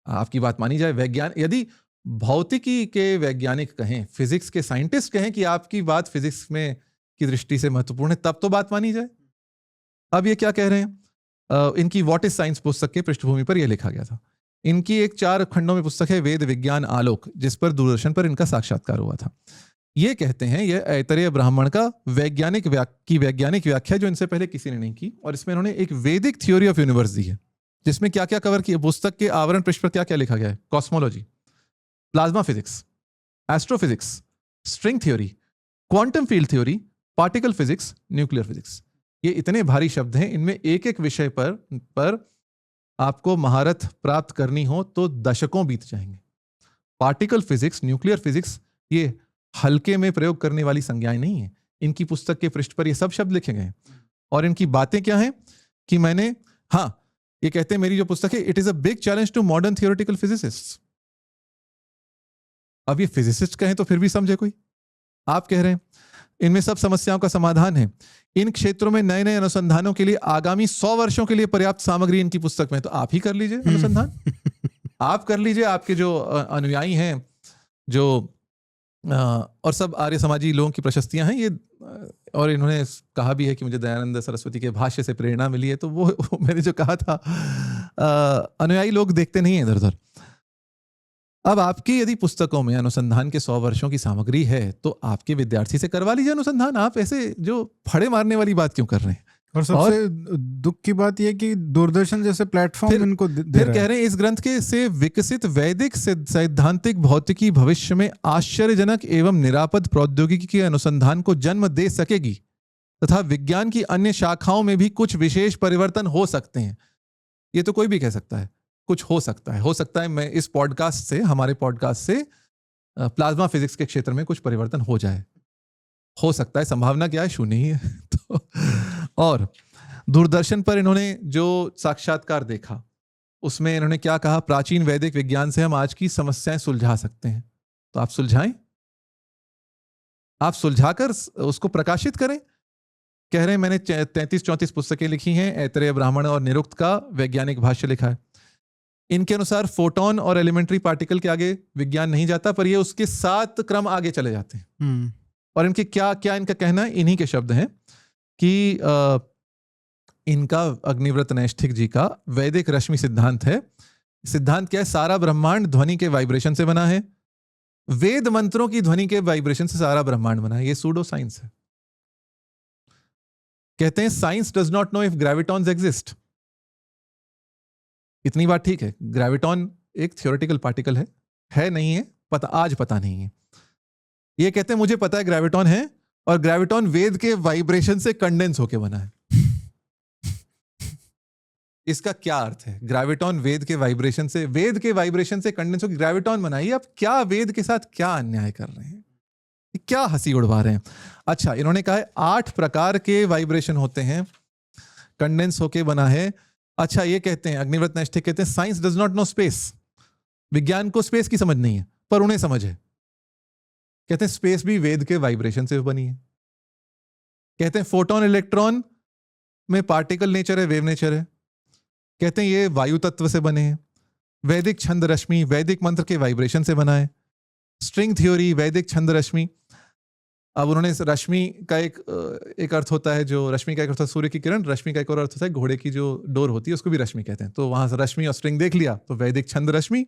आपकी बात मानी जाए। यदि भौतिकी के वैज्ञानिक कहें, फिजिक्स के साइंटिस्ट कहें कि आपकी बात फिजिक्स में की दृष्टि से महत्वपूर्ण है, तब तो बात मानी जाए। अब ये क्या कह रहे हैं, इनकी व्हाट इज साइंस पुस्तक के पृष्ठभूमि पर यह लिखा गया था। इनकी एक 4 खंडों में पुस्तक है, वेद विज्ञान आलोक, जिस पर दूरदर्शन पर इनका साक्षात्कार हुआ था। ये कहते हैं यह ऐतरेय ब्राह्मण का वैज्ञानिक व्याख्या जो इनसे पहले किसी ने नहीं की, और इसमें इन्होंने एक वैदिक थ्योरी ऑफ यूनिवर्स दी है, जिसमें क्या क्या कवर किया। पुस्तक के आवरण पृष्ठ पर क्या क्या लिखा गया है, cosmology, plasma physics, astrophysics, string theory, quantum field theory, particle physics, nuclear physics, ये इतने भारी शब्द हैं, इनमें एक एक विषय पर आपको महारत प्राप्त करनी हो तो दशकों बीत जाएंगे। पार्टिकल फिजिक्स, न्यूक्लियर फिजिक्स, ये हल्के में प्रयोग करने वाली संज्ञाएं नहीं है। इनकी पुस्तक के पृष्ठ पर ये सब शब्द लिखे गए हैं और इनकी बातें क्या हैं कि ये कहते हैं मेरी जो पुस्तक है, it is a big challenge to modern theoretical physicist. अब ये फिजिसिस्ट कहें तो फिर भी समझे कोई। आप कह रहे हैं इनमें सब समस्याओं का समाधान है, इन क्षेत्रों में नए नए अनुसंधानों के लिए आगामी 100 वर्षों के लिए पर्याप्त सामग्री इनकी पुस्तक में, तो आप ही कर लीजिए अनुसंधान। आप कर लीजिए, आपके जो अनुयायी हैं जो और सब आर्य समाजी लोगों की प्रशस्तियां हैं ये, और इन्होंने कहा भी है कि मुझे दयानंद सरस्वती के भाष्य से प्रेरणा मिली है, तो वो मैंने जो कहा था, अनुयायी लोग देखते नहीं है इधर उधर। अब आपकी यदि पुस्तकों में अनुसंधान के 100 वर्षों की सामग्री है तो आपके विद्यार्थी से करवा लीजिए अनुसंधान। आप ऐसे जो फड़े मारने वाली बात क्यों कर रहे हैं?
और सबसे दुख की बात यह कि दूरदर्शन जैसे प्लेटफॉर्म इनको दे
फिर कह रहे हैं इस ग्रंथ के से विकसित वैदिक सैद्धांतिक भौतिकी भविष्य में आश्चर्यजनक एवं निरापद प्रौद्योगिकी के अनुसंधान को जन्म दे सकेगी तथा विज्ञान की अन्य शाखाओं में भी कुछ विशेष परिवर्तन हो सकते हैं। ये तो कोई भी कह सकता है, कुछ हो सकता है मैं इस पॉडकास्ट से, हमारे पॉडकास्ट से प्लाज्मा फिजिक्स के क्षेत्र में कुछ परिवर्तन हो जाए, हो सकता है। संभावना क्या है? शून्य ही है। तो और दूरदर्शन पर इन्होंने जो साक्षात्कार देखा उसमें इन्होंने क्या कहा? प्राचीन वैदिक विज्ञान से हम आज की समस्याएं सुलझा सकते हैं। तो आप सुलझाएं, आप सुलझाकर उसको प्रकाशित करें। कह रहे हैं मैंने 33-34 पुस्तकें लिखी हैं, ऐतरेय ब्राह्मण और निरुक्त का वैज्ञानिक भाष्य लिखा है। इनके अनुसार फोटोन और एलिमेंट्री पार्टिकल के आगे विज्ञान नहीं जाता, पर ये उसके 7 क्रम आगे चले जाते हैं। और इनके क्या इनका कहना है, इन्हीं के शब्द हैं कि इनका अग्निव्रत नैष्ठिक जी का वैदिक रश्मि सिद्धांत है। सिद्धांत क्या है? सारा ब्रह्मांड ध्वनि के वाइब्रेशन से बना है, वेद मंत्रों की ध्वनि के वाइब्रेशन से सारा ब्रह्मांड बना है। ये सूडो साइंस है। कहते हैं science does not know if ग्रेविटॉन्स exist. इतनी बात ठीक है, ग्रेविटॉन एक थियोरेटिकल पार्टिकल है नहीं है, आज पता नहीं है। ये कहते हैं मुझे पता है ग्रेविटॉन है, और ग्रेविटॉन वेद के वाइब्रेशन से कंडेंस होके बना है। इसका क्या अर्थ है? ग्रेविटॉन वेद के वाइब्रेशन से कंडेंस होकर ग्रेविटॉन बनाई। आप क्या वेद के साथ क्या अन्याय कर रहे हैं? क्या हंसी उड़वा रहे हैं? अच्छा, इन्होंने कहा है 8 प्रकार के वाइब्रेशन होते हैं, कंडेंस होके बना है। अच्छा, ये कहते हैं अग्निव्रत नैष्ठिक कहते हैं science does not know space. विज्ञान को स्पेस की समझ नहीं है, पर उन्हें समझ है। कहते हैं स्पेस भी वेद के वाइब्रेशन से बनी है। कहते हैं फोटोन इलेक्ट्रॉन में पार्टिकल नेचर है, वेव नेचर है। कहते हैं ये वायु तत्व से बने हैं। वैदिक छंद रश्मि वैदिक मंत्र के वाइब्रेशन से बना है। स्ट्रिंग थ्योरी वैदिक छंद रश्मि। अब उन्होंने रश्मि का एक अर्थ होता है, जो रश्मि का एक अर्थ होता है सूर्य की किरण, रश्मि का एक और अर्थ होता है घोड़े की जो डोर होती है, उसको भी रश्मि कहते हैं। तो वहां से रश्मि और स्ट्रिंग देख लिया, तो वैदिक छंद रश्मि।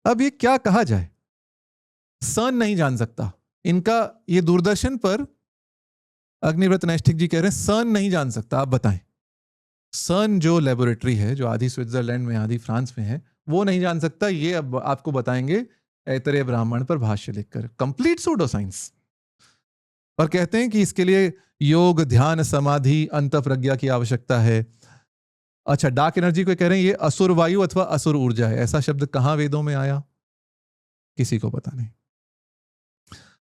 अब ये क्या कहा जाए? सन नहीं जान सकता इनका। ये दूरदर्शन पर अग्निव्रत नैष्ठिक जी कह रहे हैं सन नहीं जान सकता। आप बताएं, सन जो लेबोरेटरी है, जो आधी स्विट्जरलैंड में आधी फ्रांस में है, वो नहीं जान सकता। ये अब आपको बताएंगे ऐतरेय ब्राह्मण पर भाष्य लिखकर। Complete pseudo science. और कहते हैं कि इसके लिए योग, ध्यान, समाधि, अंतःप्रज्ञा की आवश्यकता है। अच्छा, डार्क एनर्जी को कह रहे हैं ये असुर वायु अथवा असुर ऊर्जा है। ऐसा शब्द कहां वेदों में आया? किसी को पता नहीं।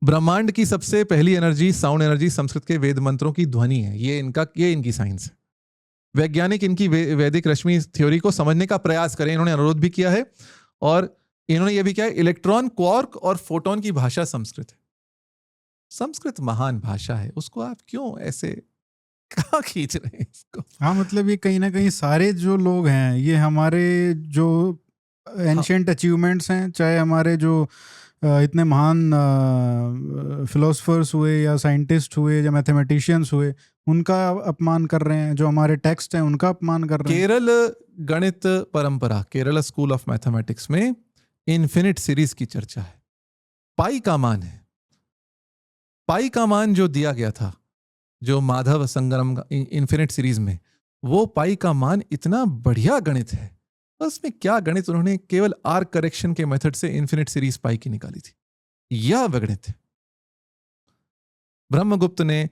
ब्रह्मांड की सबसे पहली एनर्जी साउंड एनर्जी संस्कृत के वेद मंत्रों की ध्वनि है। ये इनकी साइंस है। वैज्ञानिक इनकी वैदिक रश्मि थ्योरी को समझने का प्रयास करें, इन्होंने अनुरोध भी किया है। और इन्होंने यह भी किया है, इलेक्ट्रॉन, क्वार्क और फोटोन की भाषा संस्कृत है। संस्कृत महान भाषा है, उसको आप क्यों ऐसे कहाँ खींच रहे हैं इसको?
हाँ, मतलब ये कहीं ना कहीं सारे जो लोग हैं, ये हमारे जो एंशिएंट अचीवमेंट्स हैं, चाहे हमारे जो इतने महान फिलोसफर्स हुए या साइंटिस्ट हुए या मैथमेटिशियंस हुए, उनका अपमान कर रहे हैं। जो हमारे टेक्स्ट हैं उनका अपमान कर रहे हैं।
केरल गणित परंपरा, केरला स्कूल ऑफ मैथमेटिक्स में इन्फिनिट सीरीज की चर्चा है। पाई का मान है। पाई का मान जो दिया गया था, जो माधव संगरम इन्फिनिट सीरीज में, वो पाई का मान इतना बढ़िया गणित है। उसमें क्या गणित, उन्होंने केवल आर्क करेक्शन के मेथड से इन्फिनिट सीरीज पाई की निकाली थी। यह गणित है। ब्रह्मगुप्त ने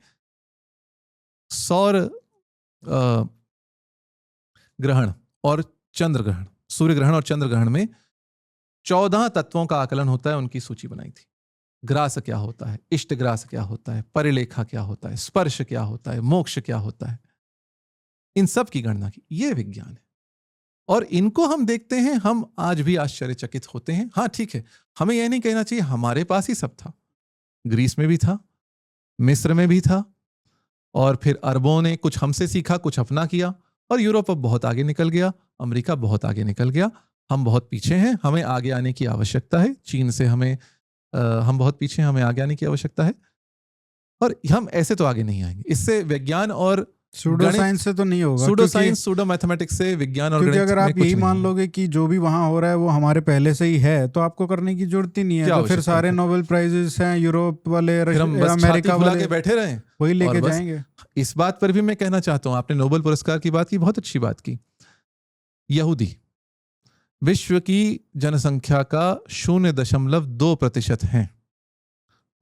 सौर ग्रहण और चंद्र ग्रहण, सूर्य ग्रहण और चंद्र ग्रहण में 14 तत्वों का आकलन होता है, उनकी सूची बनाई थी। ग्रास क्या होता है, इष्ट ग्रास क्या होता है, परिलेखा क्या होता है, स्पर्श क्या होता है, मोक्ष क्या होता है, इन सब की गणना की। यह विज्ञान है और इनको हम देखते हैं, हम आज भी आश्चर्यचकित होते हैं। हाँ ठीक है, हमें यह नहीं कहना चाहिए हमारे पास ही सब था। ग्रीस में भी था, मिस्र में भी था, और फिर अरबों ने कुछ हमसे सीखा, कुछ अपना किया, और यूरोप अब बहुत आगे निकल गया, अमेरिका बहुत आगे निकल गया। हम बहुत पीछे हैं, हमें आगे आने की आवश्यकता है। चीन से हम बहुत पीछे हैं, हमें आगे आने की आवश्यकता है, और हम ऐसे तो आगे नहीं आएंगे। इससे विज्ञान और
सूडो साइंस से तो नहीं होगा,
सूडो साइंस, सूडो मैथमेटिक्स से विज्ञान और
क्योंकि
गणित
अगर
में
आप
कुछ
यही
नहीं
मान
है।
लोगे कि जो भी वहां हो रहा है वो हमारे पहले से ही है, तो आपको करने की जरूरत ही नहीं है।
क्या
तो फिर
आवश्यकता
सारे
है?
नोबेल प्राइजेस हैं यूरोप वाले,
फिर हम बस छाती
अमेरिका
फुला
वाले,
के बैठे रहें
वही लेके
और बस।
जाएंगे।
इस बात पर भी मैं कहना चाहता हूं, आपने नोबेल पुरस्कार की बात की, बहुत अच्छी बात की। यहूदी विश्व की जनसंख्या का 0.2% हैं,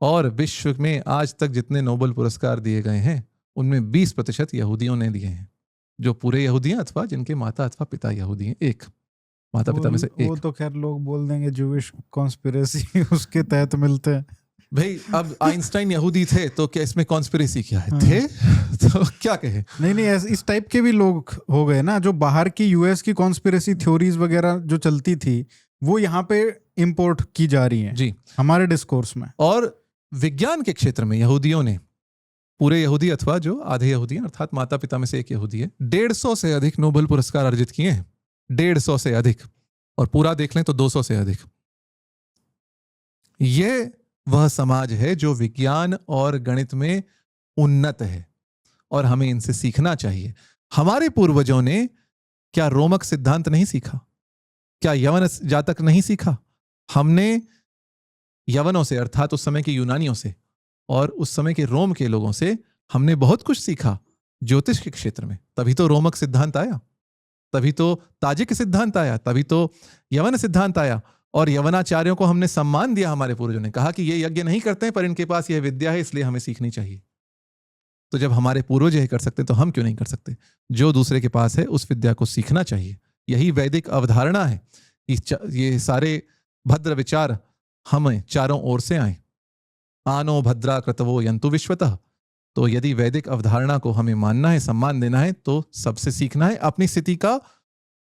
और विश्व में आज तक जितने नोबेल पुरस्कार दिए गए हैं उनमें 20% यहूदियों ने दिए हैं, जो पूरे यहूदी हैं अथवा जिनके माता अथवा पिता यहूदी हैं। एक माता पिता में से
वो
एक।
तो खैर लोग बोल देंगे जूविश कॉन्स्पिरेसी उसके तहत मिलते हैं।
भाई अब आइंस्टाइन यहूदी थे तो क्या इसमें कॉन्स्पिरेसी क्या है?
हाँ।
थे तो क्या कहे।
नहीं, इस टाइप के भी लोग हो गए ना, जो बाहर की यूएस की कॉन्स्पिरेसी थ्योरीज वगैरह जो चलती थी वो यहाँ पे इंपोर्ट की जा रही हैं
जी,
हमारे डिस्कोर्स में।
और विज्ञान के क्षेत्र में यहूदियों ने, पूरे यहूदी अथवा जो आधे यहूदी हैं अर्थात माता पिता में से एक यहूदी है, 150 से अधिक नोबेल पुरस्कार अर्जित किए हैं। 150 से अधिक, और पूरा देख लें तो 200 से अधिक। यह वह समाज है जो विज्ञान और गणित में उन्नत है, और हमें इनसे सीखना चाहिए। हमारे पूर्वजों ने क्या रोमक सिद्धांत नहीं सीखा? क्या यवन जातक नहीं सीखा? हमने यवनों से अर्थात उस समय के यूनानियों से और उस समय के रोम के लोगों से हमने बहुत कुछ सीखा ज्योतिष के क्षेत्र में। तभी तो रोमक सिद्धांत आया, तभी तो ताजिक सिद्धांत आया, तभी तो यवन सिद्धांत आया, और यवनाचार्यों को हमने सम्मान दिया। हमारे पूर्वजों ने कहा कि ये यज्ञ नहीं करते हैं पर इनके पास यह विद्या है, इसलिए हमें सीखनी चाहिए। तो जब हमारे पूर्वज यह कर सकते तो हम क्यों नहीं कर सकते? जो दूसरे के पास है उस विद्या को सीखना चाहिए। यही वैदिक अवधारणा है कि ये सारे भद्र विचार हमें चारों ओर से आए। आनो भद्रा कृतवो यंतु विश्वतः। तो यदि वैदिक अवधारणा को हमें मानना है, सम्मान देना है, तो सबसे सीखना है, अपनी स्थिति का,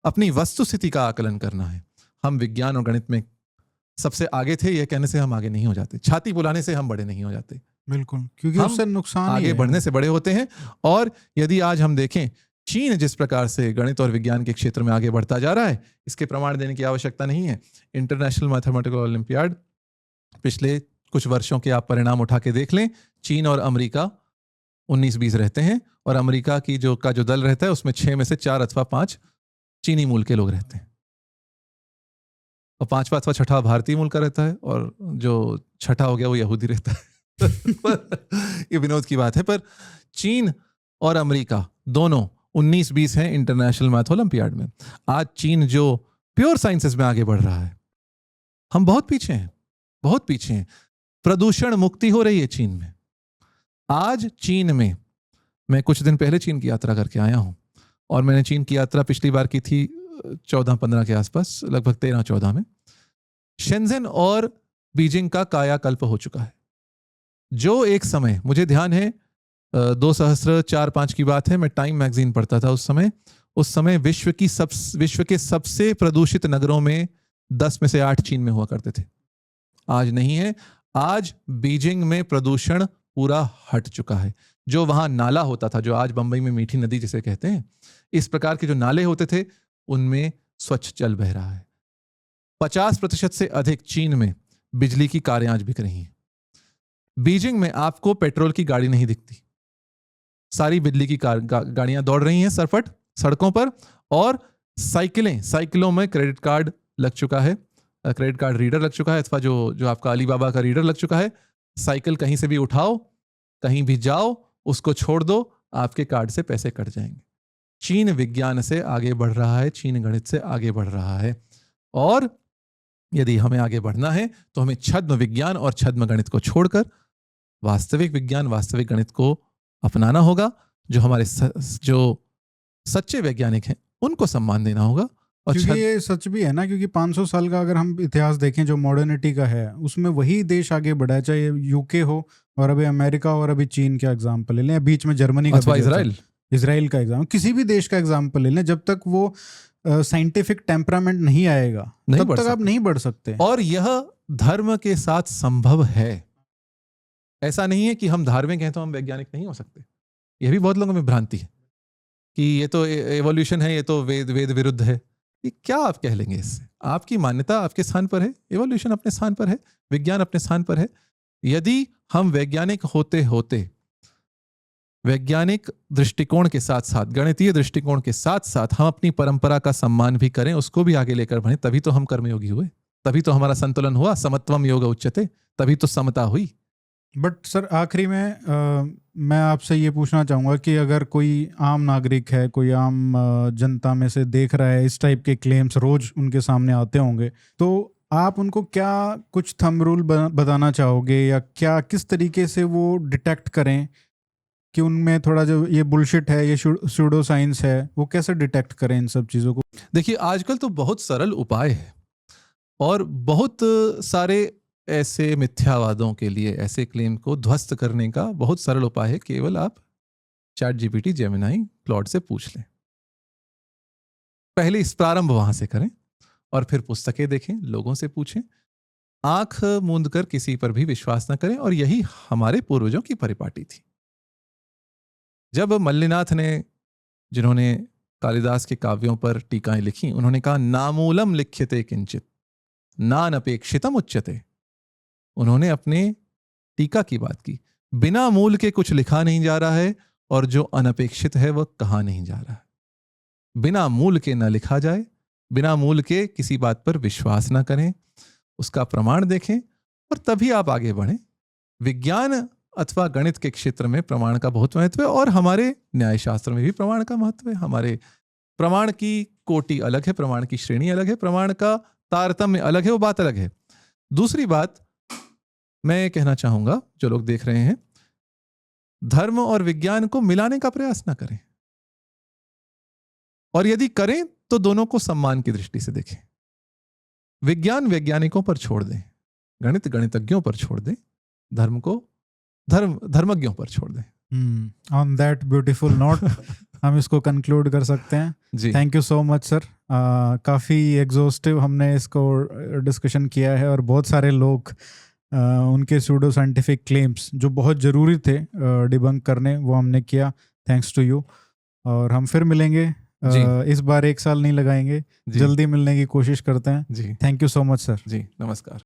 अपनी वस्तु स्थिति का आकलन करना है। हम विज्ञान और गणित में सबसे आगे थे, यह कहने से हम आगे नहीं हो जाते। छाती फुलाने से हम बड़े नहीं हो जाते।
बिल्कुल, क्योंकि
हम
उससे नुकसान ही
आगे
है।
बढ़ने से बड़े होते हैं। और यदि आज हम देखें चीन जिस प्रकार से गणित और विज्ञान के क्षेत्र में आगे बढ़ता जा रहा है, इसके प्रमाण देने की आवश्यकता नहीं है। इंटरनेशनल मैथमेटिकल ओलंपियाड पिछले कुछ वर्षों के आप परिणाम उठा के देख लें, चीन और अमेरिका 19-20 रहते हैं, और अमेरिका की जो दल रहता है उसमें 6 में से 4 अथवा 5 चीनी मूल के लोग रहते हैं, और 5वां अथवा 6ठा भारतीय मूल का रहता है, और जो 6ठा हो गया वो यहूदी रहता है। ये विनोद की बात है, पर चीन और अमेरिका दोनों 19-20 हैं इंटरनेशनल मैथ ओलंपियाड में। आज चीन जो प्योर साइंसेस में आगे बढ़ रहा है, हम बहुत पीछे हैं, बहुत पीछे हैं। प्रदूषण मुक्ति हो रही है चीन में। आज चीन में, मैं कुछ दिन पहले चीन की यात्रा करके आया हूं, और मैंने चीन की यात्रा पिछली बार की थी 14-15 के आसपास, लगभग 13-14 में। शेंजन और बीजिंग का कायाकल्प हो चुका है। जो एक समय, मुझे ध्यान है 2004-5 की बात है, मैं टाइम मैगजीन पढ़ता था उस समय विश्व के सबसे प्रदूषित नगरों में 10 में से 8 चीन में हुआ करते थे। आज नहीं है। आज बीजिंग में प्रदूषण पूरा हट चुका है। जो वहां नाला होता था, जो आज बंबई में मीठी नदी जिसे कहते हैं, इस प्रकार के जो नाले होते थे उनमें स्वच्छ जल बह रहा है। 50% से अधिक चीन में बिजली की कारें आज बिक रही हैं। बीजिंग में आपको पेट्रोल की गाड़ी नहीं दिखती, सारी बिजली की गाड़ियां दौड़ रही हैं सरपट सड़कों पर, और साइकिलों में क्रेडिट कार्ड लग चुका है, क्रेडिट कार्ड रीडर लग चुका है, अथवा जो आपका अलीबाबा का रीडर लग चुका है। साइकिल कहीं से भी उठाओ, कहीं भी जाओ, उसको छोड़ दो, आपके कार्ड से पैसे कट जाएंगे। चीन विज्ञान से आगे बढ़ रहा है, चीन गणित से आगे बढ़ रहा है, और यदि हमें आगे बढ़ना है तो हमें छद्म विज्ञान और छद्म गणित को छोड़कर वास्तविक विज्ञान, वास्तविक गणित को अपनाना होगा। जो हमारे जो सच्चे वैज्ञानिक हैं उनको सम्मान देना होगा। और
क्योंकि ये सच भी है ना, क्योंकि 500 साल का अगर हम इतिहास देखें जो मॉडर्निटी का है, उसमें वही देश आगे बढ़ा है, चाहे यूके हो और अभी अमेरिका और अभी चीन का एग्जाम्पल ले लें, बीच में जर्मनी का
अथवा
इसराइल का एग्जाम्पल, किसी भी देश का एग्जाम्पल ले लें, जब तक वो साइंटिफिक टेम्परामेंट नहीं आएगा तब तक आप नहीं बढ़ सकते।
और यह धर्म के साथ संभव है। ऐसा नहीं है कि हम धार्मिक हैं तो हम वैज्ञानिक नहीं हो सकते। यह भी बहुत लोगों में भ्रांति है कि ये तो एवोल्यूशन है, ये तो वेद विरुद्ध है। ये क्या आप कह लेंगे इससे? आपकी मान्यता आपके स्थान पर है, एवोल्यूशन अपने स्थान पर है, विज्ञान अपने स्थान पर है। यदि हम वैज्ञानिक होते होते वैज्ञानिक दृष्टिकोण के साथ साथ, गणितीय दृष्टिकोण के साथ साथ हम अपनी परंपरा का सम्मान भी करें, उसको भी आगे लेकर बढ़ें, तभी तो हम कर्मयोगी हुए, तभी तो हमारा संतुलन हुआ। समत्वम योग उच्यते, तभी तो समता हुई।
बट सर आखिरी में मैं आपसे ये पूछना चाहूँगा कि अगर कोई आम नागरिक है, कोई आम जनता में से देख रहा है, इस टाइप के क्लेम्स रोज उनके सामने आते होंगे, तो आप उनको क्या कुछ थंब रूल बताना चाहोगे, या क्या किस तरीके से वो डिटेक्ट करें कि उनमें थोड़ा जो ये बुलशिट है, ये सूडो साइंस है, वो कैसे डिटेक्ट करें इन सब चीज़ों को?
देखिए, आजकल तो बहुत सरल उपाय है और बहुत सारे ऐसे मिथ्यावादों के लिए, ऐसे क्लेम को ध्वस्त करने का बहुत सरल उपाय है। केवल आप चैट जीपीटी, जेमिनी, क्लॉड से पूछ लें। पहले इस प्रारंभ वहां से करें और फिर पुस्तकें देखें, लोगों से पूछें। आंख मूंद कर किसी पर भी विश्वास न करें। और यही हमारे पूर्वजों की परिपाटी थी। जब मल्लिनाथ ने, जिन्होंने कालिदास के काव्यों पर टीकाएं लिखी, उन्होंने कहा नामूलम लिख्यते किंचित नानपेक्षितम उच्यते। उन्होंने अपने टीका की बात की। बिना मूल के कुछ लिखा नहीं जा रहा है और जो अनपेक्षित है वह कहा नहीं जा रहा है। बिना मूल के न लिखा जाए, बिना मूल के किसी बात पर विश्वास न करें, उसका प्रमाण देखें और तभी आप आगे बढ़ें। विज्ञान अथवा गणित के क्षेत्र में प्रमाण का बहुत महत्व है और हमारे न्याय शास्त्र में भी प्रमाण का महत्व है। हमारे प्रमाण की कोटि अलग है, प्रमाण की श्रेणी अलग है, प्रमाण का तारतम्य अलग है, वो बात अलग है। दूसरी बात मैं कहना चाहूंगा, जो लोग देख रहे हैं, धर्म और विज्ञान को मिलाने का प्रयास ना करें, और यदि करें तो दोनों को सम्मान की दृष्टि से देखें। विज्ञान वैज्ञानिकों पर छोड़ दें, गणित गणितज्ञों पर छोड़ दें, धर्म को धर्मज्ञों पर छोड़ दें।
ऑन दैट ब्यूटीफुल नोट हम इसको कंक्लूड कर सकते हैं। Thank you so much sir. काफ़ी एग्जॉस्टिव हमने इसको डिस्कशन किया है और बहुत सारे लोग उनके सूडो साइंटिफिक क्लेम्स जो बहुत ज़रूरी थे डिबंक करने, वो हमने किया। Thanks to you. और हम फिर मिलेंगे। इस बार 1 साल नहीं लगाएंगे, जल्दी मिलने की कोशिश करते हैं। Thank you so much sir.
जी, नमस्कार।